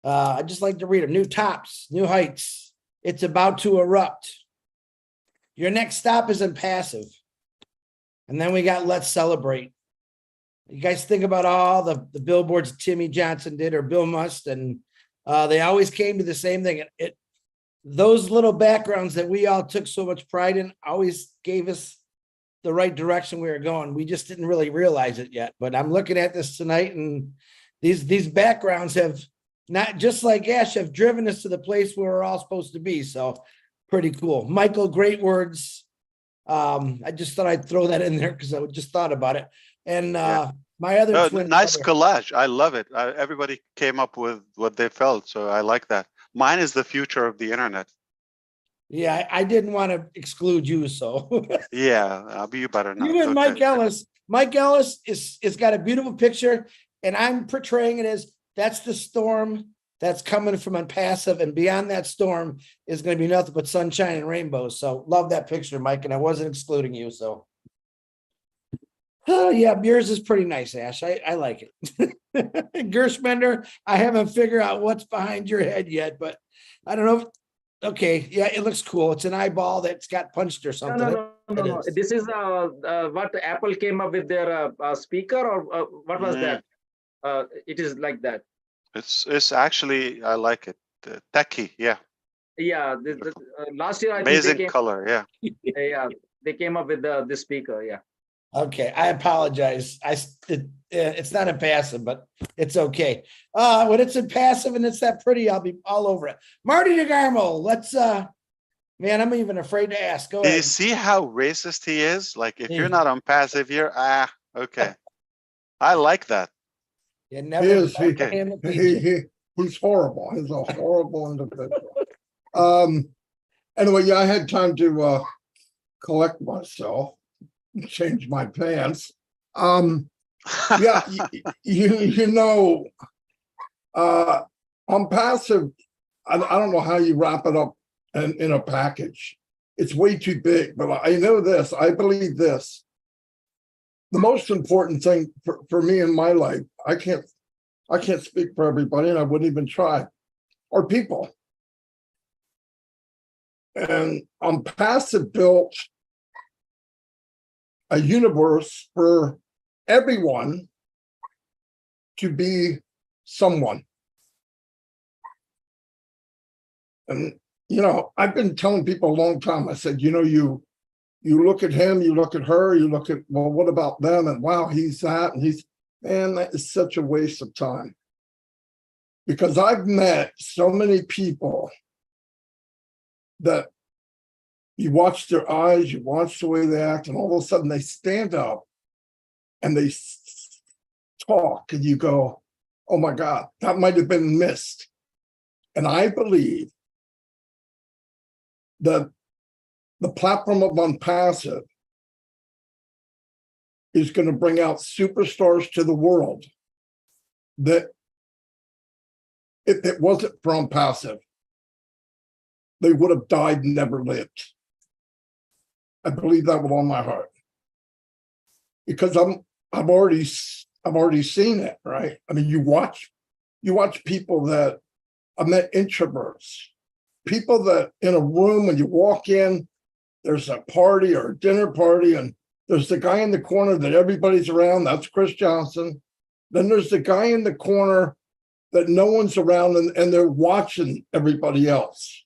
I'd just like to read them. New tops, new heights. It's about to erupt. Your next stop is in passive. And then we got Let's Celebrate. You guys think about all the billboards Timmy Johnson did or Bill Must, and they always came to the same thing. Those little backgrounds that we all took so much pride in always gave us the right direction we were going. We just didn't really realize it yet. But I'm looking at this tonight, and these backgrounds have, not just like Ash, have driven us to the place where we're all supposed to be. So pretty cool. Michael, great words. I just thought I'd throw that in there because I just thought about it. And my other twin nice brother, collage. I love it. Everybody came up with what they felt, so I like that. Mine is the future of the internet. yeah, I didn't want to exclude you, so Yeah, you better not. you and Okay. Mike Ellis. Mike Ellis is got a beautiful picture, and I'm portraying it as that's the storm that's coming from a passive, and beyond that storm is going to be nothing but sunshine and rainbows. So love that picture, Mike, and I wasn't excluding you. So, oh yeah, yours is pretty nice, Ash. I like it. Gershbender, I haven't figured out what's behind your head yet, but I don't know. Okay, yeah, it looks cool. It's an eyeball that's got punched or something. No. This is what Apple came up with their speaker, or what was that? It is like that. It's actually, I like it. Techie, yeah. Yeah, last year I Amazing think color, yeah. Yeah, they came up with the speaker, yeah. Okay, I apologize. It's not in passive, but it's okay. When it's in passive and it's that pretty, I'll be all over it. Marty DeGarmo, let's man, I'm even afraid to ask. Go Do ahead. you see how racist he is? Like, if you're not on passive, you're okay. I like that. You never he's horrible. He's a horrible individual. Anyway, yeah, I had time to collect myself, change my pants. Yeah, on passive, I don't know how you wrap it up in a package. It's way too big, but I know this. I believe this. The most important thing for me in my life, I can't speak for everybody, and I wouldn't even try, are people. And passive built a universe for everyone to be someone. And I've been telling people a long time. I said, you look at him, you look at her, you look at, well, what about them? And wow, he's that, and man, that is such a waste of time. Because I've met so many people that you watch their eyes, you watch the way they act, and all of a sudden they stand up and they talk, and you go, oh my God, that might have been missed. And I believe that the platform of Unpassive is going to bring out superstars to the world that if it wasn't from passive, they would have died and never lived. I believe that with all my heart, because I've already seen it, right? I mean, you watch people that I met, introverts, people that in a room when you walk in, there's a party or a dinner party, and there's the guy in the corner that everybody's around. That's Chris Johnson. Then there's the guy in the corner that no one's around, and they're watching everybody else.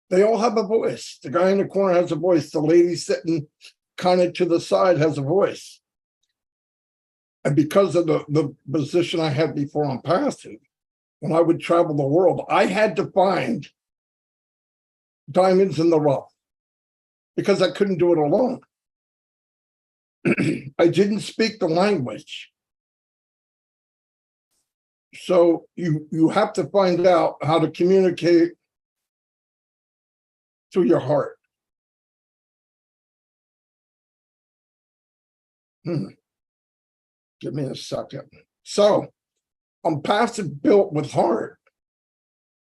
They all have a voice. The guy in the corner has a voice. The lady sitting kind of to the side has a voice. And because of the position I had before on passive, when I would travel the world, I had to find diamonds in the rough because I couldn't do it alone. I didn't speak the language. So you have to find out how to communicate through your heart. Give me a second. So, passive built with heart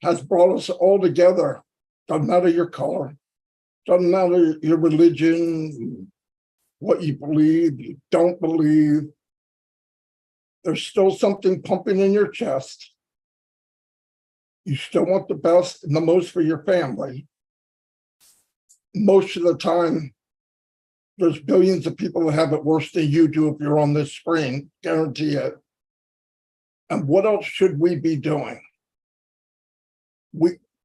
has brought us all together. Doesn't matter your color, doesn't matter your religion, what you believe, you don't believe. There's still something pumping in your chest. You still want the best and the most for your family. Most of the time, there's billions of people that have it worse than you do if you're on this screen, guarantee it. And what else should we be doing?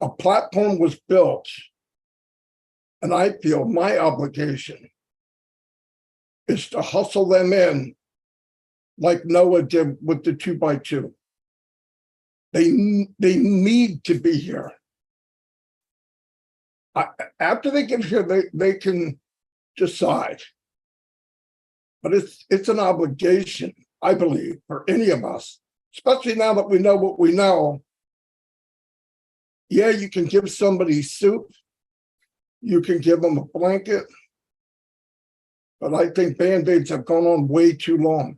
A platform was built, and I feel my obligation is to hustle them in like Noah did with the 2x2. They need to be here. After they get here, they can decide. But it's an obligation, I believe, for any of us, especially now that we know what we know. Yeah, you can give somebody soup, you can give them a blanket, but I think Band-Aids have gone on way too long.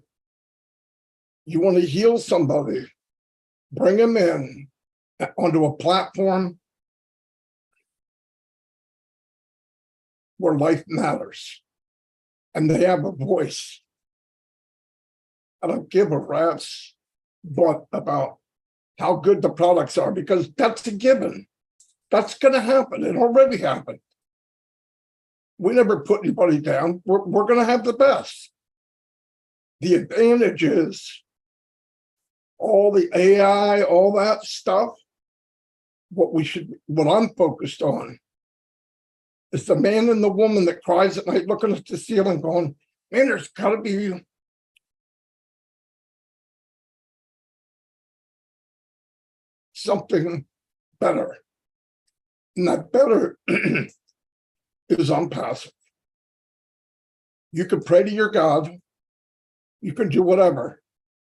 You want to heal somebody, bring them in onto a platform where life matters and they have a voice. I don't give a rat's butt about how good the products are, because that's a given. That's going to happen. It already happened. We never put anybody down. We're going to have the best. The advantage is all the AI, all that stuff. What I'm focused on is the man and the woman that cries at night looking at the ceiling going, man, there's got to be something better. And that better is on passive. You can pray to your God. You can do whatever.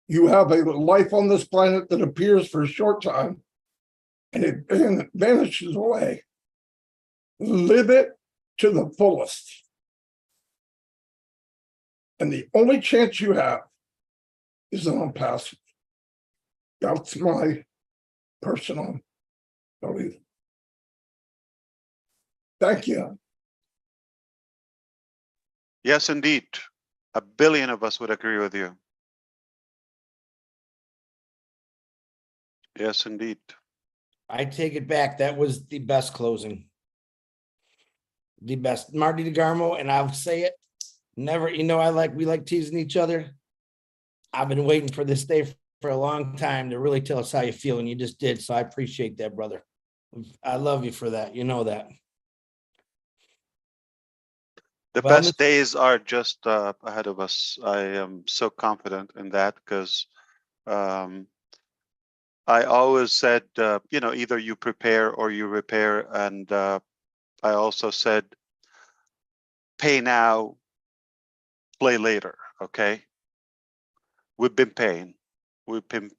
You have a life on this planet that appears for a short time and it vanishes away. Live it to the fullest. And the only chance you have is on passive. That's my personal belief. Thank you. Yes, indeed. 1 billion of us would agree with you. Yes, indeed. I take it back. That was the best closing. The best. Marty DeGarmo, and I'll say it. Never, we like teasing each other. I've been waiting for this day for a long time to really tell us how you feel, and you just did. So I appreciate that, brother. I love you for that. You know that. The best days are just ahead of us. I am so confident in that because I always said, either you prepare or you repair. And I also said, pay now, play later. Okay. We've been paying. We've been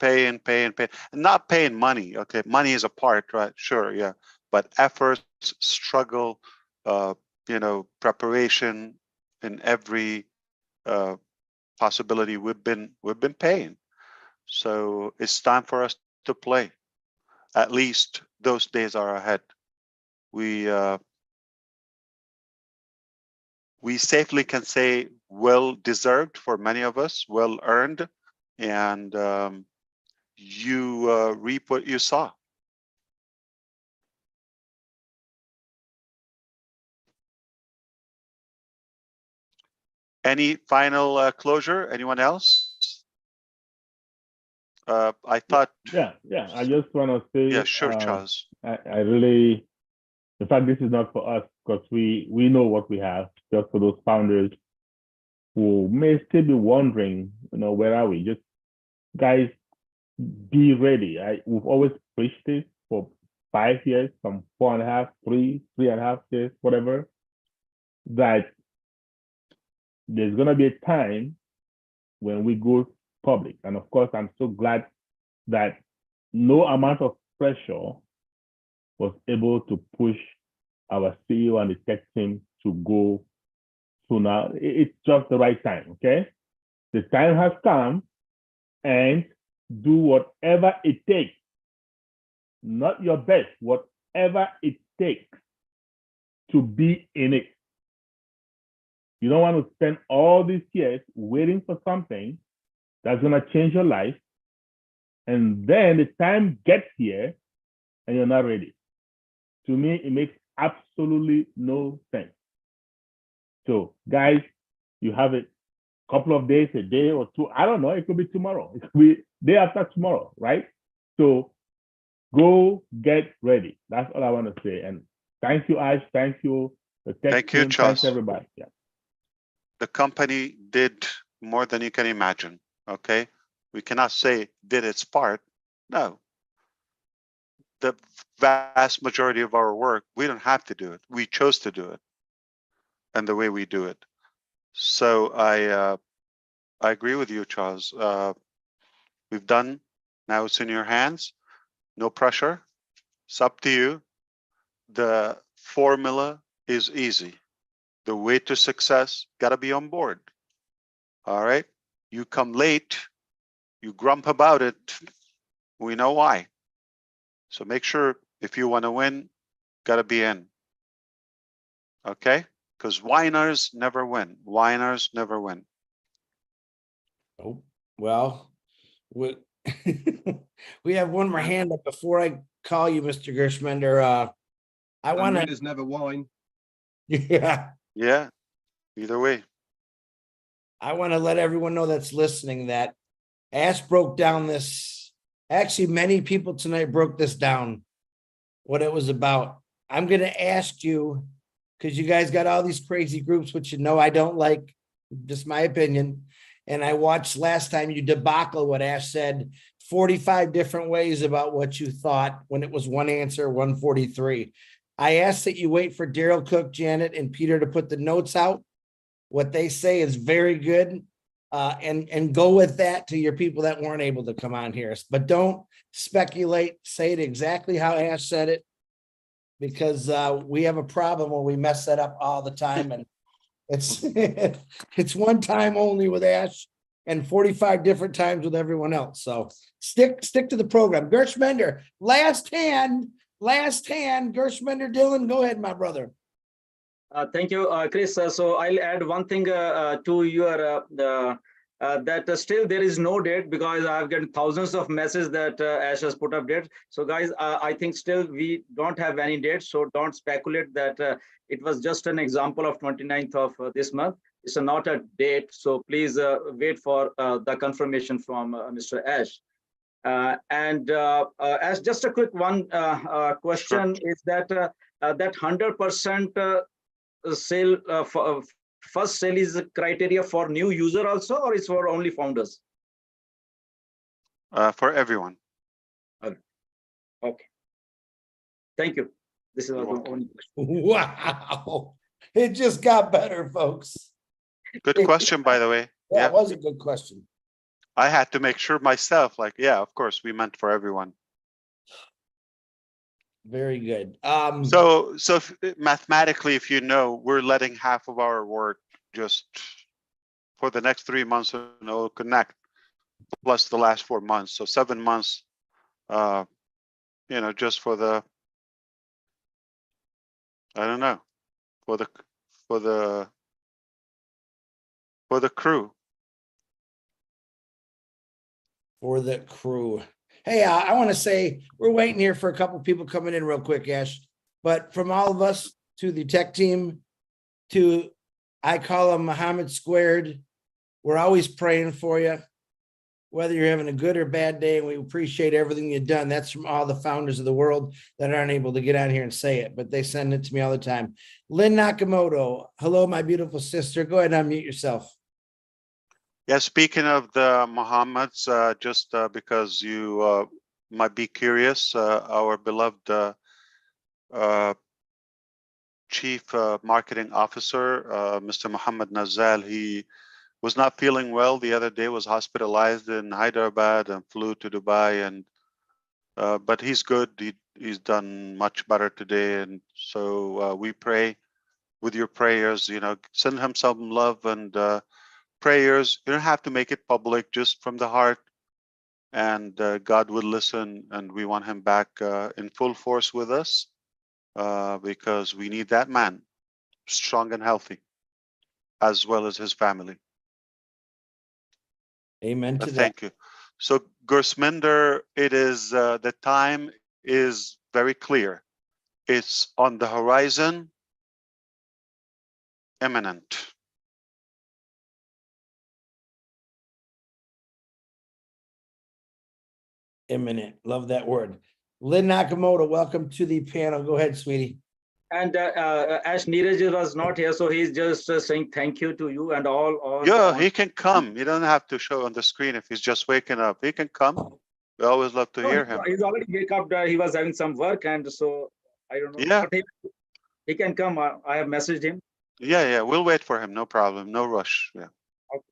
paying, and not paying money. Okay. Money is a part, right? Sure. Yeah. But efforts, struggle, preparation in every possibility we've been paying. So it's time for us to play. At least those days are ahead. We safely can say well deserved for many of us, well earned, and you reap what you sow. Any final closure? Anyone else? I thought. Yeah. I just want to say. Yeah, sure, Charles. I really, in fact, this is not for us because we know what we have. Just for those founders who may still be wondering, where are we? Just guys, be ready. We've always preached this for 5 years, from 4.5, 3.5 years, whatever, that there's going to be a time when we go public. And of course, I'm so glad that no amount of pressure was able to push our CEO and the tech team to go sooner. It's just the right time, okay? The time has come, and do whatever it takes, not your best, whatever it takes to be in it. You don't want to spend all these years waiting for something that's going to change your life, and then the time gets here and you're not ready. To me, it makes absolutely no sense. So, guys, you have a couple of days, a day or two. I don't know. It could be tomorrow. It could be day after tomorrow, right? So, go get ready. That's all I want to say. And thank you, Ash. Thank you, the tech Thank team. you, Charles. Thanks, everybody. Yeah. The company did more than you can imagine. Okay, we cannot say did its part. No. The vast majority of our work, we don't have to do it. We chose to do it, and the way we do it. So I agree with you, Charles. We've done. Now it's in your hands. No pressure. It's up to you. The formula is easy. The way to success, gotta be on board. All right. You come late, you grump about it. We know why. So make sure if you want to win, gotta be in. Okay? Because whiners never win. Whiners never win. Oh, well, we we have one more hand up before I call you, Mr. Gershmender. I want to. Winners never whine. Yeah. Yeah. Either way. I want to let everyone know that's listening that Ash broke down this. Actually, many people tonight broke this down, what it was about. I'm going to ask you, because you guys got all these crazy groups, which I don't like, just my opinion. And I watched last time you debacle what Ash said, 45 different ways about what you thought when it was one answer, 143. I asked that you wait for Daryl Cook, Janet, and Peter to put the notes out. What they say is very good. And go with that to your people that weren't able to come on here. But don't speculate. Say it exactly how Ash said it, because we have a problem when we mess that up all the time. And it's one time only with Ash and 45 different times with everyone else. So stick to the program. Gershmender, last hand, Gershmender Dylan, go ahead, my brother. Thank you, Chris. So I'll add one thing to your that still there is no date, because I've gotten thousands of messages that Ash has put up dates. So guys, I think still we don't have any dates, so don't speculate that it was just an example of 29th of this month. It's not a date, so please wait for the confirmation from Mr. Ash. And as just a quick one question, sure. Is that that 100% sale first sale is a criteria for new user also, or it's for only founders? For everyone. Okay. Thank you. This is our only question. Wow. It just got better, folks. Good question, by the way. Yeah, it was a good question. I had to make sure myself, yeah, of course, we meant for everyone. Very good. So mathematically, if we're letting half of our work just for the next 3 months, connect, plus the last 4 months. So 7 months, just for the, I don't know, for the crew. For the crew. Hey, I want to say we're waiting here for a couple people coming in real quick, Ash. But from all of us to the tech team, to I call him Muhammad Squared, we're always praying for you, whether you're having a good or bad day, and we appreciate everything you've done. That's from all the founders of the world that aren't able to get on here and say it, but they send it to me all the time. Lynn Nakamoto, hello, my beautiful sister. Go ahead and unmute yourself. Yeah, speaking of the Mohammeds, just because you might be curious, our beloved Chief Marketing Officer, Mr. Muhammad Nazal, he was not feeling well the other day, was hospitalized in Hyderabad and flew to Dubai, and but he's good. He's done much better today, and so we pray with your prayers. Send him some love and prayers. You don't have to make it public, just from the heart, and God will listen. And we want him back in full force with us, because we need that man strong and healthy, as well as his family. Amen to that. Thank you. So Gursminder, it is the time is very clear. It's on the horizon, imminent. Imminent. Love that word. Lynn Nakamoto, welcome to the panel. Go ahead, sweetie. And as Neeraj was not here, so he's just saying thank you to you and all. Yeah, he can come. He doesn't have to show on the screen if he's just waking up. He can come. We always love to hear him. He's already wake up. He was having some work, and so I don't know. Yeah. But he can come. I have messaged him. Yeah. We'll wait for him. No problem. No rush. Yeah. Okay.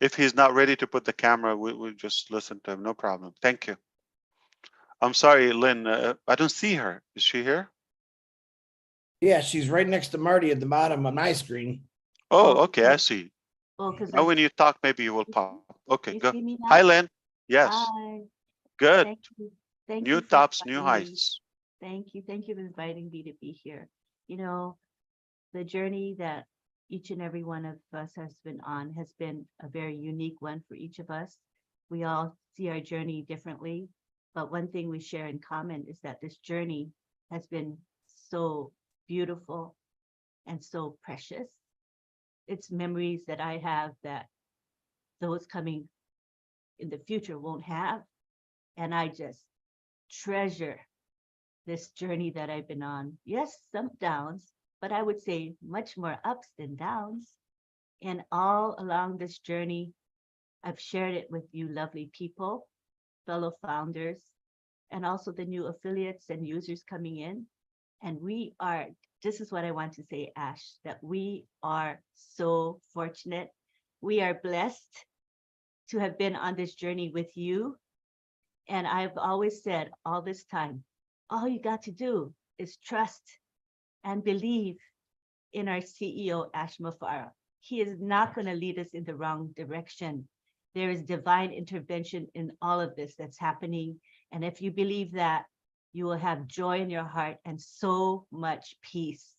If he's not ready to put the camera, we'll just listen to him. No problem. Thank you. I'm sorry, Lynn. I don't see her. Is she here? Yeah, she's right next to Marty at the bottom of my screen. Oh, okay. I see. Oh, because when you talk, maybe you will pop. Okay, you go. see me now? Hi, Lynn. Yes. Hi. Good. Thank you. Thank New you for tops, new inviting me. heights. Thank you. Thank you for inviting me to be here. The journey that each and every one of us has been on has been a very unique one for each of us. We all see our journey differently, but one thing we share in common is that this journey has been so beautiful and so precious. It's memories that I have that those coming in the future won't have. And I just treasure this journey that I've been on. Yes, some downs, but I would say much more ups than downs. And all along this journey, I've shared it with you lovely people, fellow founders, and also the new affiliates and users coming in. And this is what I want to say, Ash, that we are so fortunate. We are blessed to have been on this journey with you. And I've always said all this time, all you got to do is trust and believe in our CEO, Ash Mufareh. He is not going to lead us in the wrong direction. There is divine intervention in all of this that's happening. And if you believe that, you will have joy in your heart and so much peace.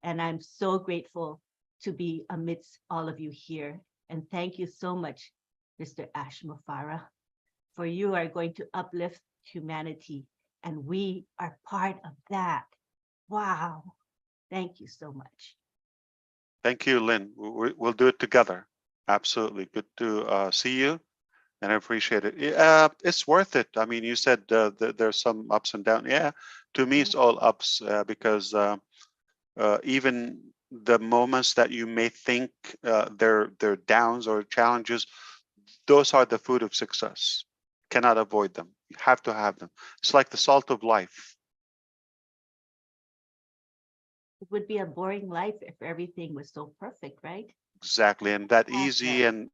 And I'm so grateful to be amidst all of you here. And thank you so much, Mr. Ash Mufareh, for you are going to uplift humanity. And we are part of that. Wow. Thank you so much. Thank you, Lynn. We'll do it together. Absolutely. Good to see you, and I appreciate it. It's worth it. I mean, you said there's some ups and downs. Yeah, to me, it's all ups because even the moments that you may think they're downs or challenges, those are the food of success. Cannot avoid them. You have to have them. It's like the salt of life. It would be a boring life if everything was so perfect, right? Exactly, and that easy and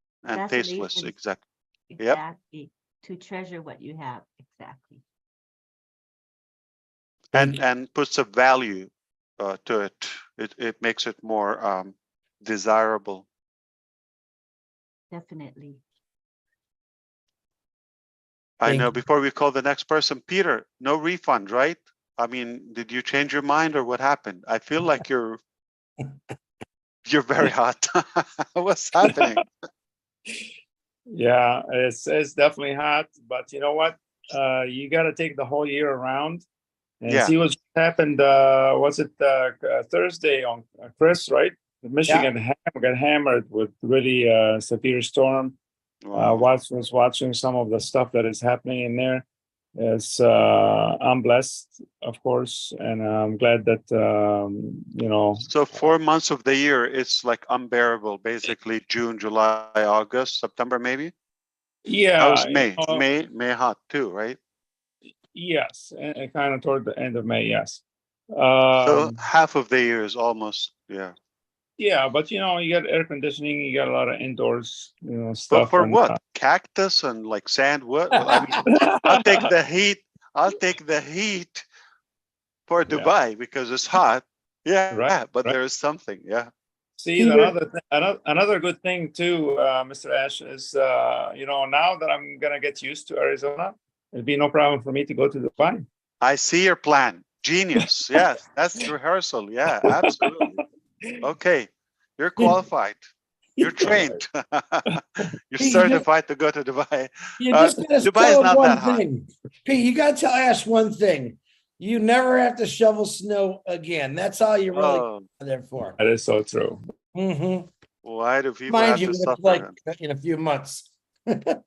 tasteless. Exactly. Exactly. Yep. To treasure what you have. Exactly. And puts a value to it. It makes it more desirable. definitely. I know. Before we call the next person, Peter, no refund, right? I mean, did you change your mind or what happened? I feel like you're very hot. What's happening? Yeah, it's definitely hot, but you know what? You got to take the whole year around and Yeah. see what's happened. Was it Thursday on Chris, right? Michigan got hammered with really severe storm. Wow. Was watching some of the stuff that is happening in there. It's I'm blessed, of course, and I'm glad that you know. So 4 months of the year, it's like unbearable. Basically, June, July, August, September, maybe. Yeah, That was you May. know, May hot too, right? yes, and kind of toward the end of May, yes. So half of the year is almost, yeah. Yeah, but you know, you got air conditioning, you got a lot of indoors, you know, But stuff. for And what? Cactus and like sandwood? Well, I mean, I'll take the heat. I'll take the heat for Dubai because it's hot. Yeah, Right, but right. there is something. Yeah. See, another good thing too, Mr. Ash, is you know, now that I'm gonna get used to Arizona, it'd be no problem for me to go to Dubai. I see your plan. Genius. Yes, that's rehearsal. Yeah, absolutely. Okay, you're qualified. You're trained. You're certified to go to Dubai. You just gotta Dubai is tell us not one that hot. thing. Pete, you gotta tell Ash one thing. You never have to shovel snow again. That's all you really there for. That is so true. Why do people Mind have you, to it's suffer? like in a few months. Yeah,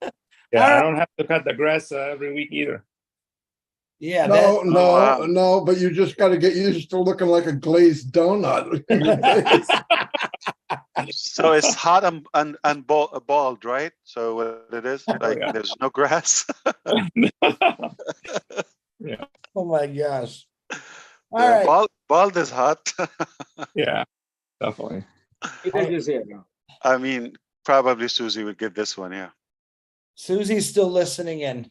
I don't have to cut the grass every week either. Yeah, no, but you just got to get used to looking like a glazed donut. So it's hot and bald, right? So what it is, like there's no grass. Yeah. Oh my gosh. All Yeah, right. bald is hot. Yeah, definitely. I mean, probably Susie would get this one, yeah. Susie's still listening in,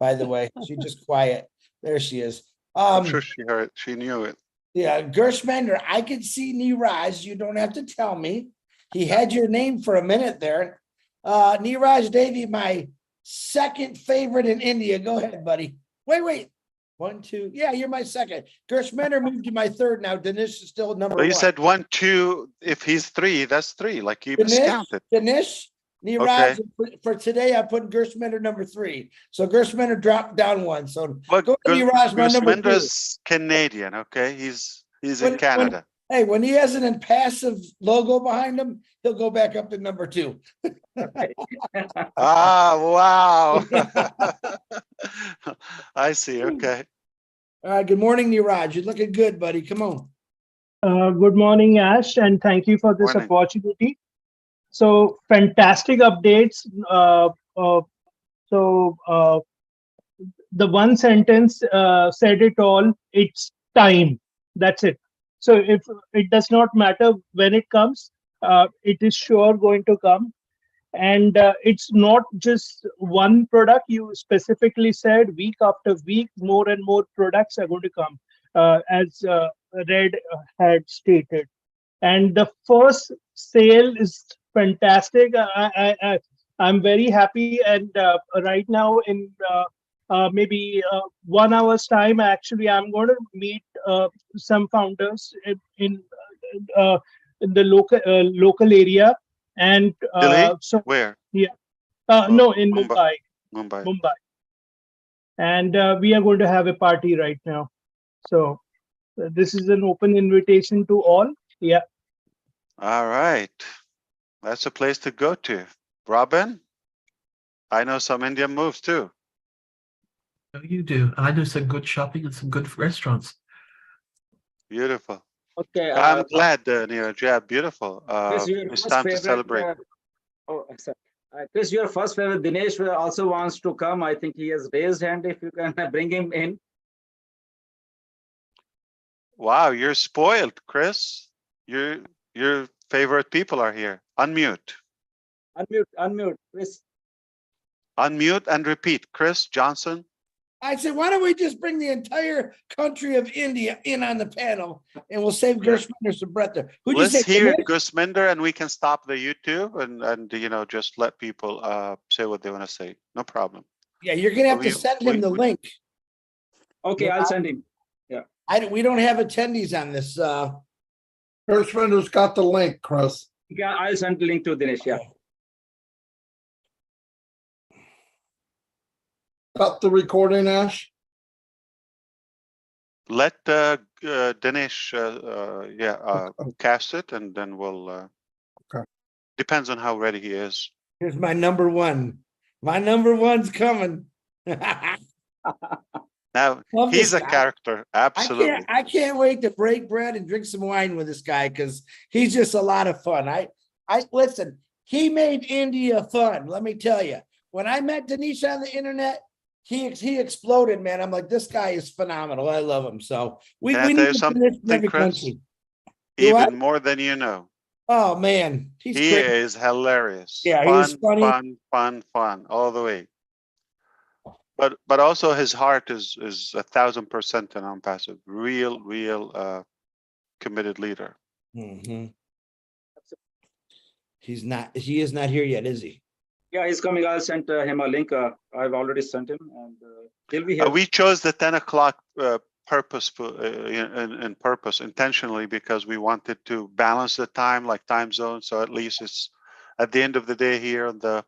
by the way. She's just quiet. There she is. I'm sure she heard, she knew it. Yeah, Gershmander, I could see Niraj. You don't have to tell me. He had your name for a minute there. Niraj Devi, my second favorite in India. Go ahead, buddy. Wait. 1, 2. Yeah, you're my second. Gershmander moved to my third now. Dinesh is still number Well, one. you said 1, 2. If he's 3, that's 3. Like you miscounted. Dinesh, Niraj, for today, I put Gershmander number 3. So Gershmander dropped down 1. So go to Niraj, my number 2. Gershmander's Canadian, okay? He's in Canada. When he has an impassive logo behind him, he'll go back up to number 2. Wow. I see. Okay. All right. Good morning, Niraj. You're looking good, buddy. Come on. Good morning, Ash, and thank you for this opportunity. So fantastic updates. The one sentence said it all. It's time. That's it. So if it does not matter when it comes, it is sure going to come. And it's not just one product. You specifically said week after week, more and more products are going to come, as Red had stated. And the first sale is fantastic. I'm very happy. And right now, in maybe 1 hour's time, actually, I'm going to meet some founders in the local area. And so where? Yeah, no, in Mumbai. And we are going to have a party right now. So this is an open invitation to all. Yeah. All right. That's a place to go to. Robin, I know some Indian moves too. You do. I know some good shopping and some good restaurants. Beautiful. Okay. I'm glad, Neeraj. Yeah, beautiful. Chris, your It's first time to favorite, celebrate. sorry. Chris, your first favorite, Dinesh also wants to come. I think he has raised hand. If you can bring him in. Wow, you're spoiled, Chris. Your favorite people are here. Unmute. Unmute, Chris. Unmute and repeat. Chris Johnson. I said, why don't we just bring the entire country of India in on the panel and we'll save Gershminder some breath there. Who'd you Let's say? hear Dinesh? Gusminder, and we can stop the YouTube and just let people say what they want to say. No problem. Yeah, you're gonna have to We- send him the link. Okay, I'll send him. Yeah. We don't have attendees on this. Gershwinder's got the link, Chris. Yeah, I'll send the link to Dinesh. Yeah. Got the recording, Ash? Let Dinesh, cast it, and then we'll. Okay. Depends on how ready he is. Here's my number one. My number one's coming. Now Love he's this a guy. character, absolutely. I can't wait to break bread and drink some wine with this guy because he's just a lot of fun. I listen, he made India fun. Let me tell you, when I met Dinesh on the internet, he exploded, man. I'm like, this guy is phenomenal. I love him. So we Can I need tell you to something, finish in every Chris? country. You what? Even more than you know. Oh man, he's He great. is hilarious. Yeah, fun, he's funny. fun all the way. But also his heart is 1,000% an unpassive, real committed leader. Mhm. He is not here yet, is he? Yeah, he's coming. I'll send him a link. I've already sent him, and he'll be here. We chose the 10 o'clock purposeful in purpose intentionally because we wanted to balance the time, like time zone. So at least it's at the end of the day here in the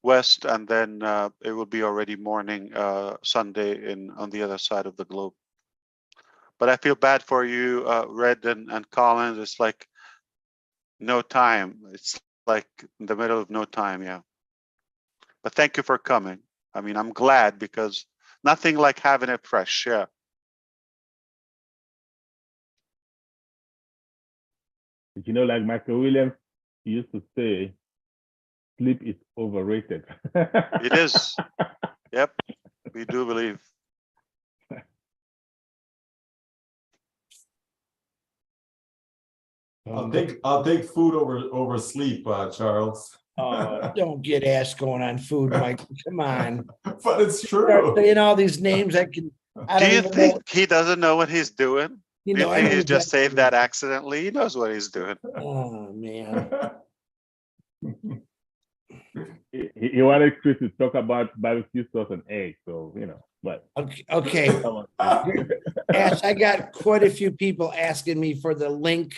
West, and then it will be already morning Sunday on the other side of the globe. But I feel bad for you, Red and Collins. It's like no time. It's like in the middle of no time, yeah. But thank you for coming. I mean, I'm glad because nothing like having it fresh, yeah. You know, like Michael Williams used to say, sleep is overrated. It is. Yep, we do believe. I'll take food over sleep, Charles. Don't get ass going on food, Mike. Come on. But it's true. Start saying all these names. I Do don't you even think know. he doesn't know what he's doing? You Do you know, I think know he's just exactly saved that accidentally? He knows what he's doing. Oh man. He wanted Chris to talk about barbecue sauce and eggs, so but Okay. Ash, I got quite a few people asking me for the link.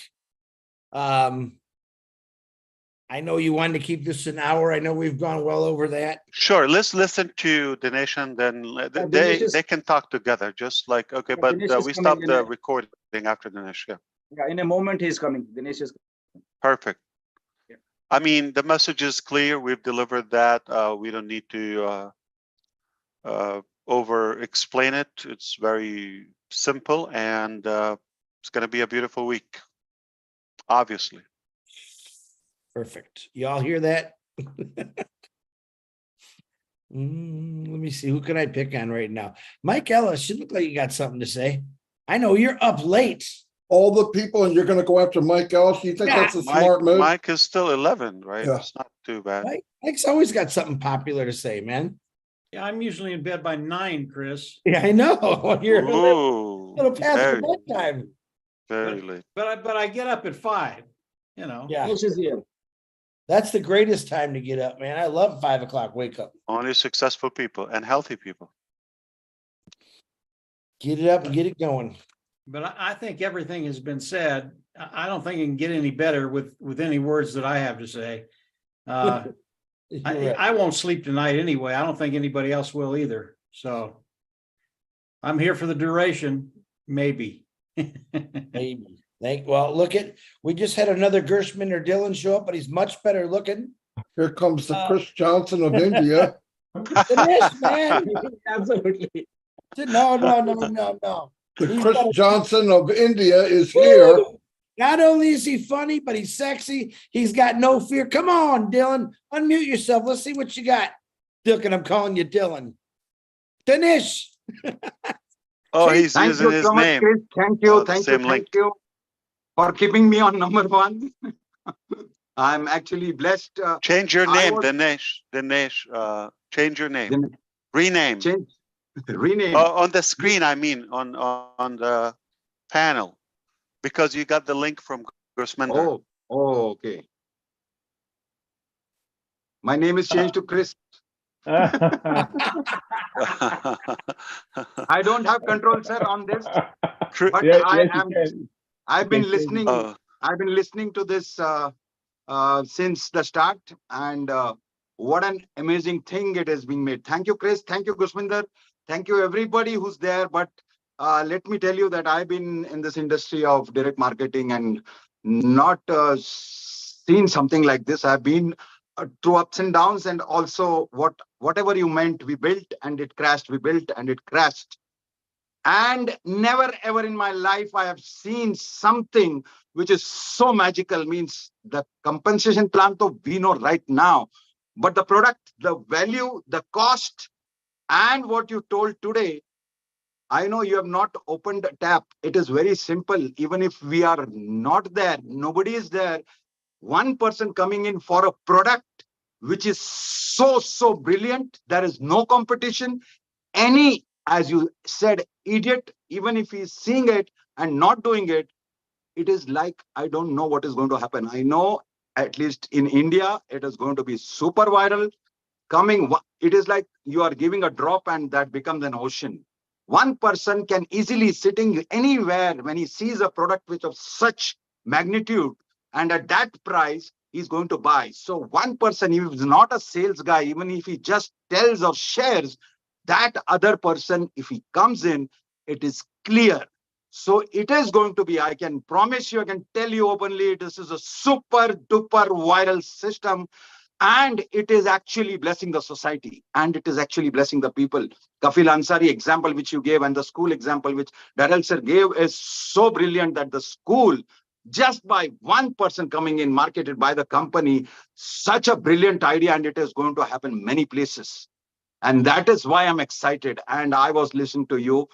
I know you wanted to keep this an hour. I know we've gone well over that. Sure, let's listen to Dinesh and then they can talk together, just like, okay, but Dinesh is we coming stopped in the a- recording after Dinesh, yeah. Yeah, in a moment he's coming. Dinesh is. Perfect. I mean, the message is clear. We've delivered that. We don't need to over explain it. It's very simple, and it's going to be a beautiful week, obviously. Perfect. Y'all hear that? Let me see. Who can I pick on right now? Mike Ellis, you look like you got something to say. I know you're up late. All the people, and you're going to go after Mike Ellis? You think that's a smart move? Mike is still 11, right? Yeah. It's not too bad. Mike's always got something popular to say, man. Yeah, I'm usually in bed by 9, Chris. Yeah, I know. You're a Ooh, little past very, the bedtime. very late. But I get up at 5, Yeah. Dinesh is here. That's the greatest time to get up, man. I love 5 o'clock wake up. Only successful people and healthy people. Get it up and get it going. But I think everything has been said. I don't think it can get any better with any words that I have to say. I won't sleep tonight anyway. I don't think anybody else will either. So I'm here for the duration, maybe. Maybe. We just had another Gershminder Dillon show up, but he's much better looking. Here comes the Chris Johnson of India. Dinesh, man. Absolutely. No. The Chris Johnson of India is here. Not only is he funny, but he's sexy. He's got no fear. Come on, Dylan. Unmute yourself. Let's see what you got. Dylan, I'm calling you Dylan. Dinesh. Oh, he's Thank using you his so much, name. Chris. Thank you. The Thank same you. link. Thank you for keeping me on number 1. I'm actually blessed. Change your name, was- Dinesh. Change your name. Rename. rename. On the screen, I mean, on the panel, because you got the link from Gurusminder. Oh, okay. My name is changed to Chris. I don't have control, sir, on this, but I've been listening. I've been listening to this since the start, and what an amazing thing it has been made. Thank you, Chris. Thank you, Gurusminder. Thank you, everybody who's there. But let me tell you that I've been in this industry of direct marketing and not seen something like this. I've been through ups and downs, and also whatever you meant, we built and it crashed. We built and it crashed. And never ever in my life I have seen something which is so magical. Means the compensation plan, though we know right now, but the product, the value, the cost, and what you told today, I know you have not opened a tap. It is very simple. Even if we are not there, nobody is there, one person coming in for a product which is so brilliant, there is no competition. Any, as you said, idiot, even if he's seeing it and not doing it, it is like, I don't know what is going to happen. I know at least in India, it is going to be super viral. It is like you are giving a drop and that becomes an ocean. One person can easily sitting anywhere when he sees a product which of such magnitude and at that price, he's going to buy. So one person, if he's not a sales guy, even if he just tells or shares, that other person, if he comes in, it is clear. So it is going to be, I can promise you, I can tell you openly, this is a super duper viral system. And it is actually blessing the society, and it is actually blessing the people. Kafil Ansari example which you gave and the school example which Daryl sir gave is so brilliant that the school, just by one person coming in, marketed by the company, such a brilliant idea, and it is going to happen many places. And that is why I'm excited. And I was listening to you.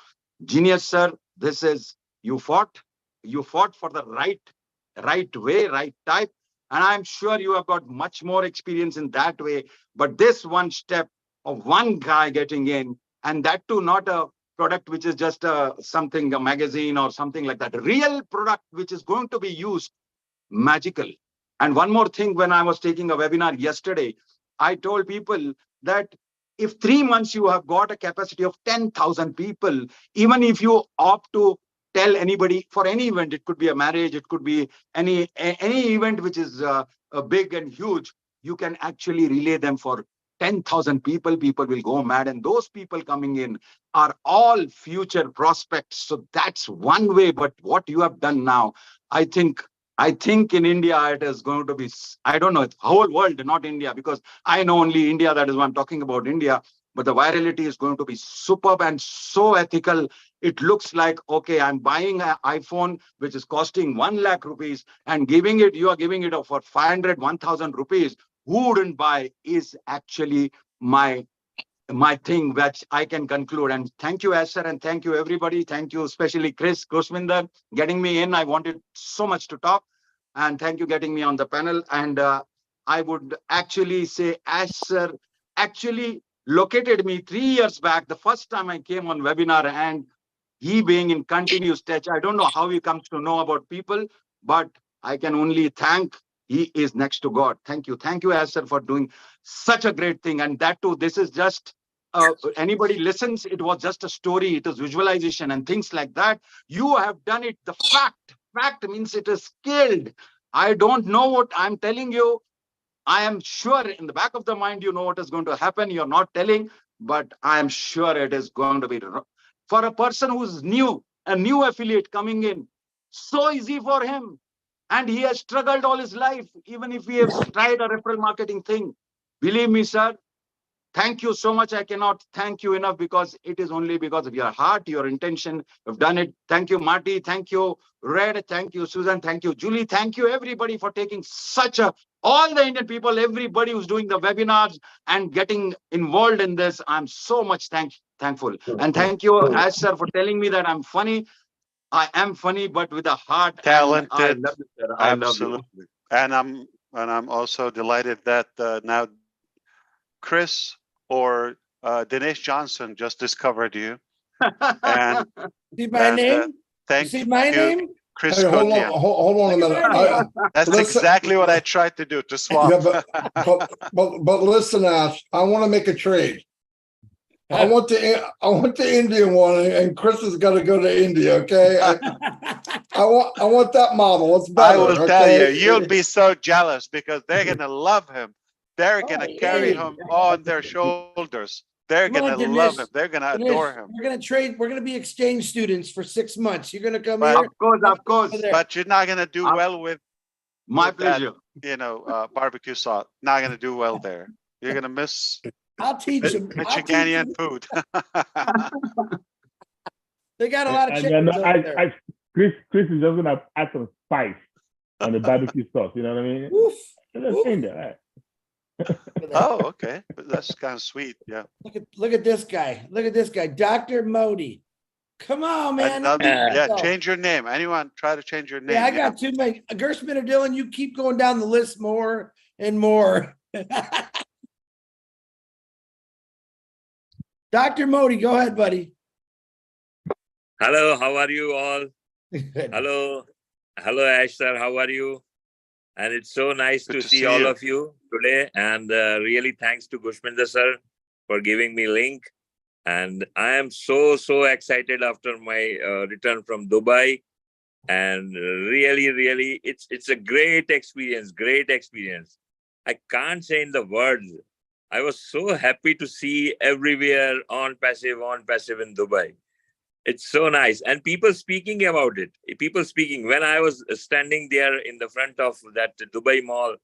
Genius, sir. This is, you fought for the right way, right type. And I'm sure you have got much more experience in that way. But this one step of one guy getting in, and that too, not a product which is just a magazine or something like that. A real product which is going to be used magical. And one more thing, when I was taking a webinar yesterday, I told people that if 3 months you have got a capacity of 10,000 people, even if you opt to tell anybody for any event, it could be a marriage, it could be any event which is big and huge, you can actually relay them for 10,000 people. People will go mad, and those people coming in are all future prospects. So that's one way. But what you have done now, I think in India, it is going to be, I don't know, it's whole world, not India, because I know only India. That is why I'm talking about India. But the virality is going to be superb and so ethical. It looks like, okay, I'm buying an iPhone, which is costing 1 lakh rupees, and you are giving it for 500, 1,000 rupees. Who wouldn't buy is actually my thing, which I can conclude. And thank you, Asher, and thank you, everybody. Thank you, especially Chris, Gurusminder, getting me in. I wanted so much to talk. And thank you getting me on the panel. And I would actually say Asher actually located me 3 years back, the first time I came on webinar, and he being in continuous touch. I don't know how he comes to know about people, but I can only thank. He is next to God. Thank you. Thank you, Asher, for doing such a great thing. And that too, this is just, anybody listens, it was just a story. It is visualization and things like that. You have done it. The fact means it is skilled. I don't know what I'm telling you. I am sure in the back of the mind, you know what is going to happen. You're not telling, but I am sure it is going to be. For a person who's new, a new affiliate coming in, so easy for him. And he has struggled all his life, even if he has tried a referral marketing thing. Believe me, sir, thank you so much. I cannot thank you enough, because it is only because of your heart, your intention. You've done it. Thank you, Marty. Thank you, Red. Thank you, Susan. Thank you, Julie. Thank you, everybody, for taking all the Indian people, everybody who's doing the webinars and getting involved in this. I'm so much thankful. And thank you, Asher, for telling me that I'm funny. I am funny, but with a heart. Talented. I love you, sir. I Absolutely. love you. And I'm also delighted that now Chris or Dinesh Johnson just discovered you. And, see my name? Thank see my you, name? Chris Hey, hold on, Kotian. hold on a minute. That's listen- exactly what I tried to do, to swap. Yeah, but listen, Ash, I want to make a trade. I want the Indian one, and Chris is going to go to India. Okay, I want that model. It's better. I will tell you, okay? you'll be so jealous because they're gonna love him. They're gonna carry hey. him on their shoulders. They're Come on, gonna love Dinesh. him. They're gonna Dinesh, adore him. We're gonna trade. We're gonna be exchange students for 6 months. You're gonna come But- here. Of course. But you're not gonna do well with My with that, pleasure. barbecue sauce. Not gonna do well there. You're gonna miss I'll teach them. Michiganian food. They got a lot of And chickens over there. Chris is just gonna add some spice on the barbecue sauce. You know what I mean? Oof. Just in there, right? Oh, okay. That's kind of sweet. Yeah. Look at this guy. Look at this guy, Dr. Modi. Come on, man. Yeah, change your name. Anyone try to change your name? Yeah, I got too many. Gershman or Dylan, you keep going down the list more and more. Dr. Modi, go ahead, buddy. Hello, how are you all? Hello, Ash sir, how are you? And it's so nice to see all of you today. And really thanks to Gushminder sir for giving me link. And I am so excited after my return from Dubai. And really, it's a great experience, I can't say in the words. I was so happy to see everywhere on passive in Dubai. It's so nice. And people speaking about it. When I was standing there in the front of that Dubai mall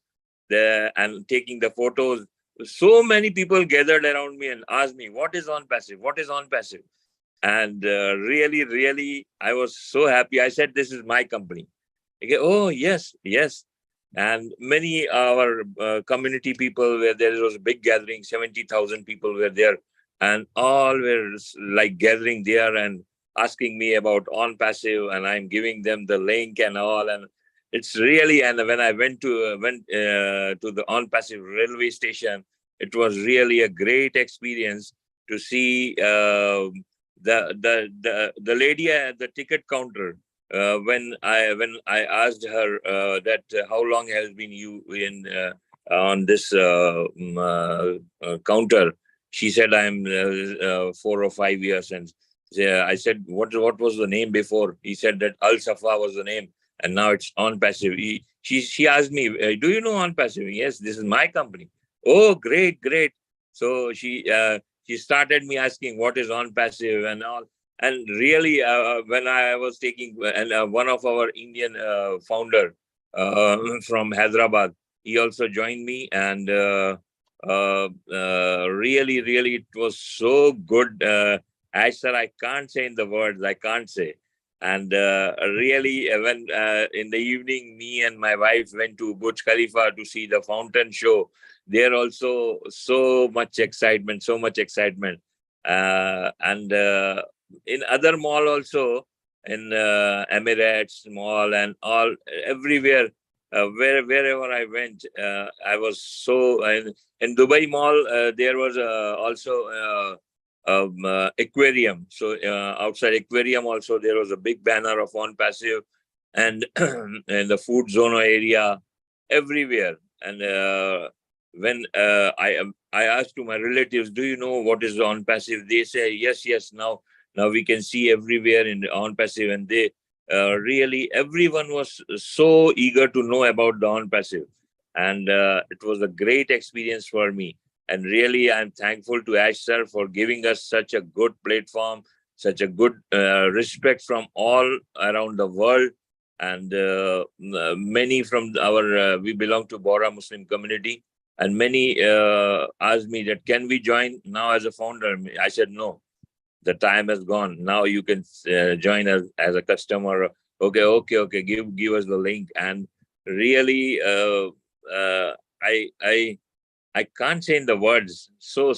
and taking the photos, so many people gathered around me and asked me, what is on passive? And really, I was so happy. I said, this is my company. Okay, oh, yes. And many our community people were there. There was a big gathering, 70,000 people were there. And all were like gathering there and asking me about on passive, and I'm giving them the link and all. And it's really, and when I went to the on passive railway station, it was really a great experience to see the lady at the ticket counter. When I asked her that how long has been you in on this counter, she said I'm 4 or 5 years. And I said, what was the name before? He said that Al Safa was the name, and now it's on passive. She asked me, do you know on passive? Yes, this is my company. Oh, great. So she started me asking what is on passive and all. And really, when I was taking, and one of our Indian founder from Hyderabad, he also joined me, and really, it was so good. Ash sir, I can't say in the words, I can't say. And really, when in the evening, me and my wife went to Burj Khalifa to see the fountain show. There also so much excitement. And in other mall also, in Emirates Mall and all, everywhere, wherever I went, I was so. In Dubai Mall, there was also aquarium. So outside aquarium also, there was a big banner of on passive, and in the food zone area, everywhere. And when I asked to my relatives, do you know what is on passive? They say yes. Now we can see everywhere in the on passive, and they really, everyone was so eager to know about the on passive, and it was a great experience for me. And really, I'm thankful to Ash sir for giving us such a good platform, such a good respect from all around the world. And many from our, we belong to Bora Muslim community, and many asked me that, can we join now as a founder? I said, no, the time has gone. Now you can join us as a customer. Okay, give us the link. And really, I can't say in the words. So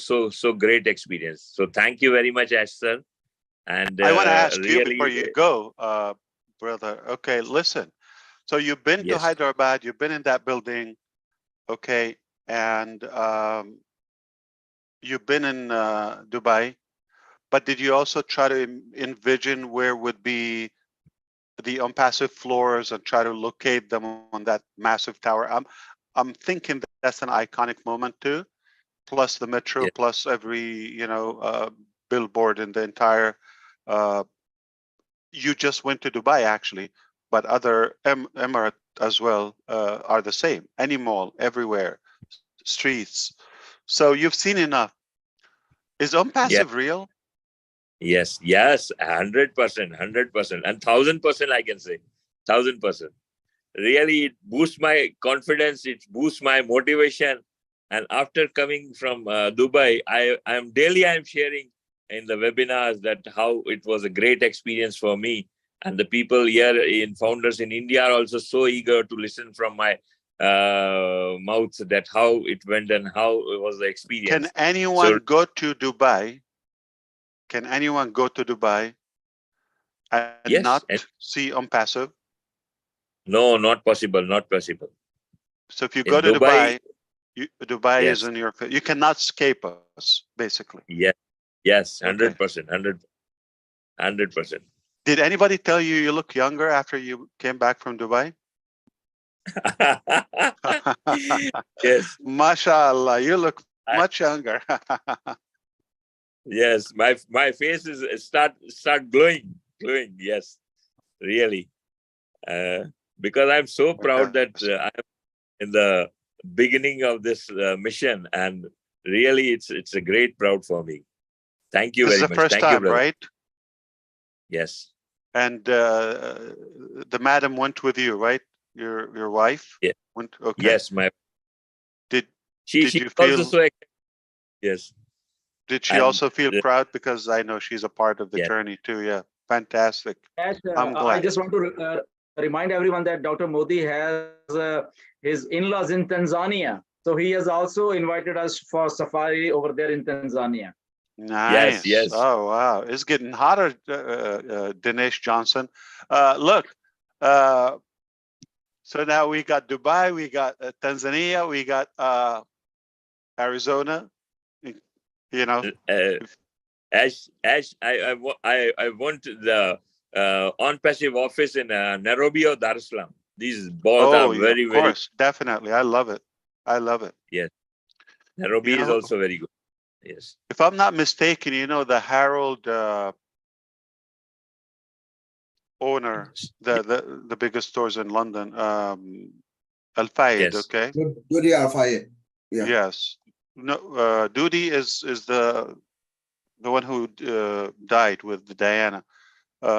great experience. So thank you very much, Ash sir. And I want to ask really, you before you go, brother. Okay, listen. So you've been to Hyderabad. You've been in that building. Okay, and you've been in Dubai, but did you also try to envision where would be the impassive floors and try to locate them on that massive tower? I'm thinking that's an iconic moment too, plus the metro, plus every billboard in the entire. You just went to Dubai actually, but other Emirates as well are the same. Any mall, everywhere, streets. So you've seen enough. Is impassive real? Yes, 100%, 100%, and 1,000% I can say, 1,000%. Really, it boosts my confidence. It boosts my motivation. And after coming from Dubai, I'm sharing in the webinars that how it was a great experience for me. And the people here in founders in India are also so eager to listen from my mouth that how it went and how it was the experience. Can anyone go to Dubai? Can anyone go to Dubai and not see impassive? No, not possible, not possible. So if you go to Dubai, Dubai is in your, you cannot escape us, basically. Yes, 100%, 100%. Did anybody tell you you look younger after you came back from Dubai? Yes. MashaAllah, you look much younger. Yes, my face is start glowing. Yes, really. Because I'm so proud that I'm in the beginning of this mission, and really, it's a great proud for me. Thank you This very is the much. first Thank time, you, brother. right? Yes. And the madam went with you, right? Your wife? Yeah. Went. Okay. Yes, my. Did she you feel? Also so Yes. Did she also feel proud, because I know she's a part of the journey too? Yeah. Fantastic. Yes, I'm glad. I just want to remind everyone that Dr. Modi has his in-laws in Tanzania. So he has also invited us for safari over there in Tanzania. Nice. Yes. Oh, wow. It's getting hotter, Dinesh Johnson. Look, so now we got Dubai, we got Tanzania, we got Arizona. You know, Ash, I want the on-passive office in Nairobi or Dar es Salaam. These both are very, of course, definitely. I love it. I love it. Yes. Nairobi is also very good. Yes. If I'm not mistaken, the Harold owner, the biggest stores in London, Al Fayed, okay? Dudi Al Fayed. Yeah. Yes. No, Dudi is the one who died with Diana.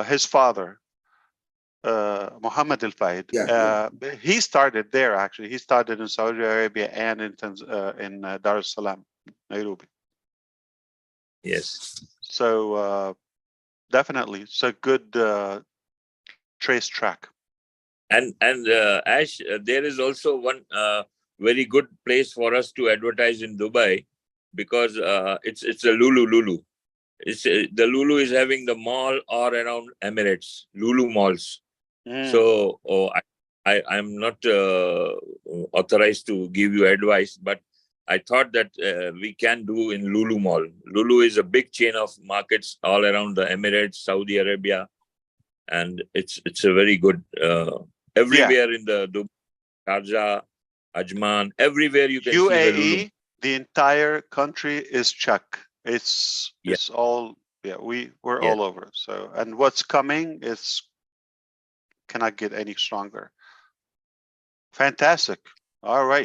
His father, Muhammad Al Fayed. He started there actually. He started in Saudi Arabia and in Dar es Salaam, Nairobi. Yes. So definitely, it's a good trace track. And Ash, there is also one very good place for us to advertise in Dubai, because it's a Lulu. It's the Lulu is having the mall all around Emirates, Lulu malls. So I'm not authorized to give you advice, but I thought that we can do in Lulu Mall. Lulu is a big chain of markets all around the Emirates, Saudi Arabia, and it's a very good everywhere in the Dubai, Sharjah, Ajman, everywhere you can see the Lulu. UAE, the entire country is Chuck. It's all we're all over. So, and what's coming is cannot get any stronger. Fantastic. All right.